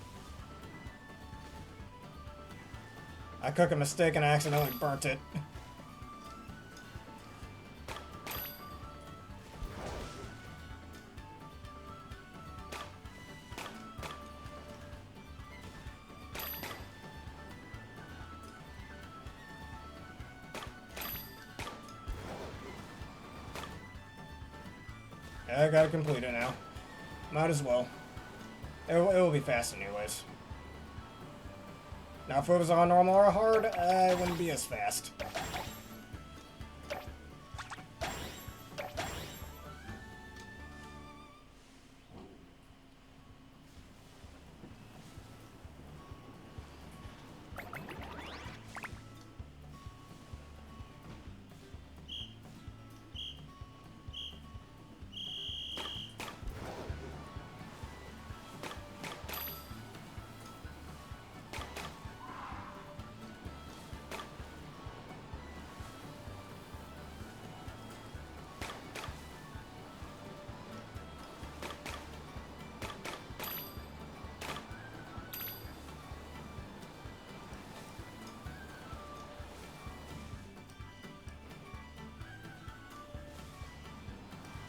I cooked a mistake and I accidentally burnt it. I gotta complete it now. Might as well. It will be fast anyways. Now if it was on normal or hard, it wouldn't be as fast.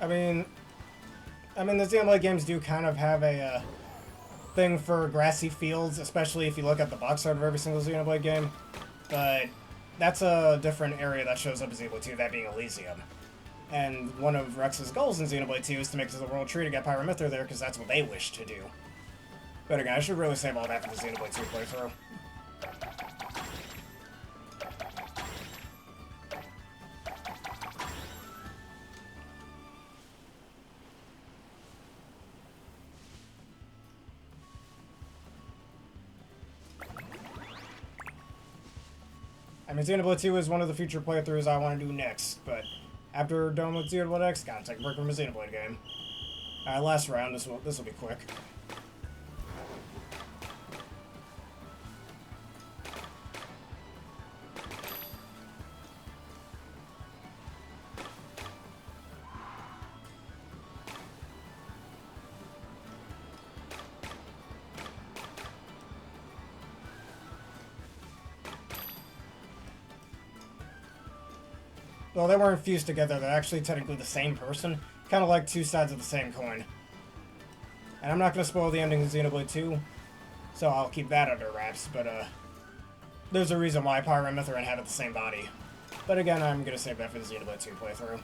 I mean, the Xenoblade games do kind of have a thing for grassy fields, especially if you look at the box art of every single Xenoblade game. But that's a different area that shows up in Xenoblade 2, that being Elysium. And one of Rex's goals in Xenoblade 2 is to make it to the World Tree to get Pyramithra there, because that's what they wish to do. But again, I should really save all that for the Xenoblade 2 playthrough. I mean, Xenoblade 2 is one of the future playthroughs I want to do next, but after done with Xenoblade X, gotta take a break from a Xenoblade game. Alright, last round, this will be quick. Well, they weren't fused together, they're actually technically the same person. Kind of like two sides of the same coin. And I'm not going to spoil the ending of Xenoblade 2, so I'll keep that under wraps, but there's a reason why Pyra and Mithrin inhabit the same body. But again, I'm going to save that for the Xenoblade 2 playthrough.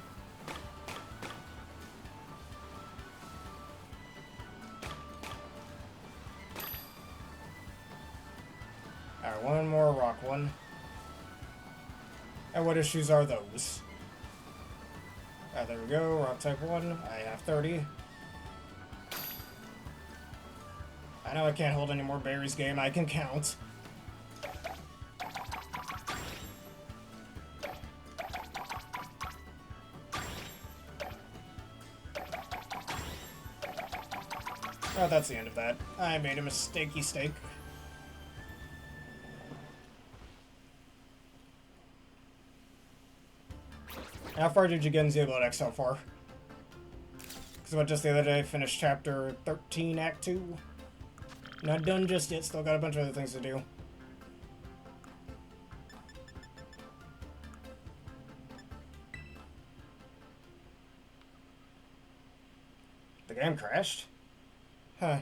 Alright, one more rock one. And what issues are those? There we go, rock type 1. I have 30. I know I can't hold any more berries game, I can count. Oh, that's the end of that. I made a mistakey steak. How far did you get in Xenoblade X so far? Because what, just the other day, finished chapter 13, Act 2. Not done just yet, still got a bunch of other things to do. The game crashed? Huh.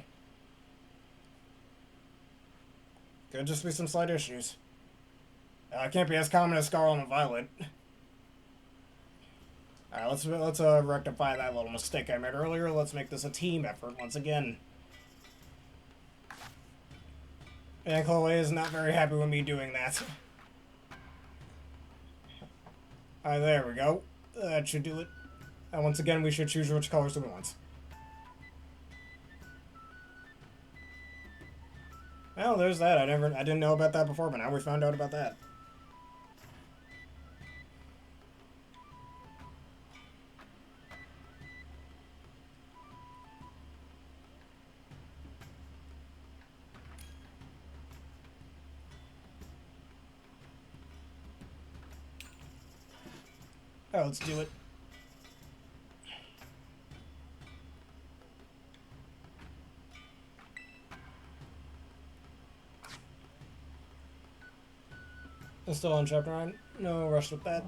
Could just be some slight issues. It can't be as common as Scarlet and Violet. Alright, let's rectify that little mistake I made earlier. Let's make this a team effort once again. And Chloe is not very happy with me doing that. Alright, there we go. That should do it. And once again, we should choose which colors we want. Well, there's that. I didn't know about that before, but now we found out about that. Oh, let's do it. I'm still on chapter 9. No rush with that.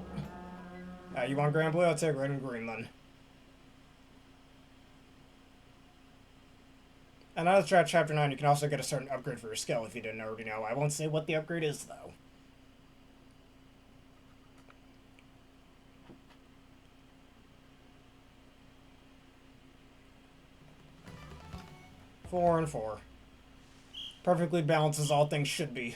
You want Grand Blue? I'll take red and green then. And now that you're at chapter 9, you can also get a certain upgrade for your skill if you didn't already know. I won't say what the upgrade is, though. Four and four. Perfectly balanced as all things should be.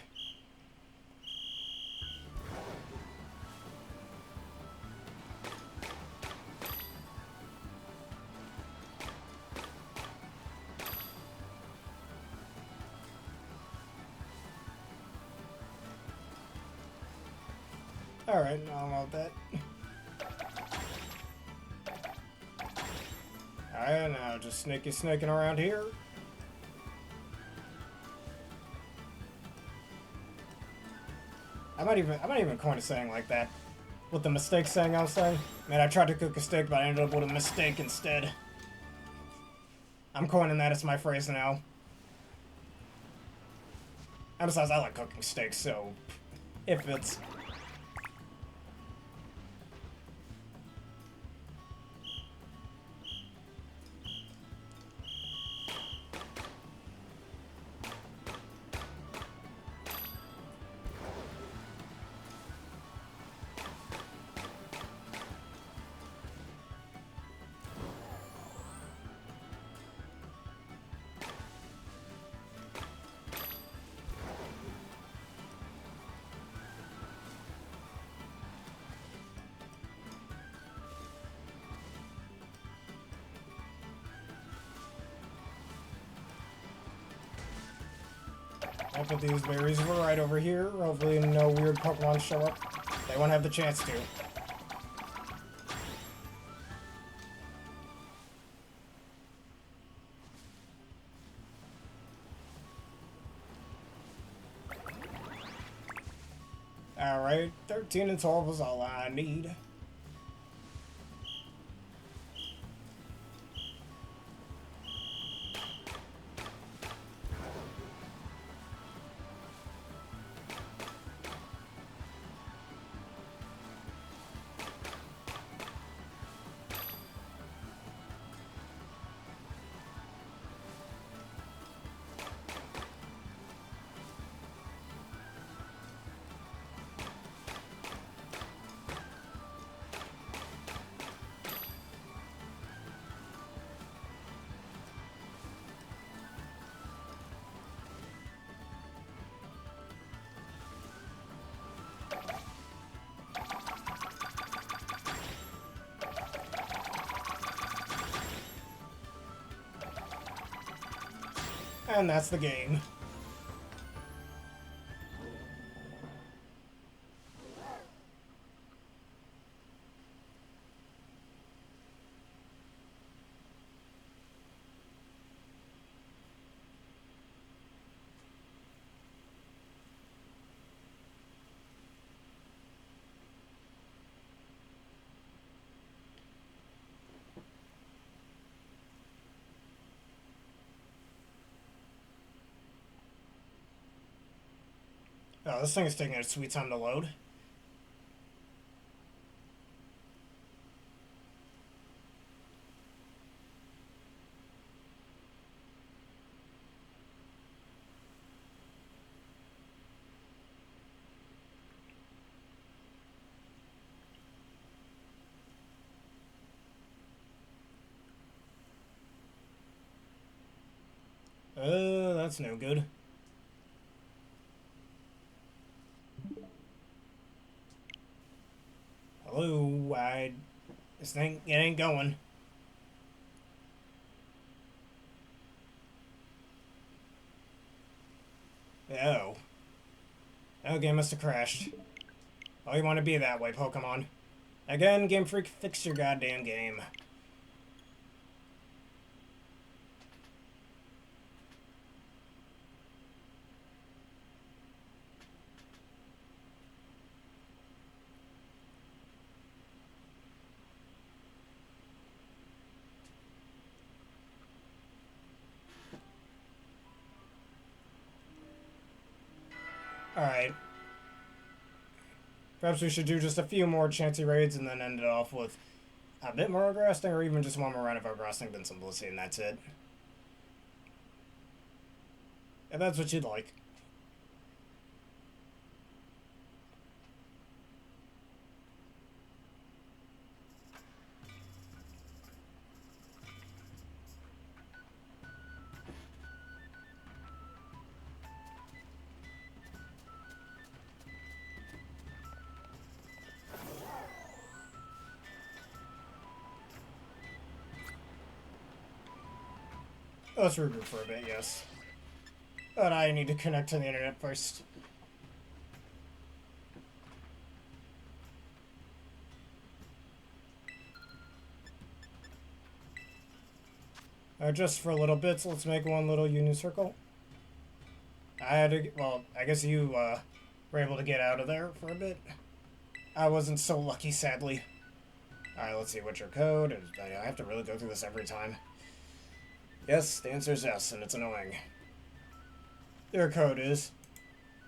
Alright, now I'm out that. Alright, now just snaking around here. I might even coin a saying like that. With the mistake saying I was saying. Man, I tried to cook a steak, but I ended up with a mistake instead. I'm coining that as my phrase now. And besides, I like cooking steaks, so if it's... I'll put these berries right over here. Hopefully no weird Pokemon show up. They won't have the chance to. Alright, 13 and 12 is all I need. And that's the game. Oh, this thing is taking a sweet time to load. That's no good. Hello? Ooh, this thing, it ain't going. Oh. Oh, game must have crashed. Oh, you want to be that way, Pokemon. Again, Game Freak, fix your goddamn game. Alright. Perhaps we should do just a few more Chansey raids and then end it off with a bit more Grassing, or even just one more round of Grassing, then some Blissey, and that's it. If that's what you'd like. Let's regroup for a bit, yes. But I need to connect to the internet first. Just for a little bit, so let's make one little union circle. I had to, well, I guess you were able to get out of there for a bit. I wasn't so lucky, sadly. Alright, let's see, what's your code? I have to really go through this every time. Yes, the answer is yes, and it's annoying. Your code is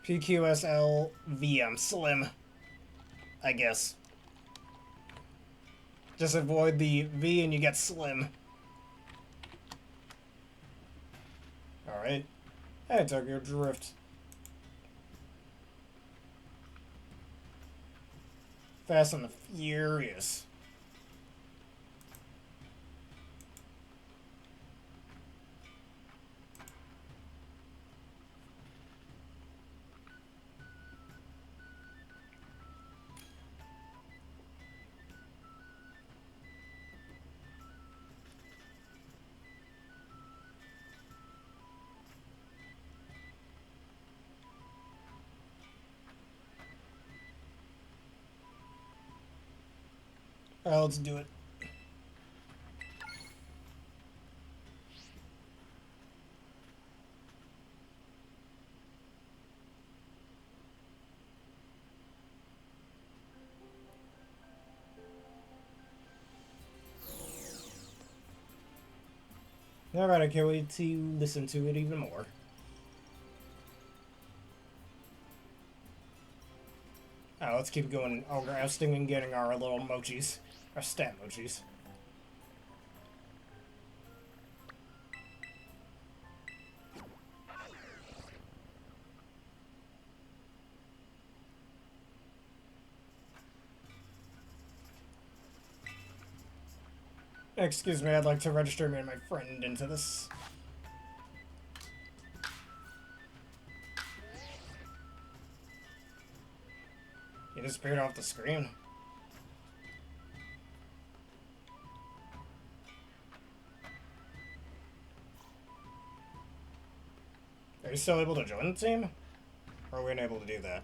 PQSLVM Slim. I guess. Just avoid the V and you get Slim. Alright. Hey, Tokyo Drift. Fast and the Furious. Alright, let's do it. Alright, I can't wait to listen to it even more. Alright, let's keep going ousting and getting our little mochis. Our stat mochis. Excuse me, I'd like to register me and my friend into this. He disappeared off the screen. Are you still able to join the team? Or are we unable to do that?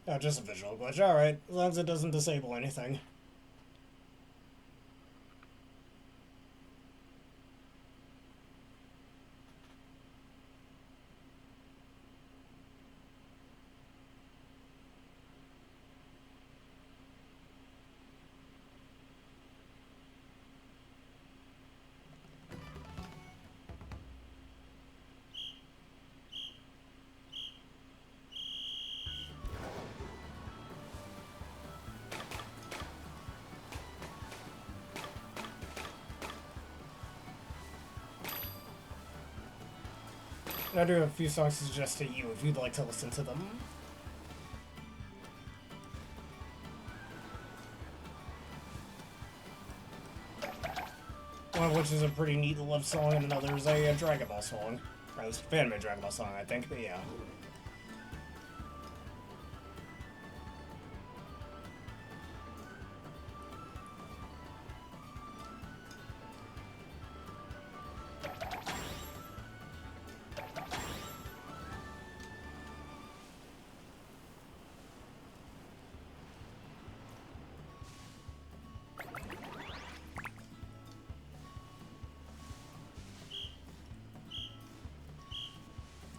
Oh, just a visual glitch. Alright, as long as it doesn't disable anything. And I do have a few songs to suggest to you if you'd like to listen to them. One of which is a pretty neat love song, and another is a Dragon Ball song. Or at least a fan-made Dragon Ball song, I think, but yeah.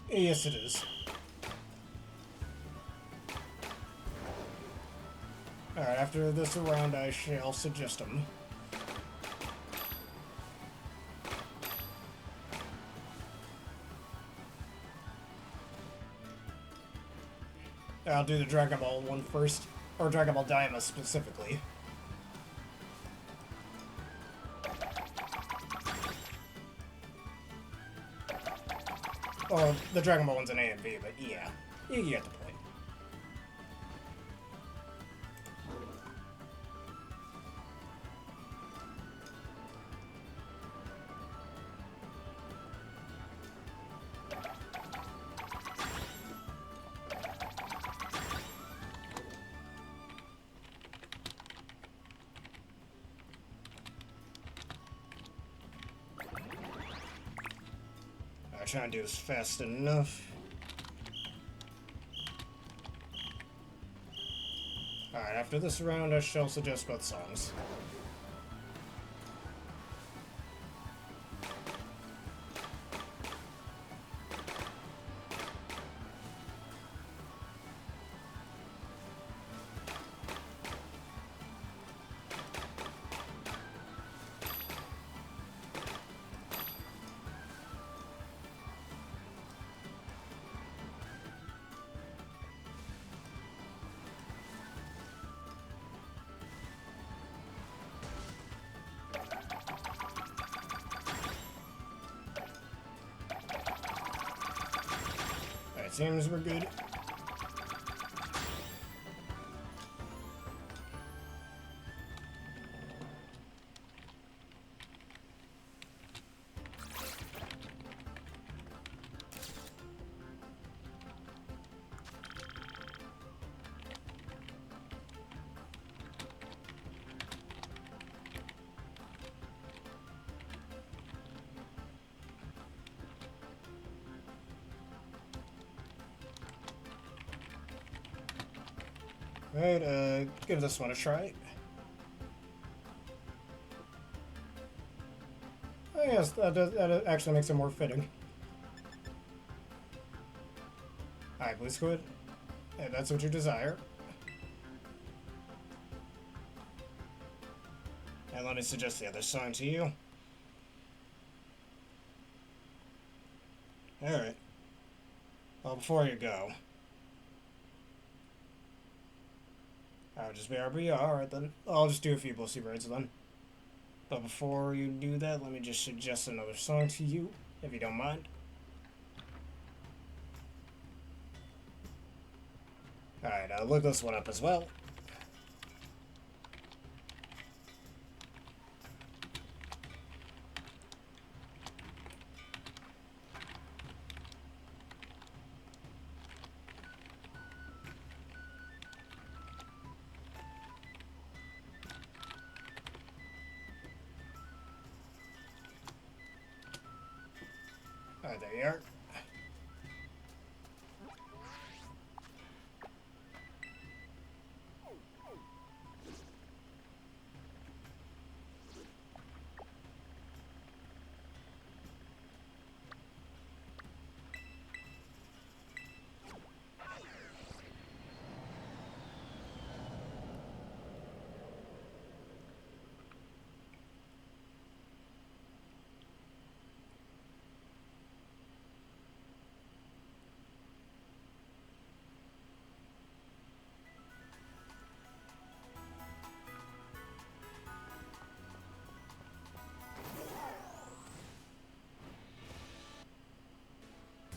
Yes, it is. Alright, after this round, I shall suggest them. I'll do the Dragon Ball one first, or Dragon Ball Daima specifically. Well, the Dragon Ball one's an A and B, but yeah, you get the point. I'm trying to do this fast enough. Alright, after this round, I shall suggest both songs. Seems we're good. Alright, give this one a try. Oh yes, that actually makes it more fitting. Alright, Blue Squid. Hey, that's what you desire. And let me suggest the other song to you. Alright. Well, before you go... I'll just BRB, alright then. I'll just do a few Blissey Raids then. But before you do that, let me just suggest another song to you, if you don't mind. Alright, I'll look this one up as well. Alright, there you are.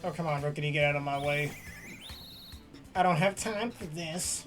Oh, come on, Rookity, get out of my way. I don't have time for this.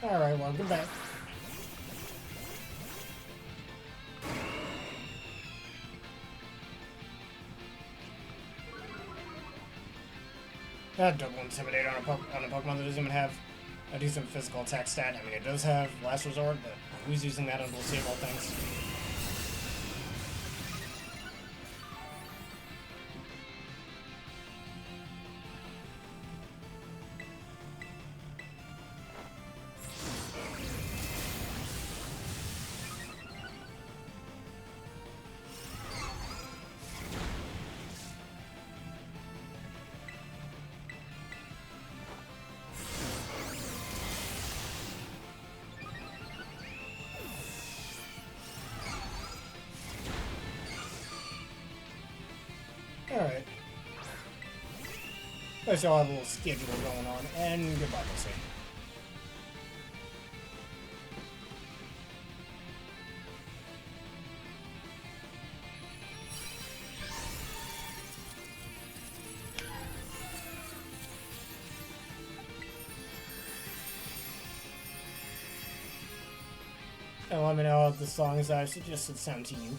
Alright, welcome back. Double Intimidate on a Pokemon that doesn't even have a decent physical attack stat. I mean, it does have Last Resort, but who's using that on foreseeable things? Alright. Let's all have a little schedule going on, and goodbye, Lucy. And let me know if the songs I suggested sound to you.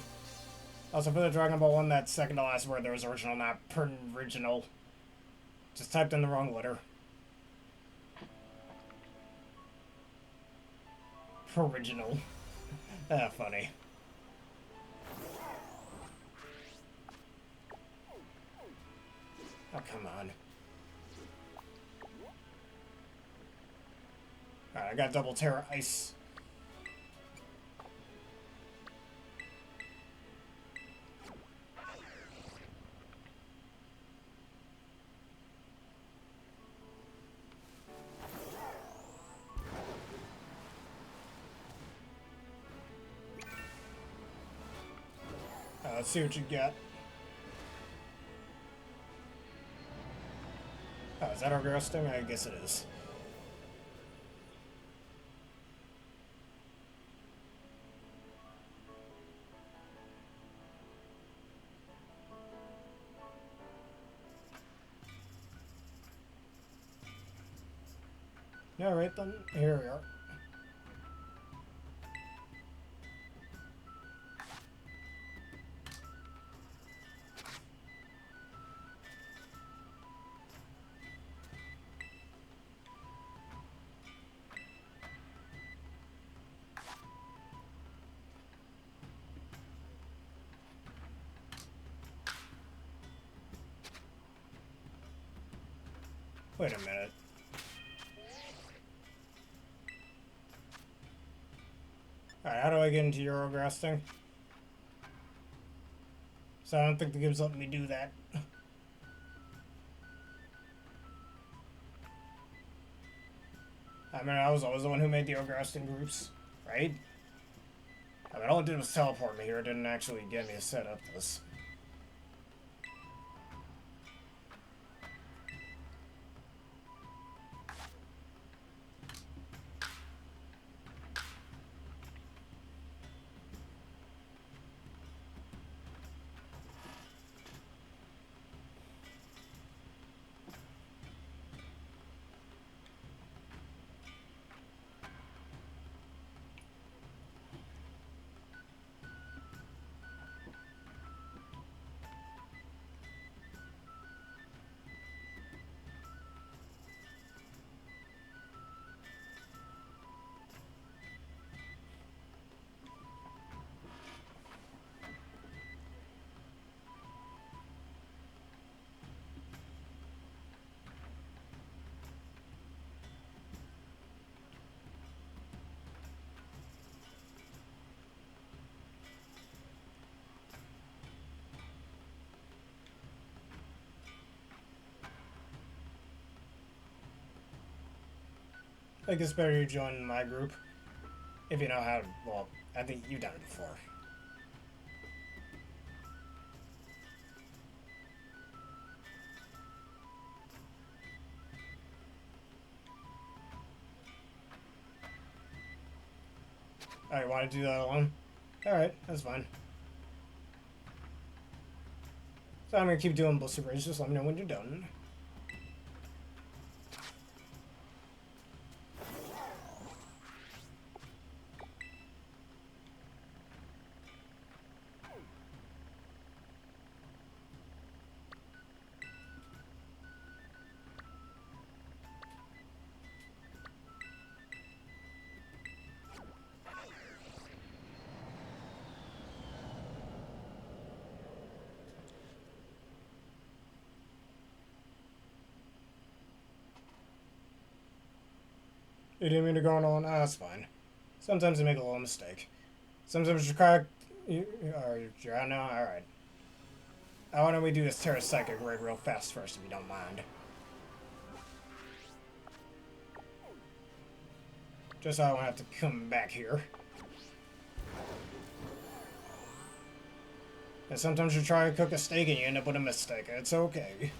Also, for the Dragon Ball one, that second to last word there was original, not original. Just typed in the wrong letter. Original. Ah, funny. Oh, come on. Alright, I got double Tera Ice. Let's see what you got. Oh, is that our girl sting? I guess it is. Alright then, here we are. Wait a minute. Alright, how do I get into Eurograss thing? So I don't think the game's letting me do that. I mean, I was always the one who made the Eurograss groups, right? I mean, all it did was teleport me here. It didn't actually get me to set up this. I guess better you join my group. If you know how, well, I think you've done it before. Alright, want to do that alone? Alright, that's fine. So I'm gonna keep doing Blister Rage, just let me know when you're done. You didn't mean to go on? Ah, that's fine. Sometimes you make a little mistake. Sometimes you crack. You're out now? Alright. Why don't we do this Tera Psychic Raid real fast first, if you don't mind? Just so I don't have to come back here. And sometimes you try to cook a steak and you end up with a mistake. It's okay.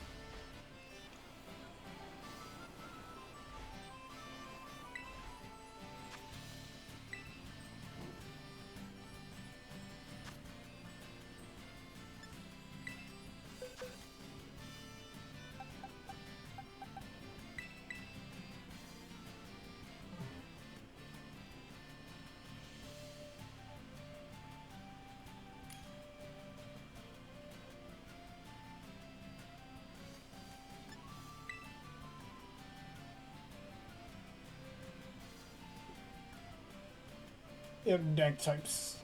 Yep, deck types.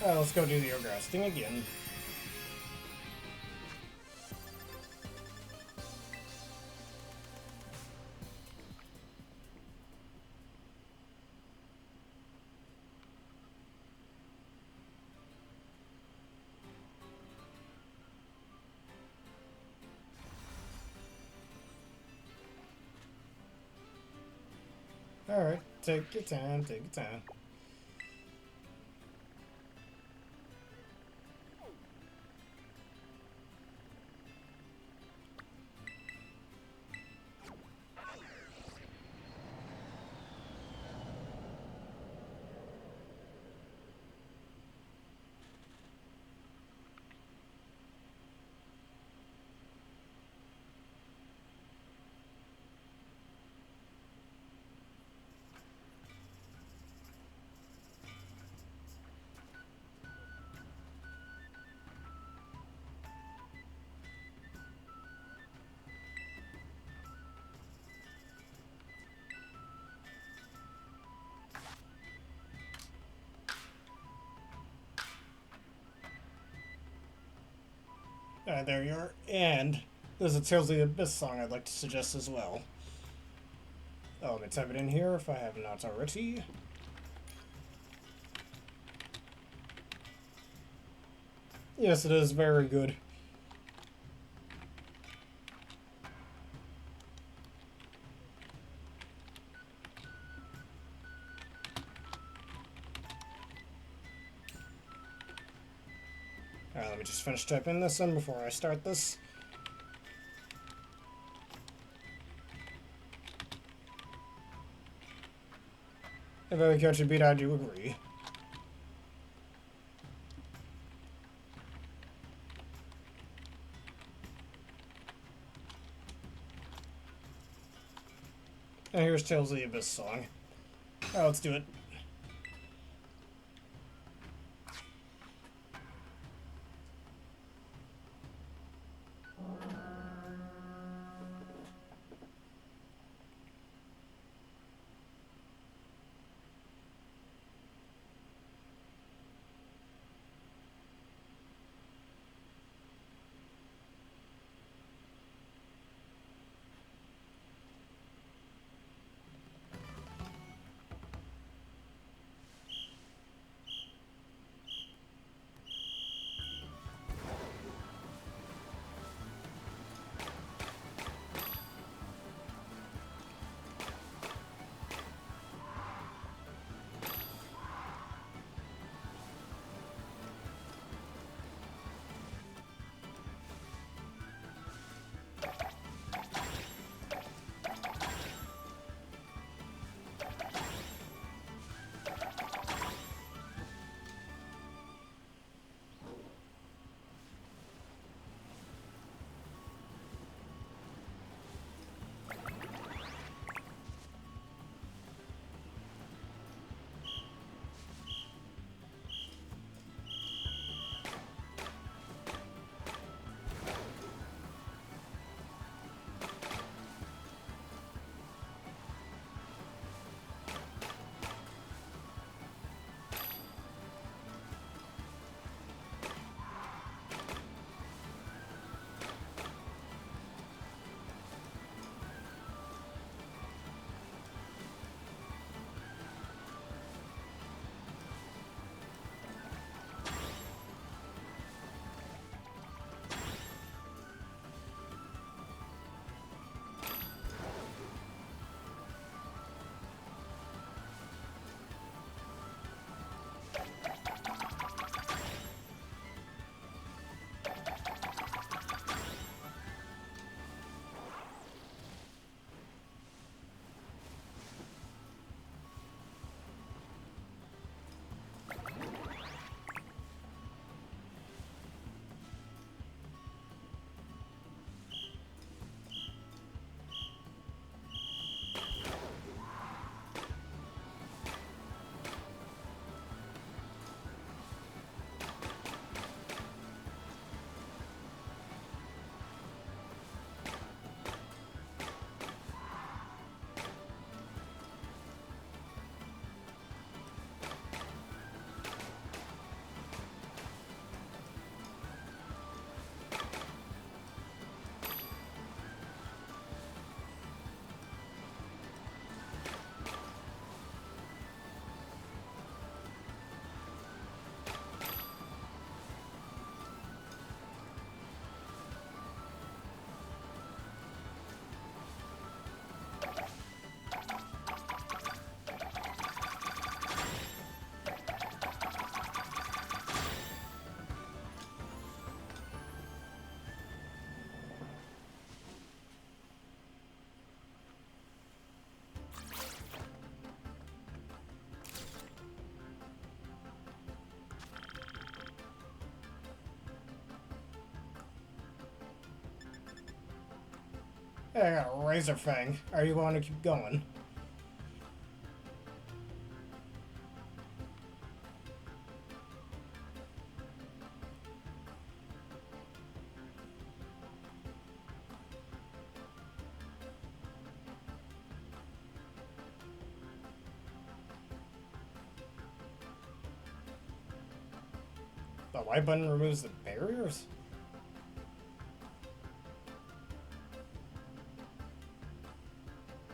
Let's go do the Ogre thing again. Alright, take your time, take your time. There you are. And there's a Tales of the Abyss song I'd like to suggest as well. Oh, let me type it in here if I have not already. Yes, it is very good. Alright, let me just finish typing this in before I start this. If I catch a beat, I do agree. And here's Tales of the Abyss song. Alright, let's do it. Hey, I got a Razor Fang. Are you going to keep going? The white button removes the barriers?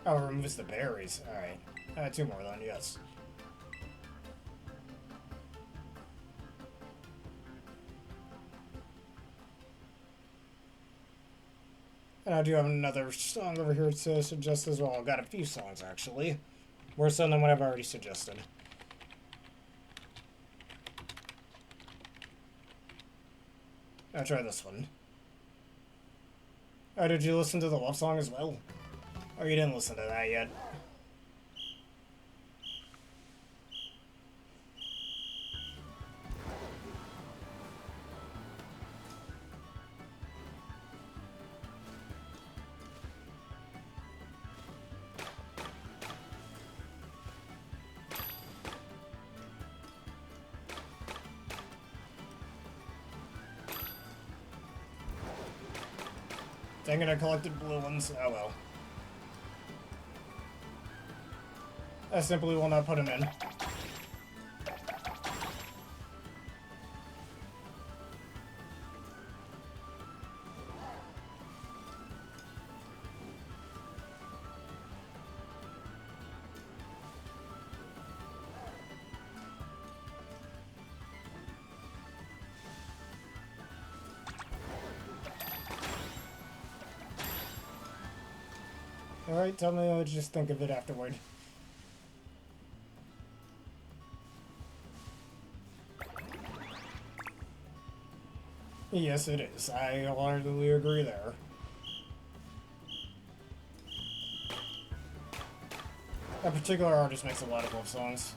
Oh, it removes the berries. Alright. Two more then, yes. And I do have another song over here to suggest as well. I've got a few songs, actually. Worse than what I've already suggested. I'll try this one. Oh, did you listen to the love song as well? Oh, you didn't listen to that yet. Dang it, I collected blue ones. Oh well. I simply will not put them in. Alright, tell me what you just think of it afterward. Yes, it is. I wholeheartedly agree there. That particular artist makes a lot of love songs.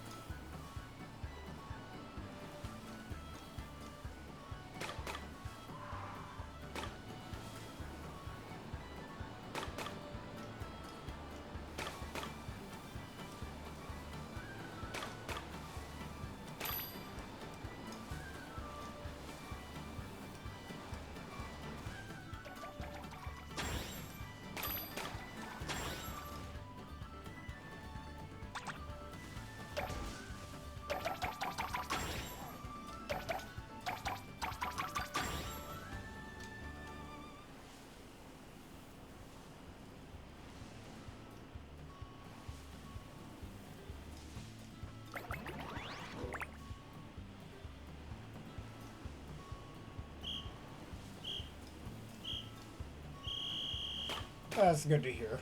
That's good to hear.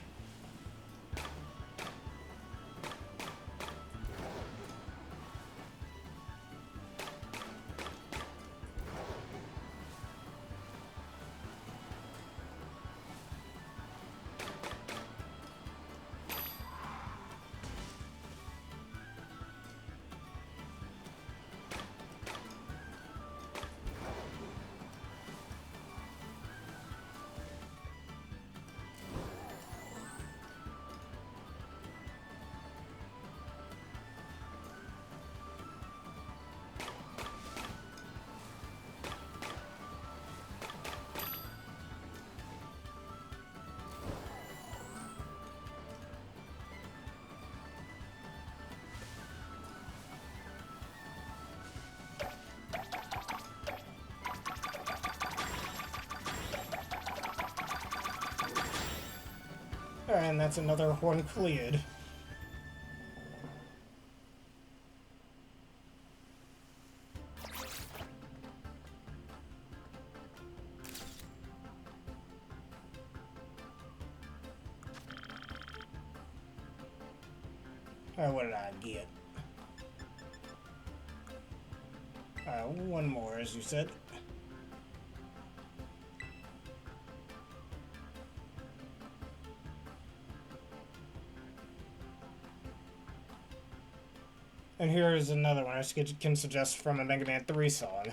And that's another one cleared. What did I get? One more, as you said. And here is another one I can suggest from a Mega Man 3 song.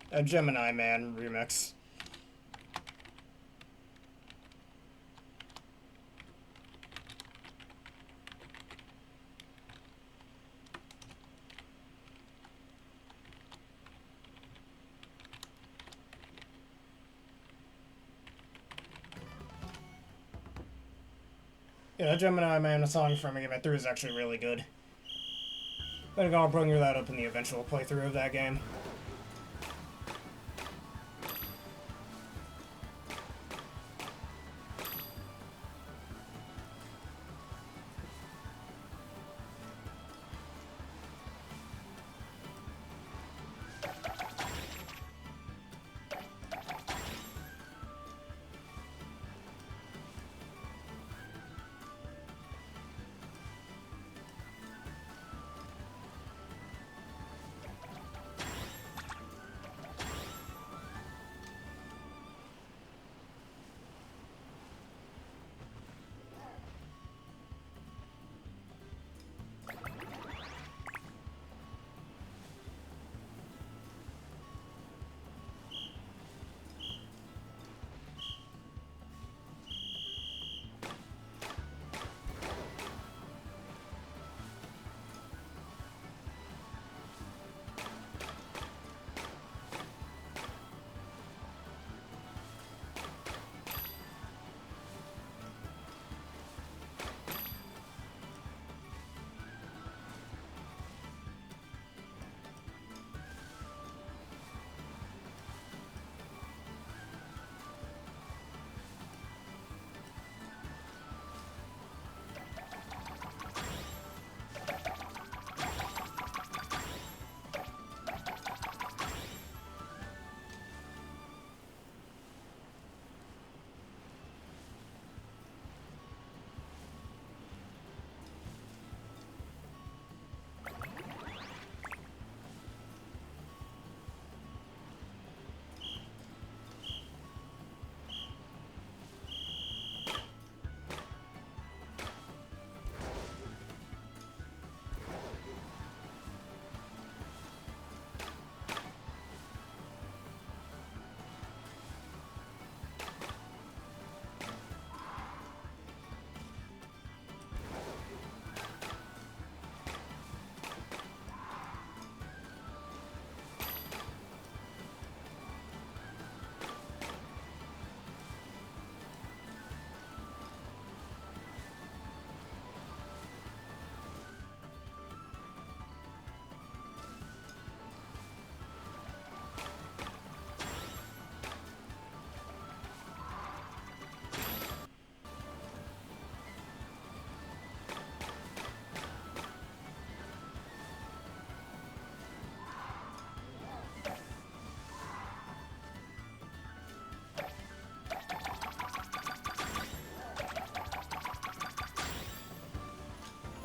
A Gemini Man remix. Yeah, Gemini Man, a song from Game 3 is actually really good. I think I'll bring that up in the eventual playthrough of that game.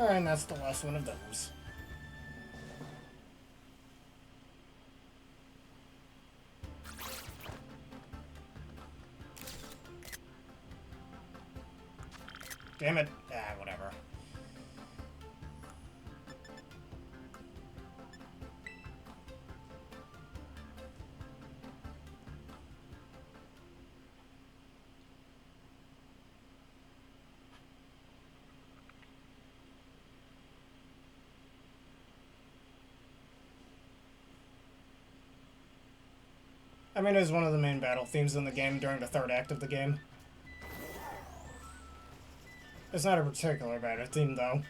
Alright, and that's the last one of those. Damn it. Ah, whatever. I mean, it was one of the main battle themes in the game during the third act of the game. It's not a particular battle theme, though.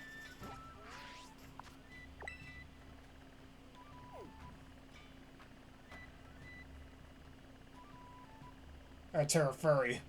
Alright, Tera Furry.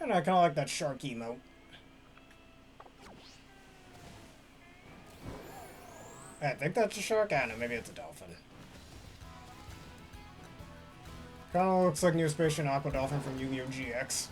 And I kind of like that shark emote. I think that's a shark. I don't know, maybe it's a dolphin. Kinda looks like Newspace Aqua Dolphin from Yu-Gi-Oh! GX.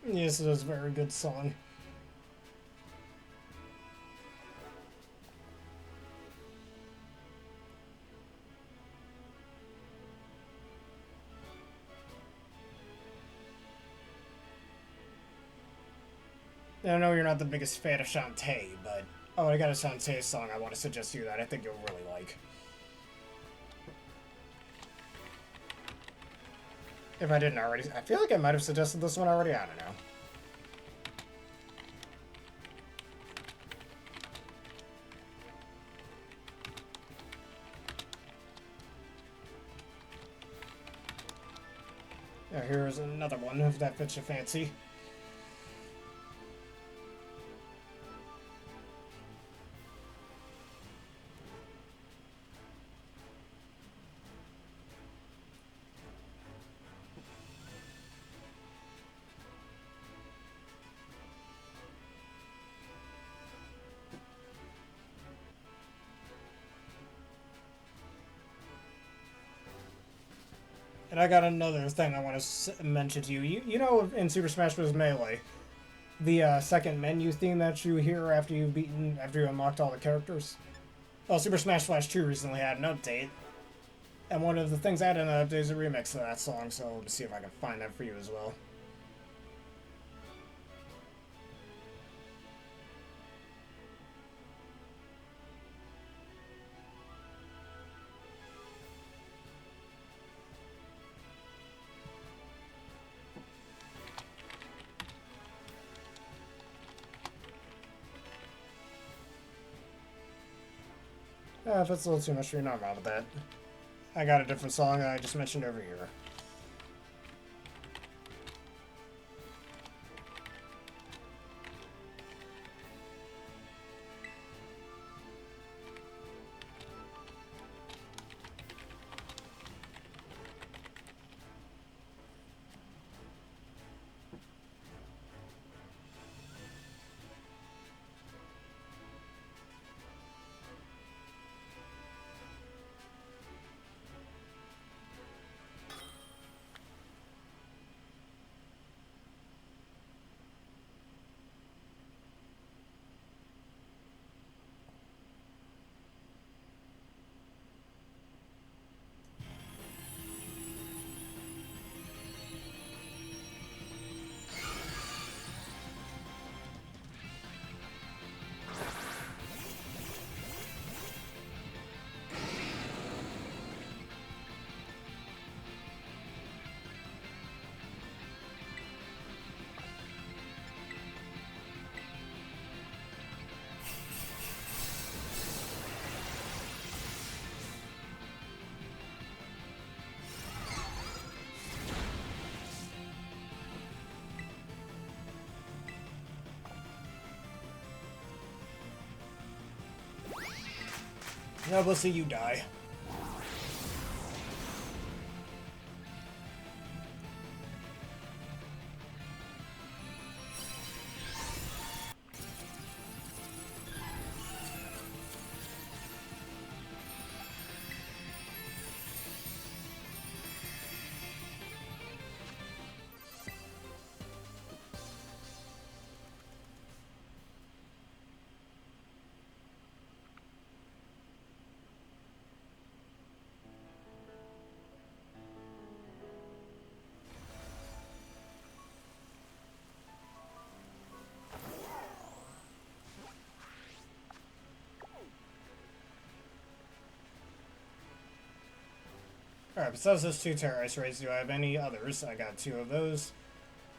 Yes, it is a very good song. I know you're not the biggest fan of Shantae, but... Oh, I got a Shantae song I want to suggest to you that I think you'll really like. If I didn't already... I feel like I might have suggested this one already, I don't know. Yeah, here's another one, if that fits your fancy. And I got another thing I want to mention to you. You know, in Super Smash Bros. Melee, the second menu theme that you hear after you unlocked all the characters? Well, Super Smash Flash 2 recently had an update. And one of the things I had in that update is a remix of that song, so let's see if I can find that for you as well. If it's a little too much for you, not wrong with that. I got a different song that I just mentioned over here. Now let's see you die. Alright, besides those 2 Tera Raids, do I have any others? I got 2 of those.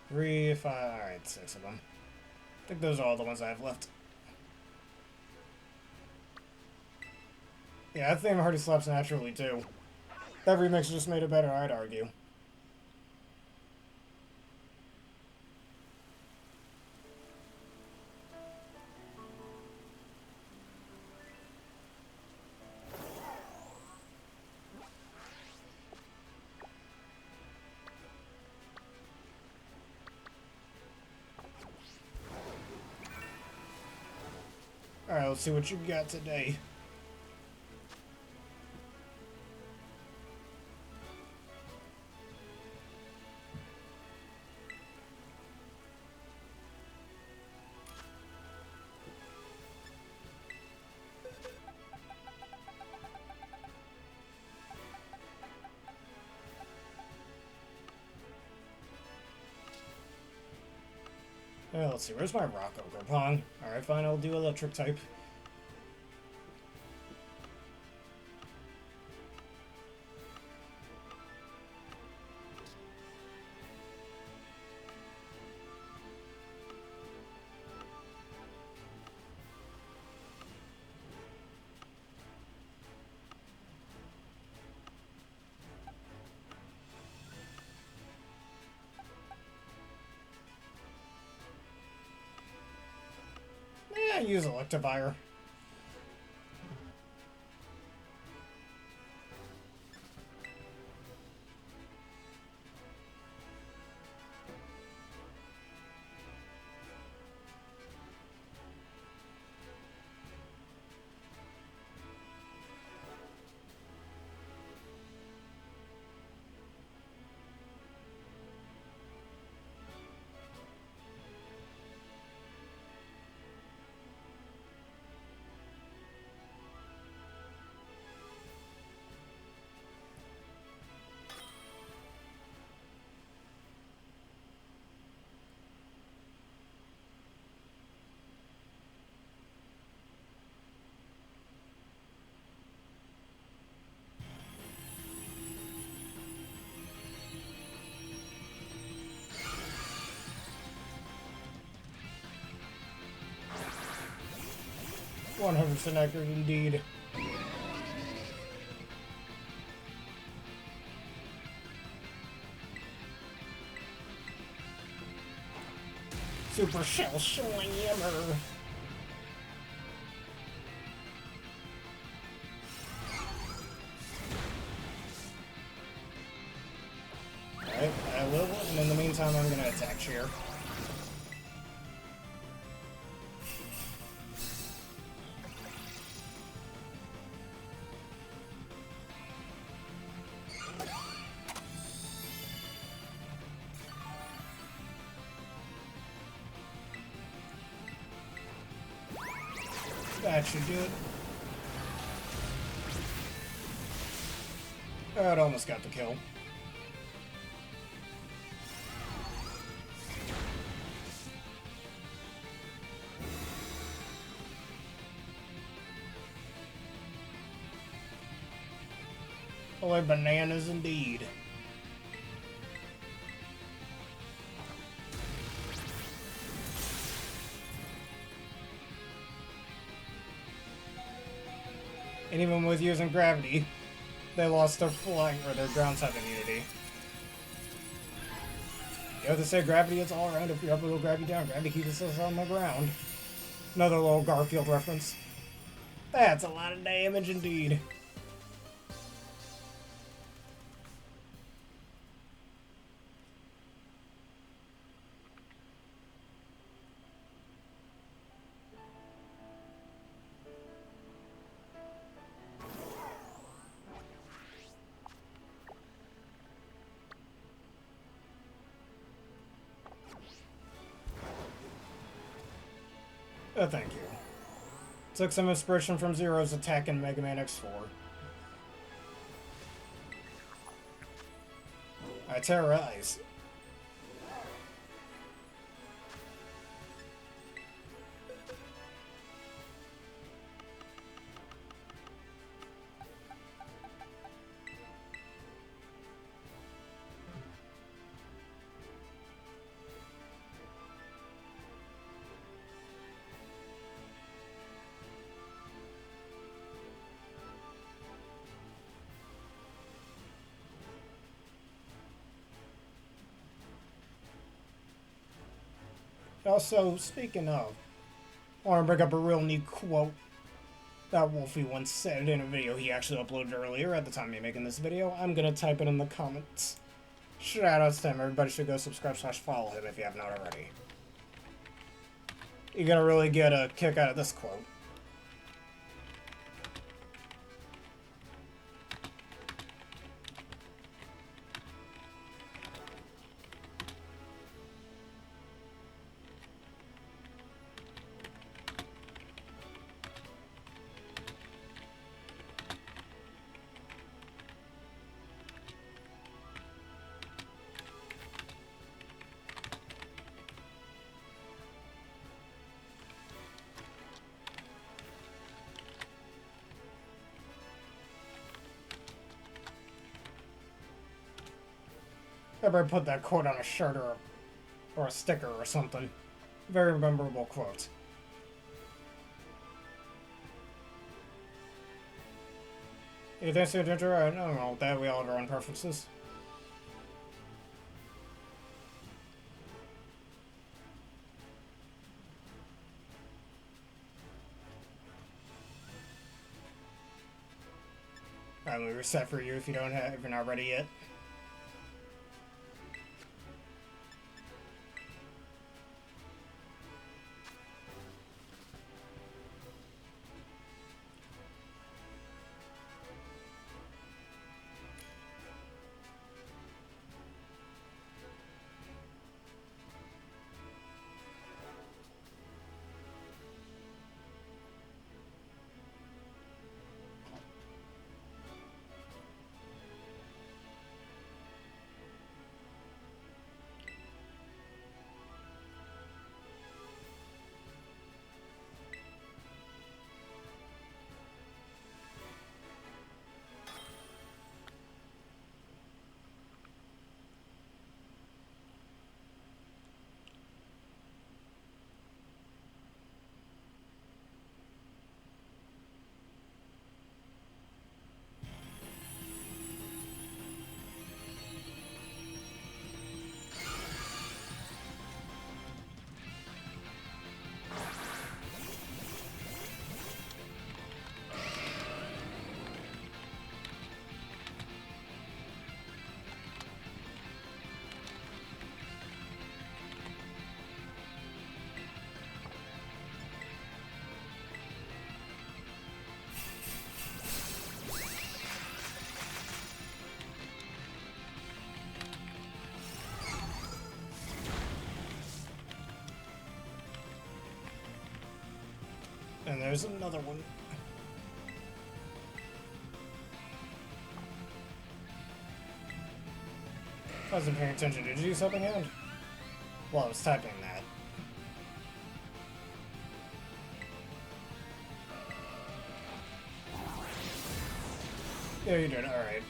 3, 5, alright, 6 of them. I think those are all the ones I have left. Yeah, I think Hardy slaps naturally too. That remix just made it better, I'd argue. Alright, let's see what you got today. Let's see, where's my Rock Ogre Pong? Alright, fine, I'll do electric type. Yeah, use Electivire. %, accurate indeed. Super Shell Slammer. Alright, I will, and in the meantime I'm gonna attack Sheer. That should do it. Oh, it almost got the kill. Holy bananas indeed. And even with using gravity, they lost their flying or their ground type immunity. You have to say gravity is all around. If you're up, it'll grab you down. Gravity keeps us on the ground. Another little Garfield reference. That's a lot of damage indeed. Oh, thank you. Took some inspiration from Zero's attack in Mega Man X4. I terrorize. Also, speaking of, I want to bring up a real neat quote that Wolfie once said in a video he actually uploaded earlier at the time of making this video. I'm gonna type it in the comments. Shoutouts to him. Everybody should go subscribe/follow him if you have not already. You're gonna really get a kick out of this quote. Everybody put that quote on a shirt or a sticker or something. Very memorable quote. You think so, Ginger? I don't know that. We all have our own preferences. Alright, we reset for you if you don't have, if you're not ready yet. And there's another one. I wasn't paying attention. Did you do something, Hound? Well, I was typing that. Yeah, you did. Alright.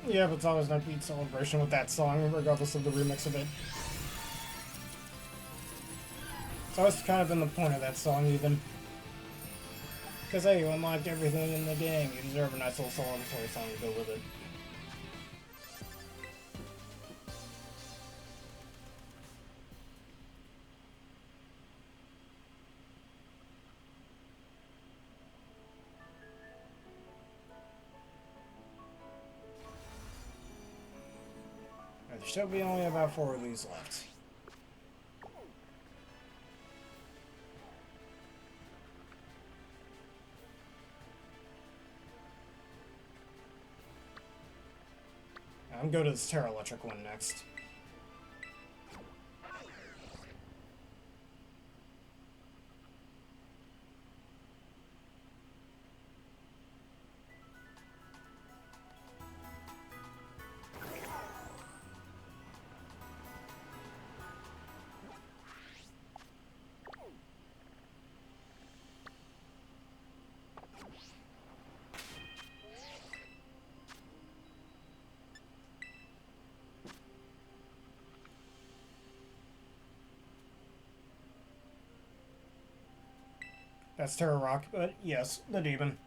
Yeah, but it's always an upbeat celebration with that song, regardless of the remix of it. It's always kind of been the point of that song, even. Because, hey, you unlocked everything in the game. You deserve a nice little celebratory song to go with it. There should be only about 4 of these left. I'm going to this Tera Electric one next. That's Terra Rock, but yes, the demon.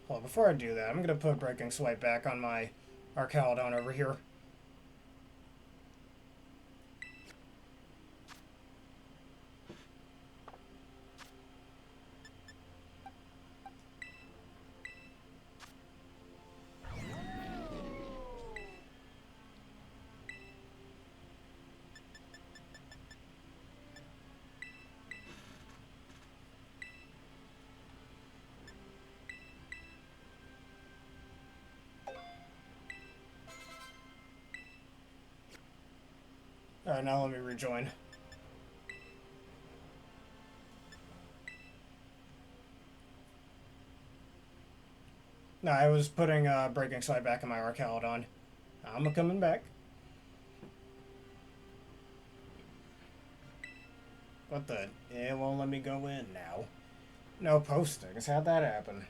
Well, before I do that, I'm going to put Breaking Swipe back on my Archaludon over here. Alright, now let me rejoin. No, I was putting Breaking Swipe back in my Archaludon. I'm coming back. What the? It won't let me go in now. No postings. How'd that happen?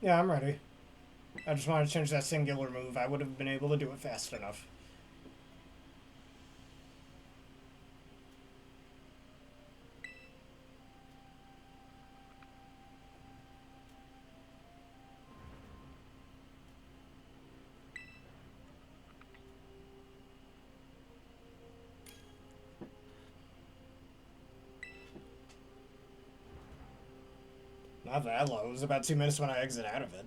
Yeah, I'm ready. I just wanted to change that singular move. I would have been able to do it fast enough. Not that low. It was about 2 minutes when I exit out of it.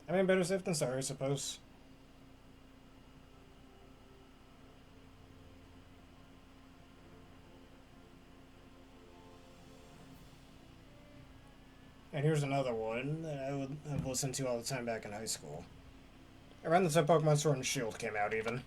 I mean, better safe than sorry, I suppose. And here's another one that I would have listened to all the time back in high school. Around the time Pokemon Sword and Shield came out, even.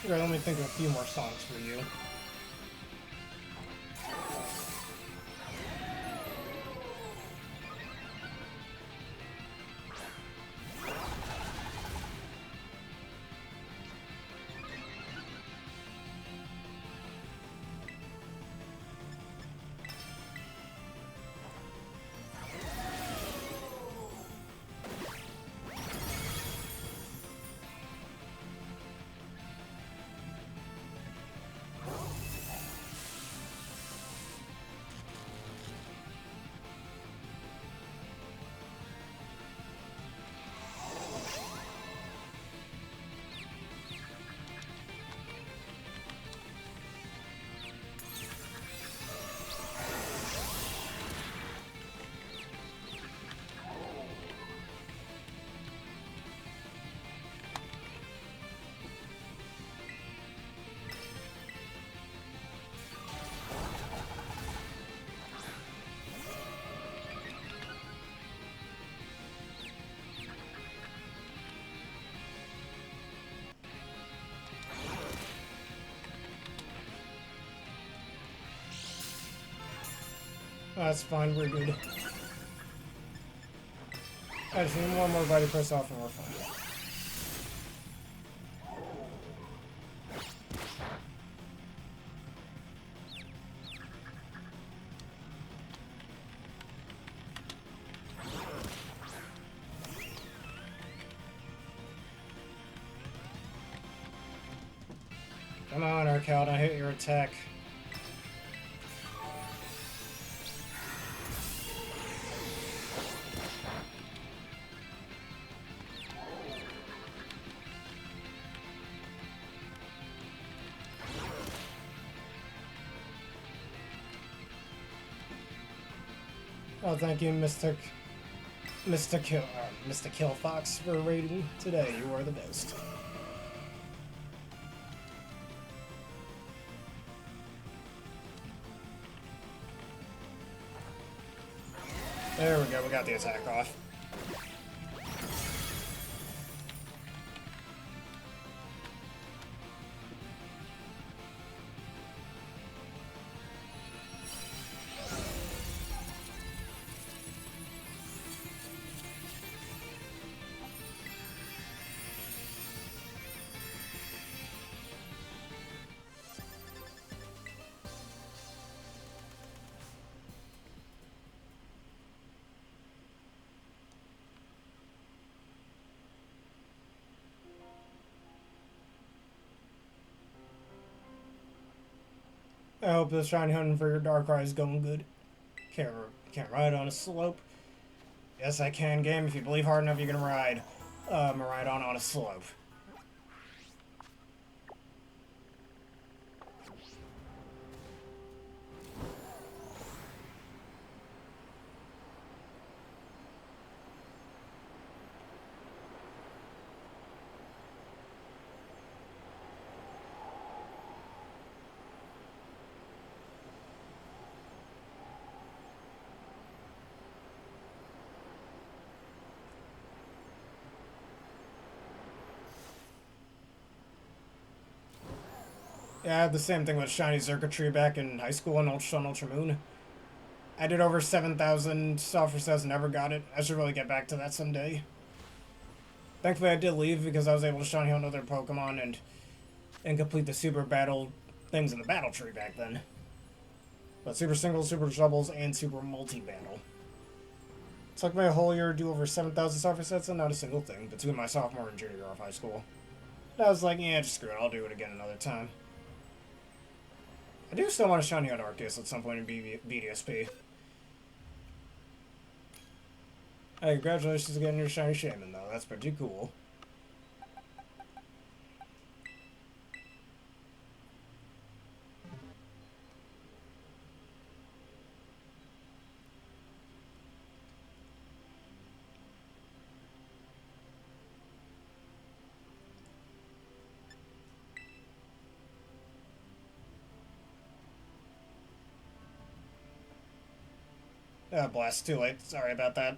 Okay, let me think of a few more songs for you. That's fine, we're good. I just need one more Vita Press off and we're fine. Come on, Arcal, don't hit your attack. Oh, thank you, Mr. Kill Fox, for raiding today. You are the best. There we go, we got the attack off. I hope this shiny hunting for your Darkrai is going good. Can't ride on a slope. Yes, I can, game. If you believe hard enough, you can ride. Ride on a slope. Yeah, I had the same thing with Shiny Circuitry back in high school in Ultra Sun, Ultra Moon. I did over 7,000 software sets, never got it. I should really get back to that someday. Thankfully, I did leave because I was able to shiny hunt other Pokemon and complete the super battle things in the battle tree back then. But super singles, super doubles, and super multi-battle. It took me a whole year to do over 7,000 software sets and not a single thing between my sophomore and junior year of high school. And I was like, yeah, just screw it, I'll do it again another time. I do still want to shiny out Arceus at some point in BDSP. Hey, congratulations again on your shiny Shaman, though. That's pretty cool. Oh, blast, too late. Sorry about that.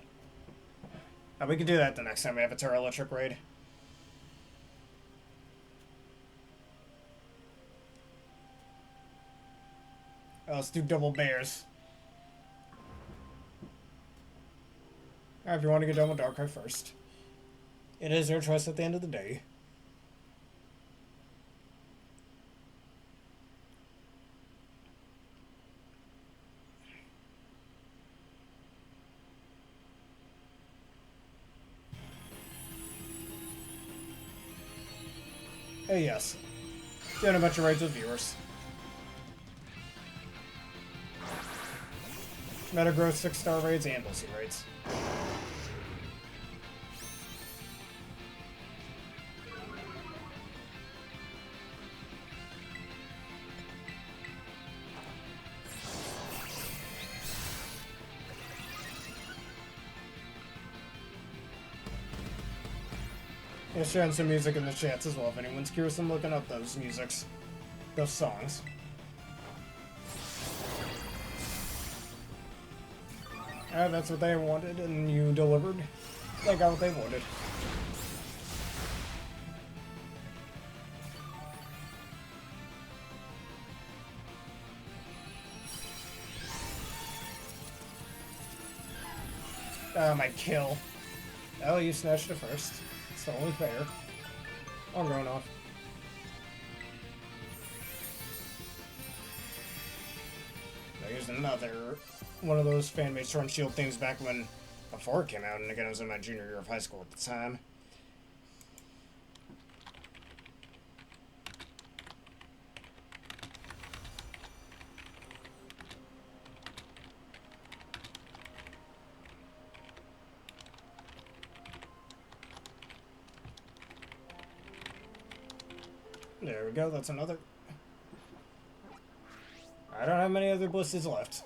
We can do that the next time we have a Tera Raid. Let's do double bears. Alright, if you want to get done with Darkrai first. It is your choice at the end of the day. Hey, yes. Doing a bunch of raids with viewers. Metagross 6-star raids and Bussy raids. Yeah, sharing some music in the chats as well if anyone's curious. I'm looking up those musics. Those songs. That's what they wanted, and you delivered. They got what they wanted. My kill. Oh, you snatched it first. It's only fair. I'm going off. There's another one of those fan-made Sword and Shield things back when, before it came out, and again I was in my junior year of high school at the time. There we go, that's another. I don't have many other blisters left.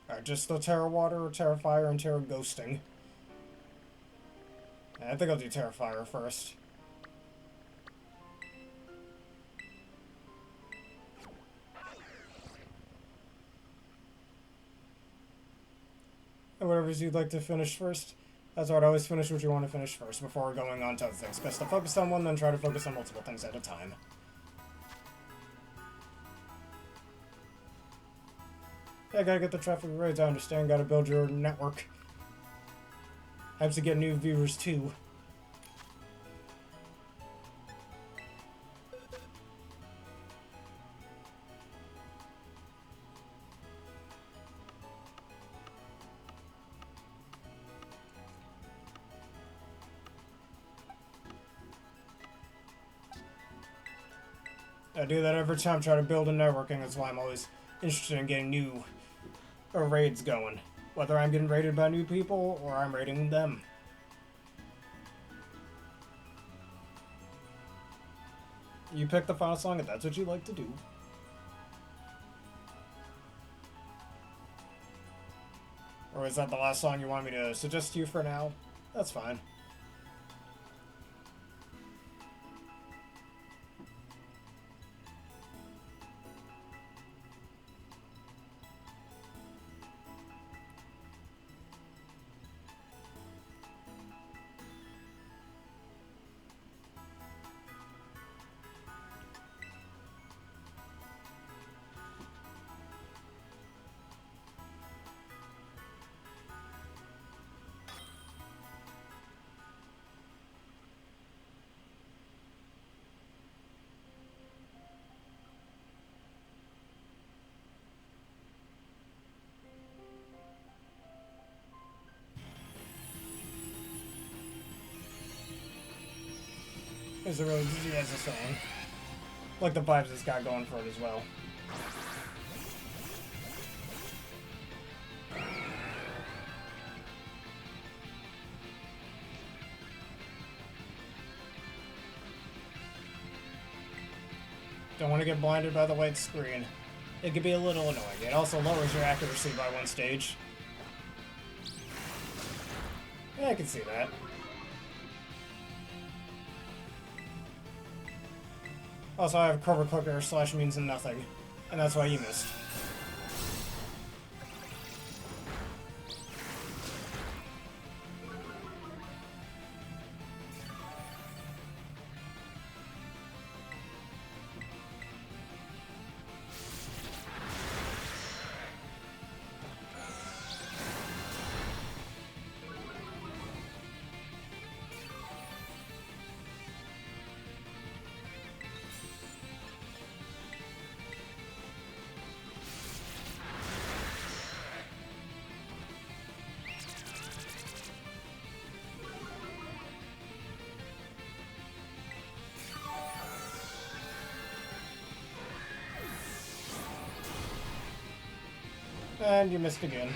Alright, just the Terra Water, Terra Fire, and Terra Ghosting. I think I'll do Terra Fire first. Whatever you'd like to finish first. That's what I always finish what you want to finish first before going on to other things. Best to focus on one, then try to focus on multiple things at a time. Yeah, gotta get the traffic raids, I understand. Gotta build your network. Helps to get new viewers too. I do that every time, try to build a networking. That's why I'm always interested in getting new raids going. Whether I'm getting raided by new people or I'm raiding them. You pick the final song if that's what you like to do. Or is that the last song you want me to suggest to you for now? That's fine. It's a really easy as a song. Like the vibes it's got going for it as well. Don't want to get blinded by the white screen. It can be a little annoying. It also lowers your accuracy by one stage. Yeah, I can see that. Also, I have cover clicker slash means nothing, and that's why you missed. And you missed again.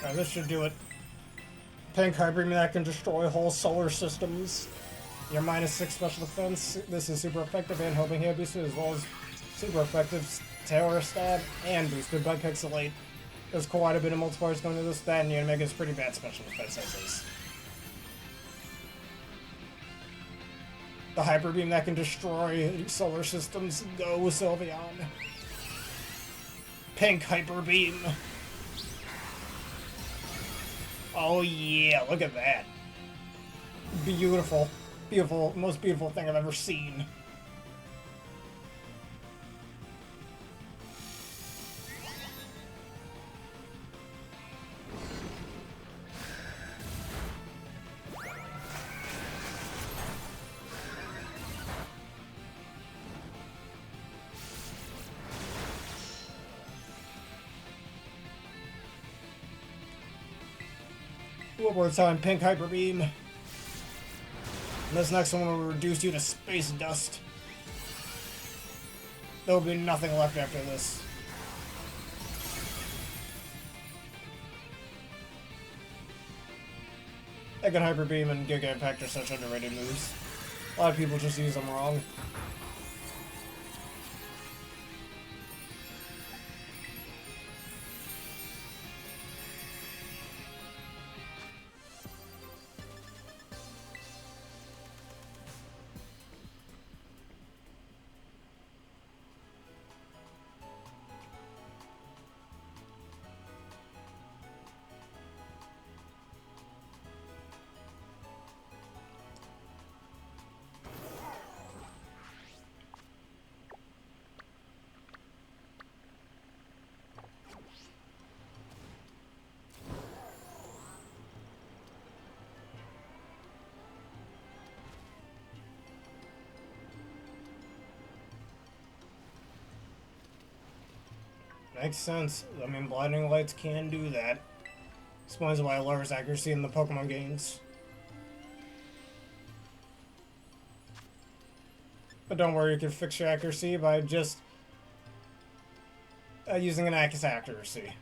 Alright, this should do it. Pink Hyper Beam that can destroy whole solar systems. Your -6 special defense. This is super effective and helping hit boosted, as well as super effective Terra stab and boosted by Pixelate. There's quite a bit of multipliers going to this, that, and Mega's pretty bad special defense as is. The Hyper Beam that can destroy solar systems. Go, Sylveon. Pink Hyper Beam. Oh yeah, look at that. Beautiful. Beautiful, most beautiful thing I've ever seen. One more time, Pink Hyper Beam. And this next one will reduce you to space dust. There will be nothing left after this. Mega Hyper Beam and Giga Impact are such underrated moves. A lot of people just use them wrong. Makes sense. I mean, blinding lights can do that. Explains why it lowers accuracy in the Pokemon games. But don't worry, you can fix your accuracy by just using an Akis accuracy.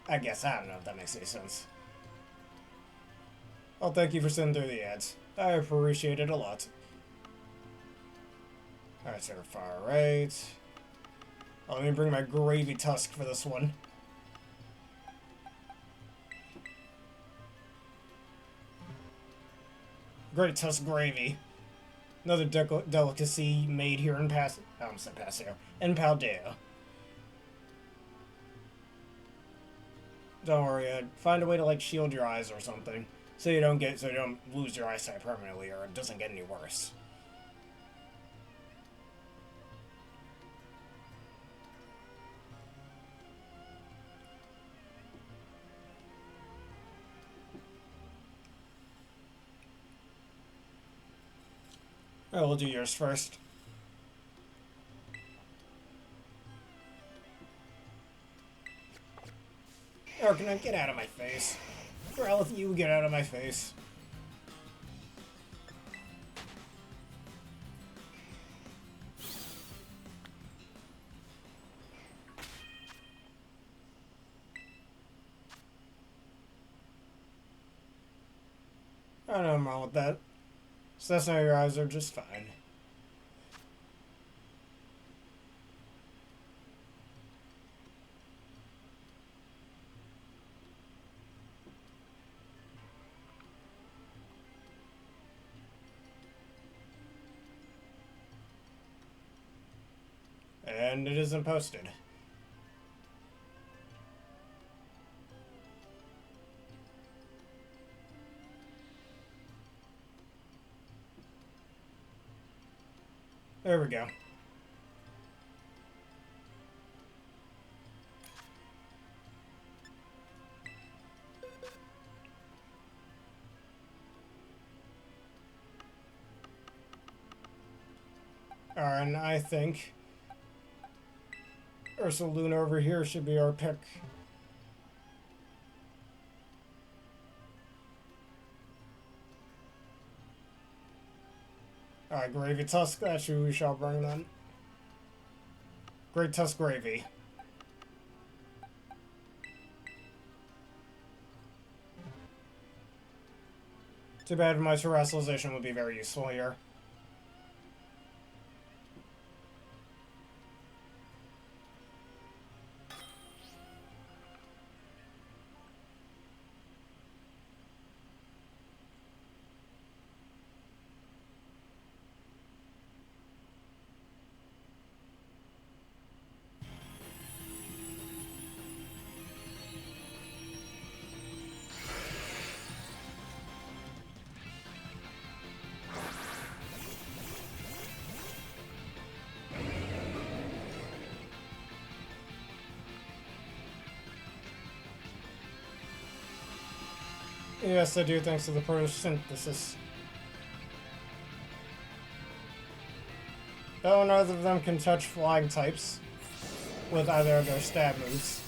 I guess. I don't know if that makes any sense. Well, thank you for sending through the ads. I appreciate it a lot. Alright, so far right. Oh, let me bring my Gravy Tusk for this one. Great Tusk Gravy. Another delicacy made here in in Paldea. Don't worry, I'd find a way to like shield your eyes or something, so you don't lose your eyesight permanently, or it doesn't get any worse. Oh, we'll do yours first. Arcanine, get out of my face. Growlithe, you get out of my face. I don't know I'm wrong with that. So that's how your eyes are just fine. And it isn't posted. There we go. And I think Ursaluna over here should be our pick. Alright, Gravy Tusk, that's who we shall bring then. Great Tusk Gravy. Too bad my Terrestrialization would be very useful here. Yes, I do, thanks to the photosynthesis. Though neither of them can touch flying types with either of their stab moves.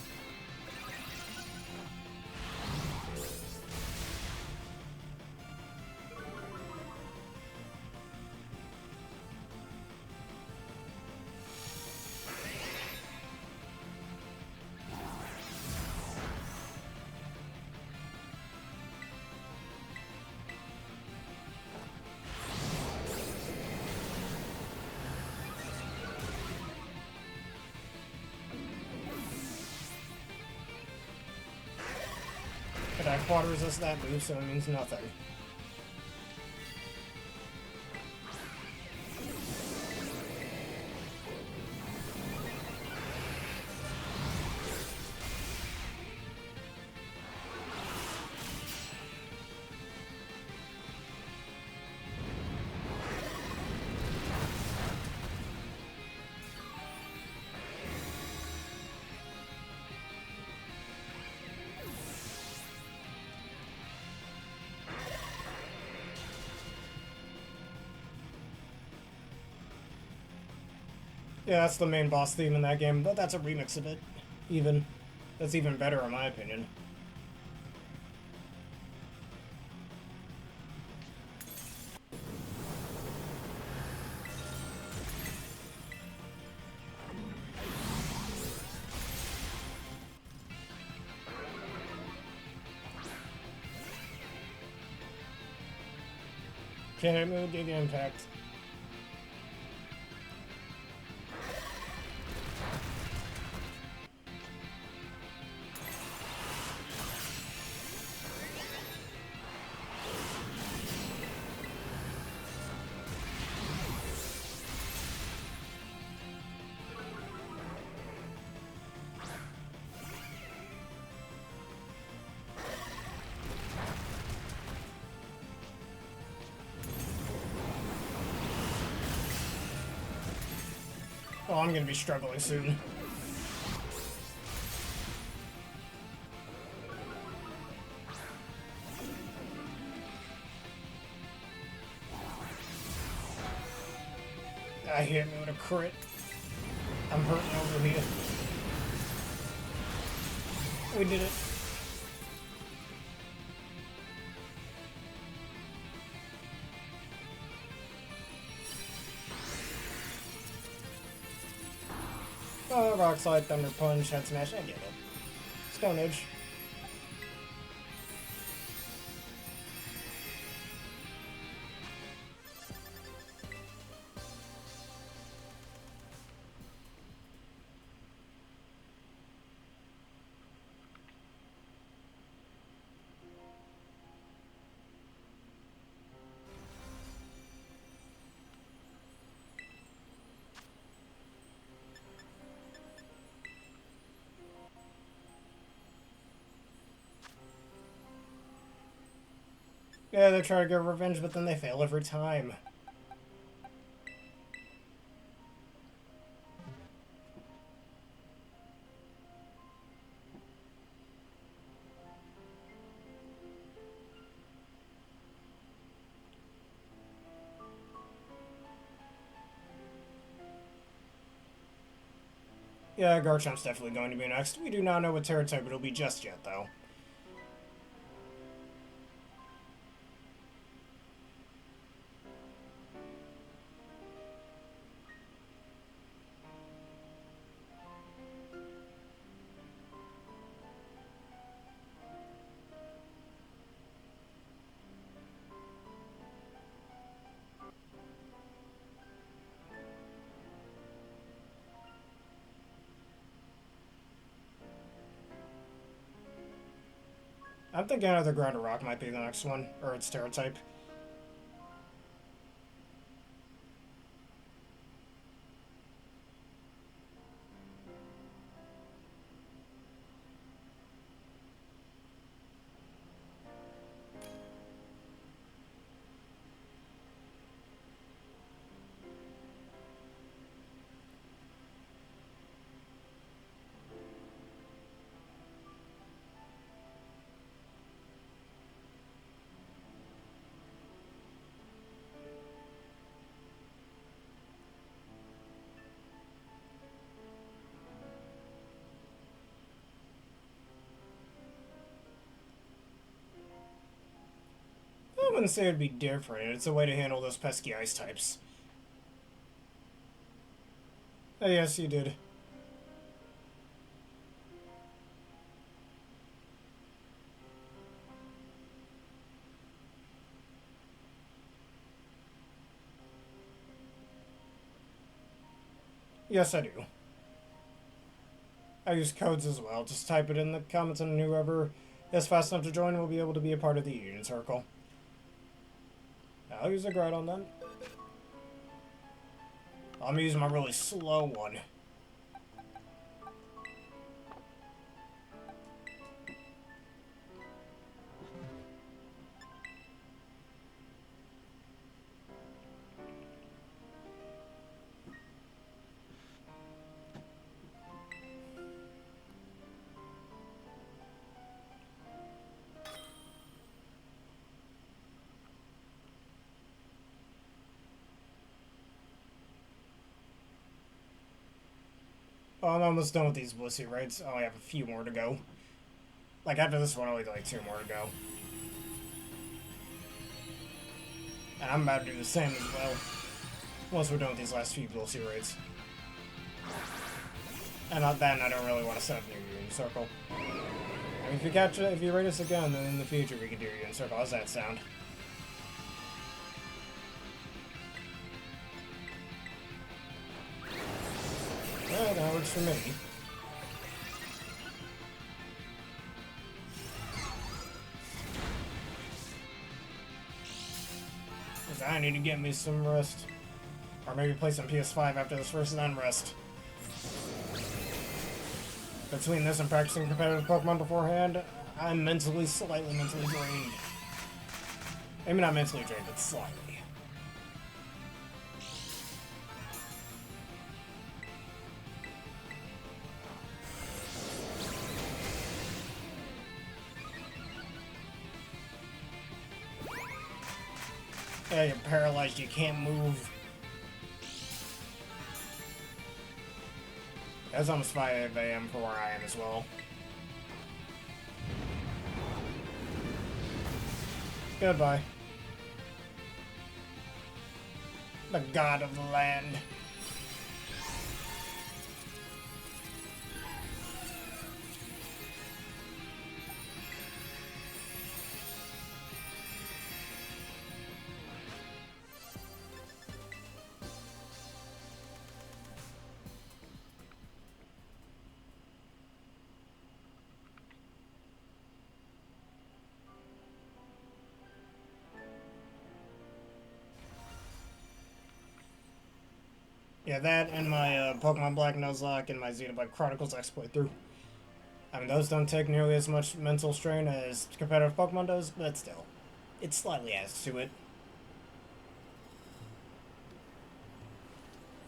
But I quad resist that move, so it means nothing. Yeah, that's the main boss theme in that game, but that's a remix of it. Even. That's even better in my opinion. Can it move Giga Impact? Oh, I'm gonna be struggling soon. I hit me with a crit. I'm hurting over here. We did it. Oh, Rock Slide, Thunder Punch, Head Smash, I get it. Stone Edge. Yeah, they try to get revenge, but then they fail every time. Yeah, Garchomp's definitely going to be next. We do not know what Tera type it'll be just yet, though. I'm thinking either Ground or Rock might be the next one, or its Tera type. I wouldn't say it'd be different. It's a way to handle those pesky ice types. Oh, yes, you did. Yes, I do. I use codes as well. Just type it in the comments and whoever is fast enough to join will be able to be a part of the Union Circle. I'll use a Groudon then. I'm using my really slow one. Oh, I'm almost done with these Blissey raids. I only have a few more to go. Like, after this one, I only like 2 more to go. And I'm about to do the same as well. Once we're done with these last few Blissey raids. And then I don't really want to set up a new Union Circle. I mean, if you raid us again, then in the future we can do Union Circle. How's that sound? Well, that works for me. Because I need to get me some rest. Or maybe play some PS5 after this first rest. Between this and practicing competitive Pokemon beforehand, I'm slightly mentally drained. Maybe not mentally drained, but slightly. Yeah, you're paralyzed, you can't move. It's almost 5 AM for where I am as well. Goodbye. The god of the land. Yeah, that and my Pokemon Black Nuzlocke and my Xenoblade Chronicles X playthrough. I mean, those don't take nearly as much mental strain as competitive Pokemon does, but still, it slightly adds to it.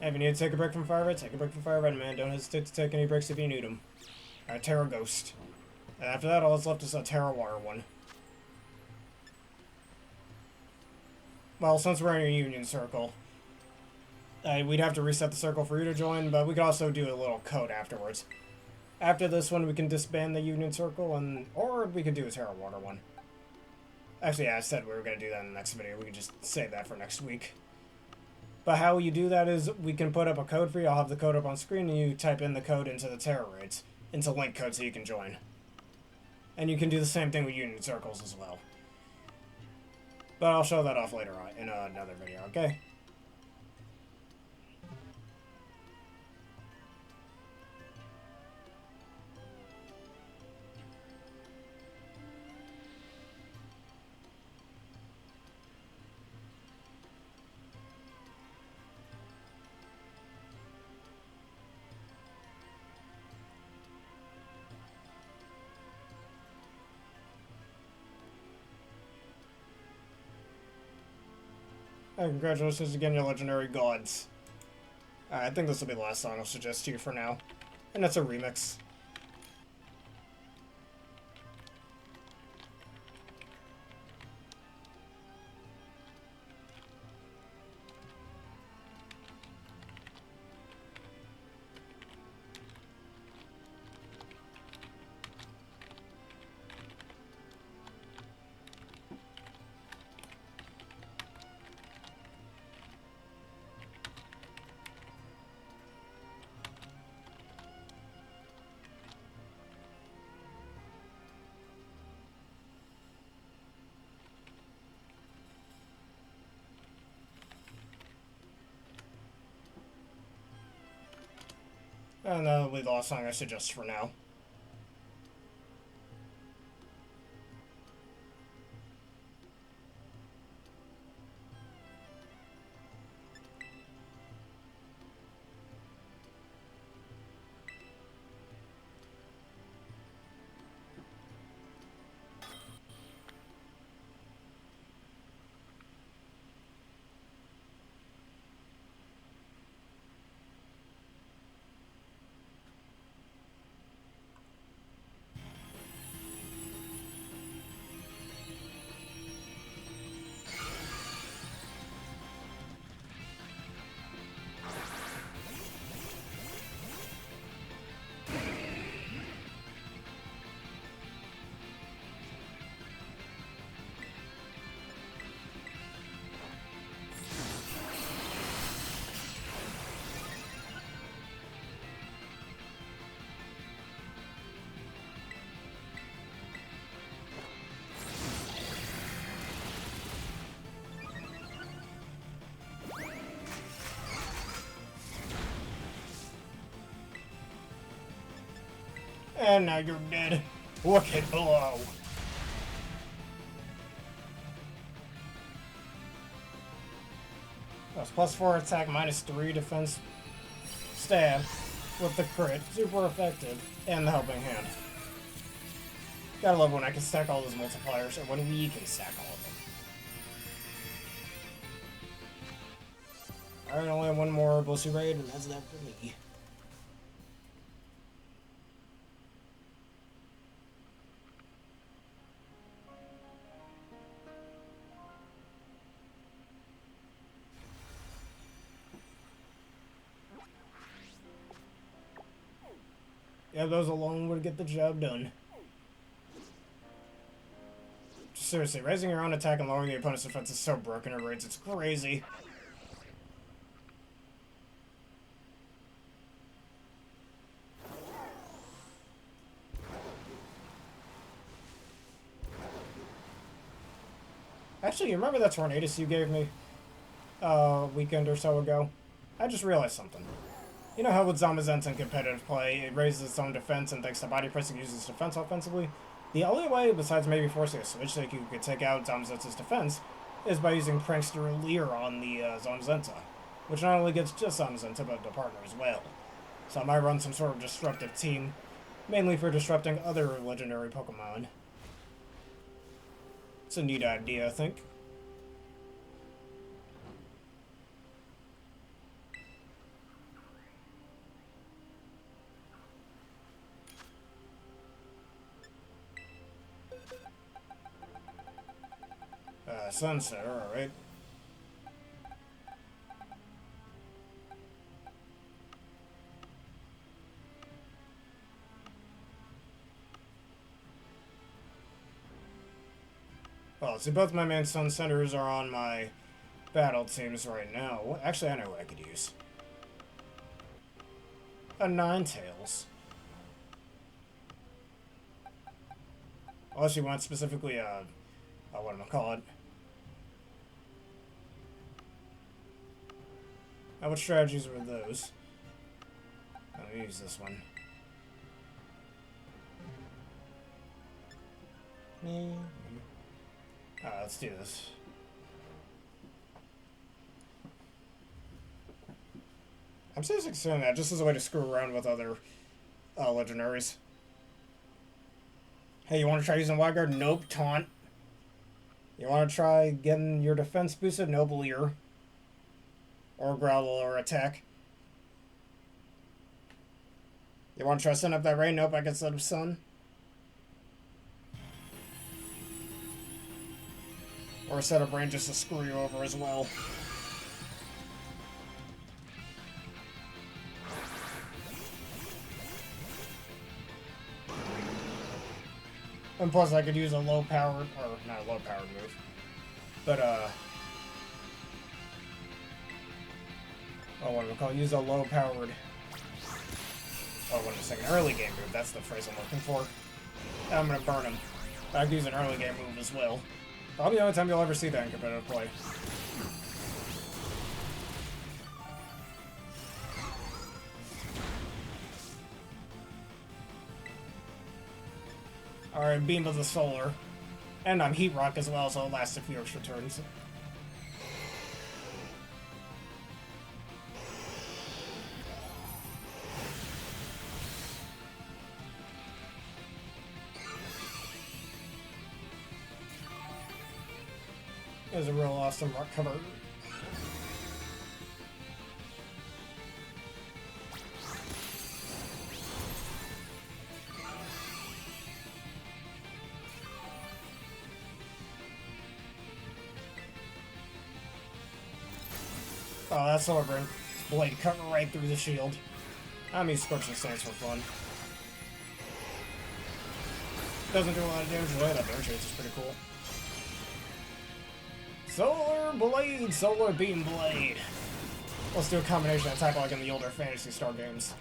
If you need to take a break from Fire Red, take a break from Fire Red, man. Don't hesitate to take any breaks if you need them. Alright, Tera Ghost. And after that, all that's left is a Tera Water one. Well, since we're in a Union Circle, We'd have to reset the circle for you to join, but we could also do a little code afterwards. After this one, we can disband the Union Circle, or we could do a Terra Water one. Actually, yeah, I said we were going to do that in the next video. We can just save that for next week. But how you do that is we can put up a code for you. I'll have the code up on screen, and you type in the code into the Tera Raids, into link code so you can join. And you can do the same thing with Union Circles as well. But I'll show that off later on in another video, okay? Congratulations again, your legendary gods. I think this will be the last song I'll suggest to you for now. And it's a remix. And that'll be the last song I suggest for now. And now you're dead. Wicked blow. That's +4 attack, -3 defense stab with the crit. Super effective. And the helping hand. Gotta love when I can stack all those multipliers, or when we can stack all of them. Alright, I only have one more Blissey Raid, and that's that for me. Yeah, those alone would get the job done. Seriously, raising your own attack and lowering the opponent's defense is so broken in raids, it's crazy. Actually, you remember that Tornadus you gave me a weekend or so ago? I just realized something. You know how with Zamazenta in competitive play, it raises its own defense and thanks to body pressing uses its defense offensively? The only way, besides maybe forcing a switch that you could take out Zamazenta's defense, is by using Prankster Leer on the Zamazenta, which not only gets just Zamazenta, but the partner as well. So I might run some sort of disruptive team, mainly for disrupting other legendary Pokemon. It's a neat idea, I think. Sunset, alright. Well, see, both my main Sun Centers are on my battle teams right now. Actually, I know what I could use. A Ninetales. Unless you want specifically what am I call it? What strategies were those? Let me use this one. Alright, let's do this. I'm seriously considering that just as a way to screw around with other legendaries. Hey, you want to try using Wild Guard? Nope, taunt. You want to try getting your defense boosted? Nope, Leer. Or Growl or attack. You want to try setting up that rain? Nope, I can set up Sun. Or set up rain just to screw you over as well. And plus I could use a low powered, or not a low powered move, but what do we call it? Use a low powered, wait a second, early game move, that's the phrase I'm looking for. I'm gonna burn him. I could use an early game move as well. Probably the only time you'll ever see that in competitive play. Alright, Beam of the Solar. And I'm Heat Rock as well, so it'll last a few extra turns. There's a real awesome rock cover. Oh, that Solar Blade cut right through the shield. I mean, Scorching Sands for fun. Doesn't do a lot of damage away, that damage is pretty cool. Solar Blade, Solar Beam Blade. Let's do a combination attack like in the older Phantasy Star games.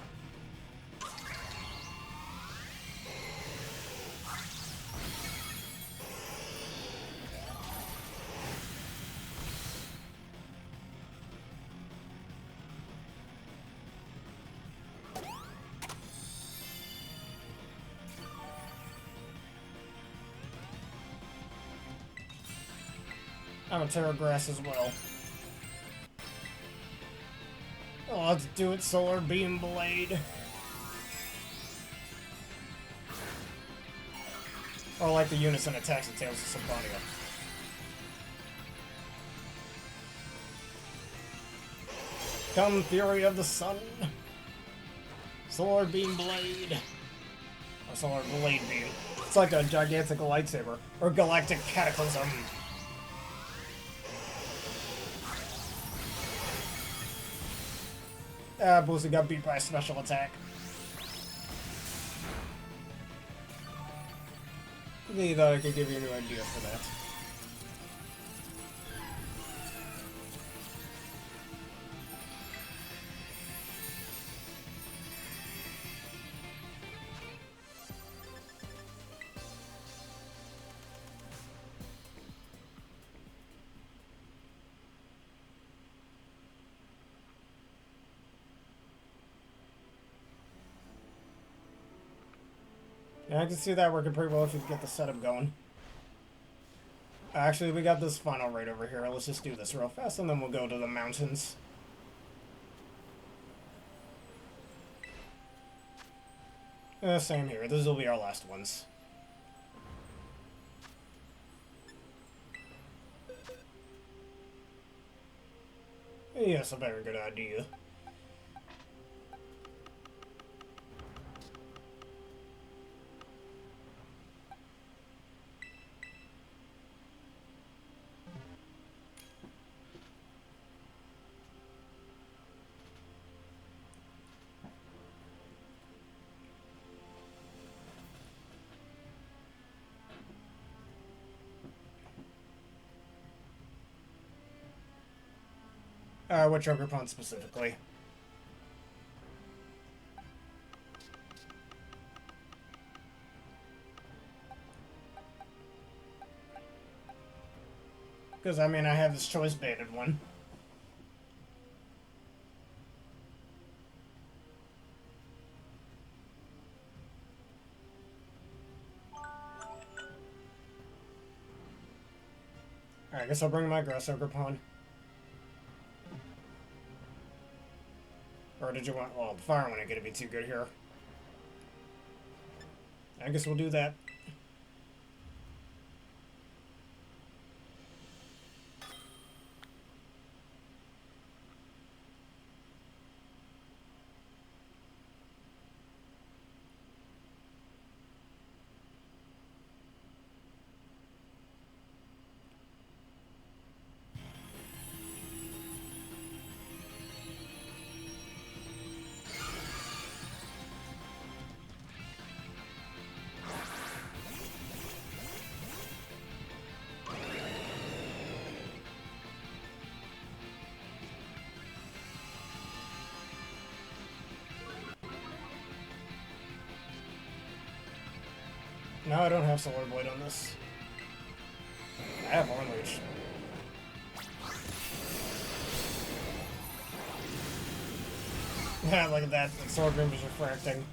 I'm a Tera Grass as well. Oh, let's do it, Solar Beam Blade. Or like the unison attacks and Tales of Symphonia. Come, Fury of the Sun. Solar Beam Blade. Or Solar Blade Beam. It's like a gigantic lightsaber. Or Galactic Cataclysm. Boozy got beat by a special attack. I thought I could give you a new idea for that. Yeah, I can see that working pretty well if you get the setup going. Actually, we got this final raid over here. Let's just do this real fast, and then we'll go to the mountains. Same here. These will be our last ones. Yes, a very good idea. Which Ogerpon specifically? Because, I mean, I have this choice-baited one. Alright, I guess I'll bring my Grass Ogerpon. Or did you want... Well, the fire one ain't gonna be too good here. I guess we'll do that. No, I don't have Solar Blade on this. I have Horn Leech. Yeah, look at that. The Sword Beam is refracting.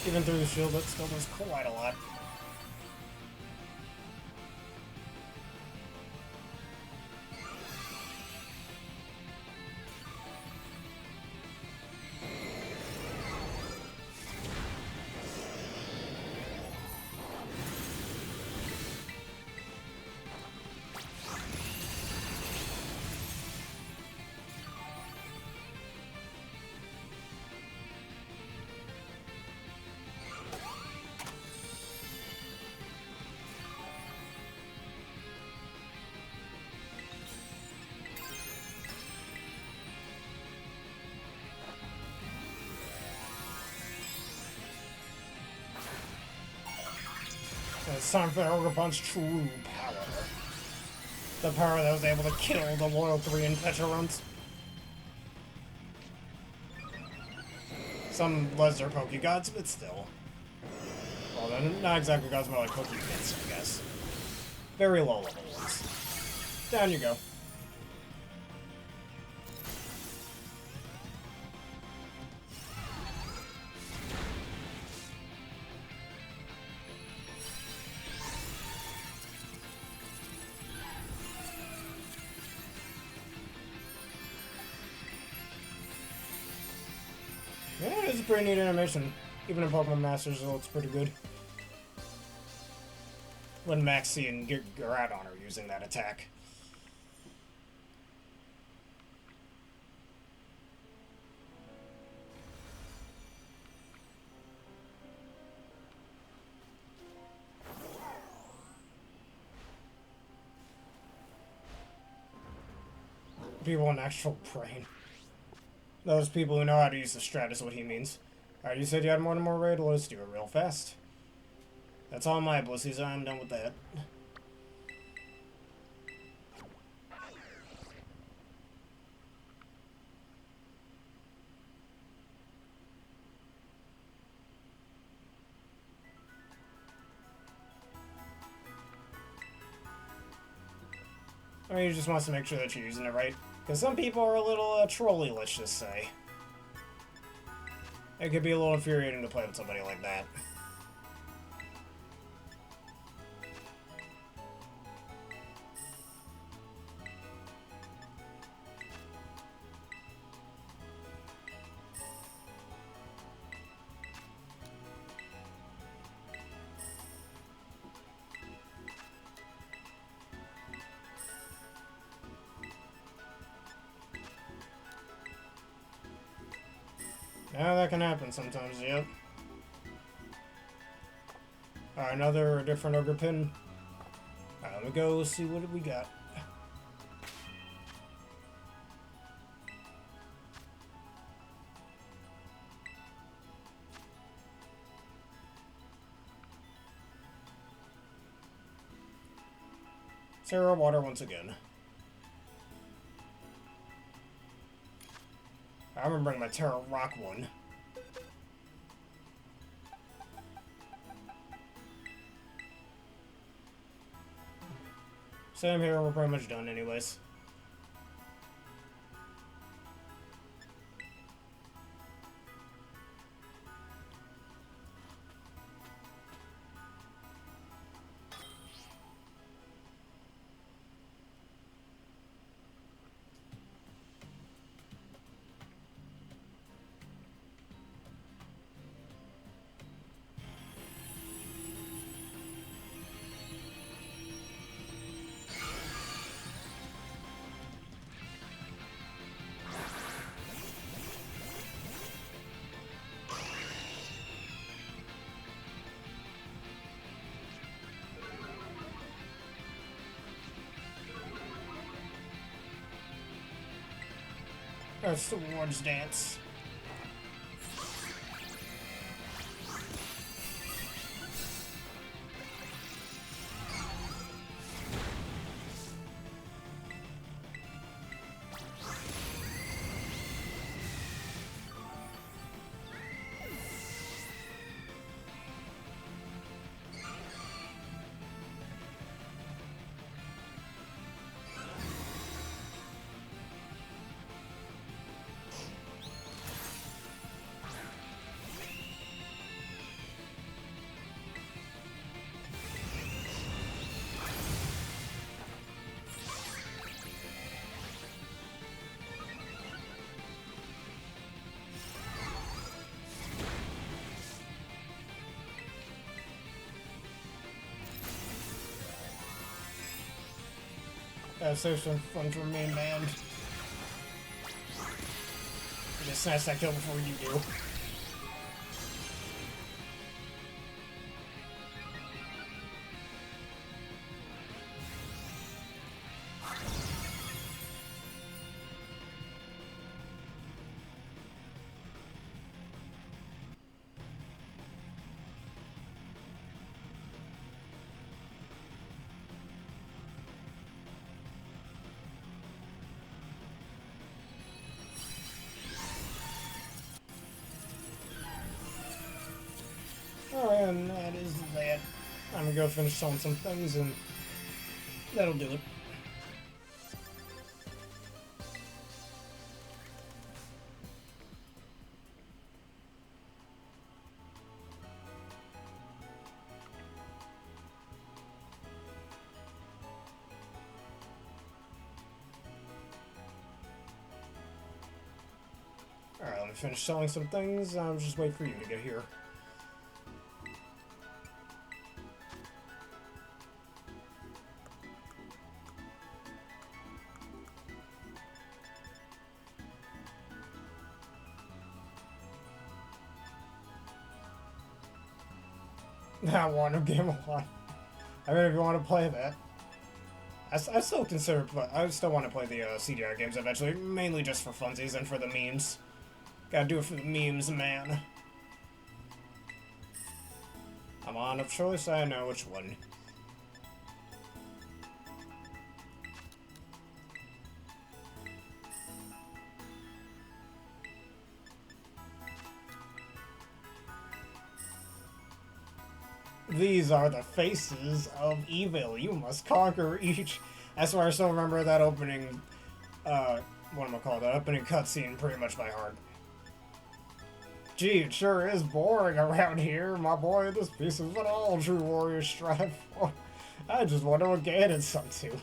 Even through the shield, it still does quite a lot. It's time for Ogerpon's true power. The power that was able to kill the loyal 3 in Petrarunts. Some lesser Pokegods, but still. Well, they're not exactly gods, more like Pokemons, I guess. Very low level ones. Down you go. Yeah, it's a pretty neat animation. Even in Pokemon Masters, it looks pretty good. When Maxie and Garadon are using that attack. People in actual brain. Those people who know how to use the strat is what he means. Alright, you said you had more and more raid? Let's do it real fast. That's all my blissies. I'm done with that. I mean, he just wants to make sure that you're using it right. Because some people are a little trolly, let's just say. It could be a little infuriating to play with somebody like that. Yeah, that can happen sometimes, yep. Another different ogre pin. Let me go see what we got. Tera Water once again. I'm gonna bring my Tera Rock one. Same here, we're pretty much done anyways. Swords dance. Save some fun for me, man. Just snatch that kill before you do. Alright, and that is that. I'm gonna go finish selling some things and that'll do it. Alright, let me finish selling some things. I'll just wait for you to get here. That one of Game of One. I mean, if you want to play that. I still consider, I still want to play the CDR games eventually, mainly just for funsies and for the memes. Gotta do it for the memes, man. I'm on of choice, I know which one. These are the faces of evil. You must conquer each. That's why I still remember that opening, what am I called? That opening cutscene pretty much by heart. Gee, it sure is boring around here, my boy. This piece is what all true warriors strive for. I just wonder what Ganon's up to.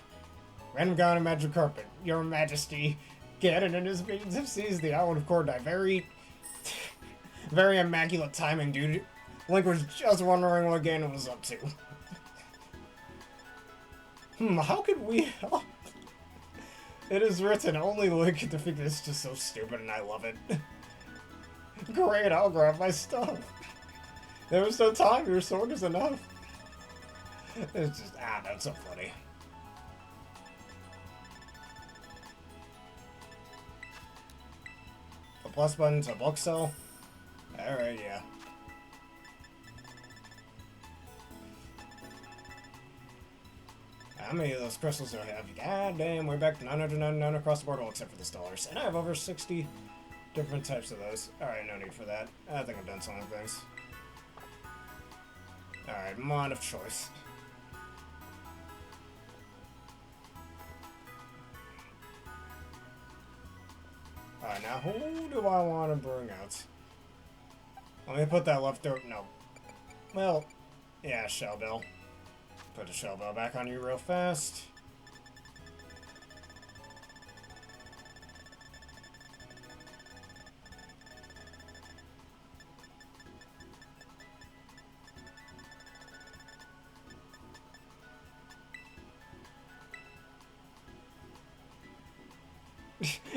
Random guy on a magic carpet. Your Majesty, Ganon and his minions have seized the island of Kordai. Very immaculate timing, dude. Link was just wondering what Ganon was up to. How could we help? It is written, only Link can defeat this. It's just so stupid and I love it. Great, I'll grab my stuff. There was no time, your sword is enough. It's just, that's so funny. The plus button to book sell? Alright, yeah. how many of those crystals do I have? God damn, we're back to 999 across the board, well, except for the stars. And I have over 60 different types of those. Alright, no need for that. I think I've done some things. Alright, mod of choice. Alright, now who do I want to bring out? Let me put that leftover. No. Well, yeah, Shell Bell. Put the Shell Bell back on you real fast.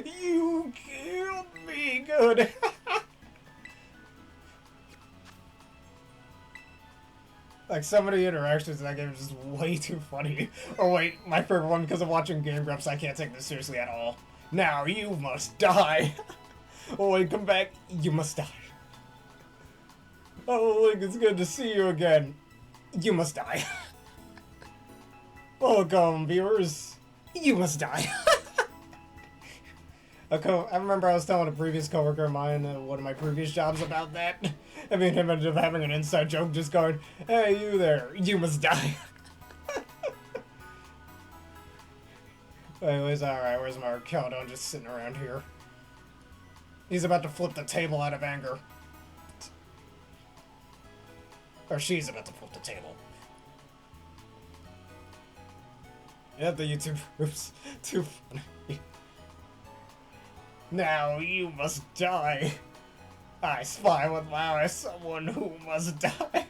You killed me good. Like, some of the interactions in that game is just way too funny. Oh wait, my favorite one, because of watching Game Grumps, I can't take this seriously at all. Now you must die. Oh wait, come back. You must die. Oh, Link, it's good to see you again. You must die. Welcome, viewers. You must die. I remember I was telling a previous coworker of mine at one of my previous jobs about that. I mean, him ended up having an inside joke just going, hey, you there, you must die. Anyways, alright, where's my Arkeldon just sitting around here? He's about to flip the table out of anger. Or she's about to flip the table. Yeah, the YouTube. Oops. Too funny. Now you must die. I spy with my eyes someone who must die.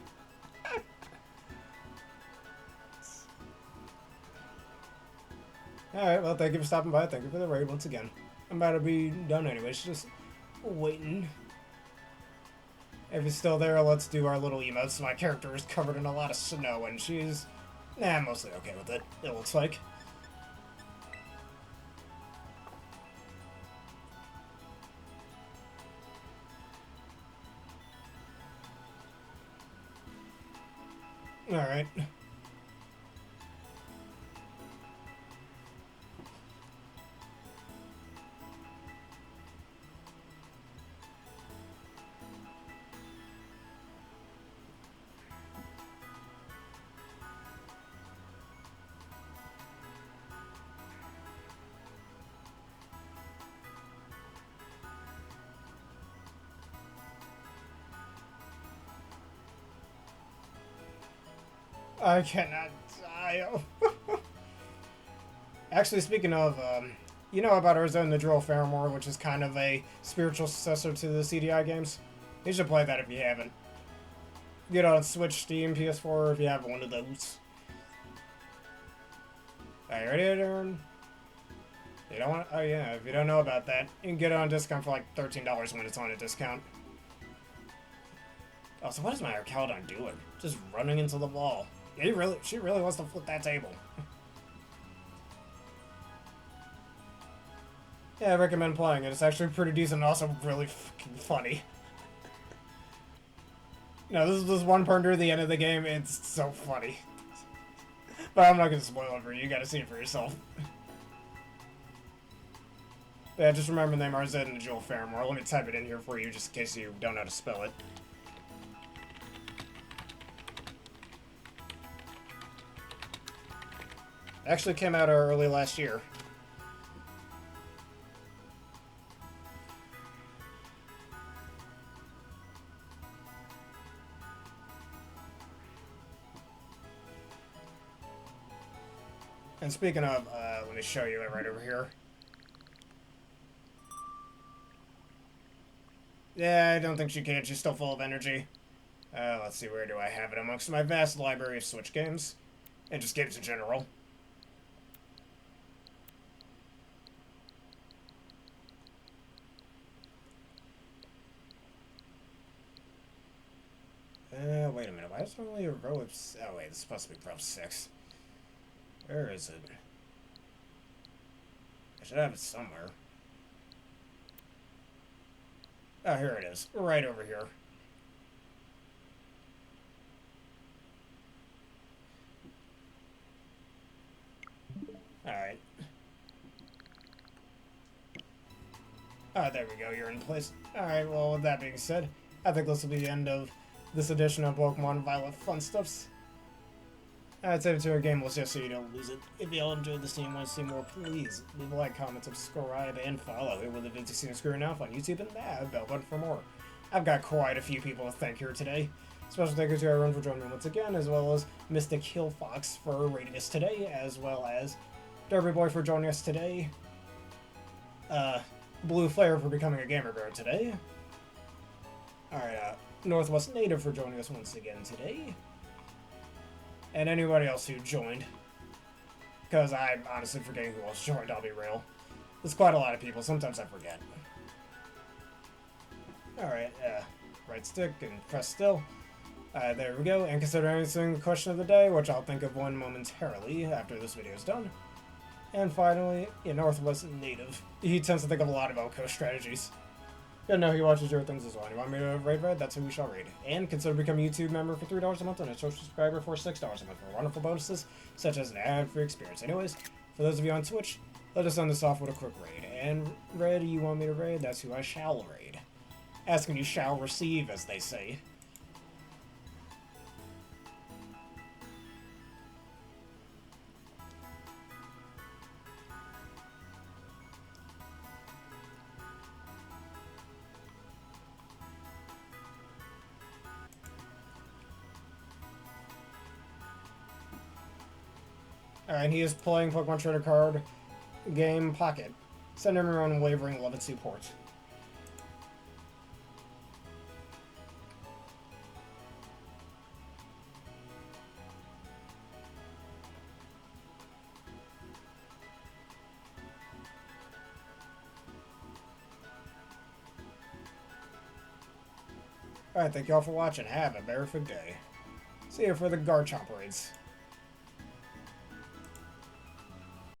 Alright, well, thank you for stopping by. Thank you for the raid once again. I'm about to be done anyways, just waiting. If he's still there, let's do our little emotes. My character is covered in a lot of snow, and she's, mostly okay with it, it looks like. Alright. I cannot die. Actually, speaking of, you know about Urza and the Drill Fairmore, which is kind of a spiritual successor to the CDI games? You should play that if you haven't. Get on Switch, Steam, PS4 if you have one of those. Are you ready, Aaron? You don't want? Oh yeah, if you don't know about that, you can get it on discount for like $13 when it's on a discount. Oh, so what is my Arkeldon doing? Just running into the wall. Yeah, she really wants to flip that table. Yeah, I recommend playing it. It's actually pretty decent and also really fucking funny. No, this is just one part near the end of the game. It's so funny. But I'm not going to spoil it for you. You got to see it for yourself. Yeah, just remember the name RZ and the Jewel Fairmore. Let me type it in here for you just in case you don't know how to spell it. Actually came out early last year. And speaking of, let me show you it right over here. Yeah, I don't think she can. She's still full of energy. Let's see, where do I have it amongst my vast library of Switch games? And just games in general. Wait a minute. Why is it only a row of... Oh, wait. This is supposed to be row 6. Where is it? I should have it somewhere. Oh, here it is. Right over here. Alright, there we go, you're in place. Alright, well, with that being said, I think this will be the end of this edition of Pokemon Violet Fun Stuffs. I'd save it to our game was just so you don't lose it. If y'all enjoyed this and you want to see more, please leave a like, comment, subscribe, and follow it with the videos seen screwing off on YouTube and that bell button for more. I've got quite a few people to thank here today. Special thank you to everyone for joining me once again, as well as Mystic Hillfox for rating us today, as well as Derby Boy for joining us today, Blue Flare for becoming a gamer bear today. Alright, Northwest Native for joining us once again today. And anybody else who joined. Because I'm honestly forgetting who else joined, I'll be real. There's quite a lot of people, sometimes I forget. Alright, right stick and press still. There we go, and consider answering the question of the day, which I'll think of one momentarily after this video is done. And finally, Northwest Native. He tends to think of a lot of Elko strategies. Yeah, no, he watches your things as well. You want me to raid Red? That's who we shall raid. And consider becoming a YouTube member for $3 a month and a social subscriber for $6 a month for wonderful bonuses, such as an ad-free experience. Anyways, for those of you on Twitch, let us end this off with a quick raid. And Red, you want me to raid? That's who I shall raid. Ask and you shall receive, as they say. Alright, he is playing Pokemon Trader Card Game Pocket. Send him your own wavering love and support. Alright, thank you all for watching. Have a terrific day. See you for the Garchomp raids.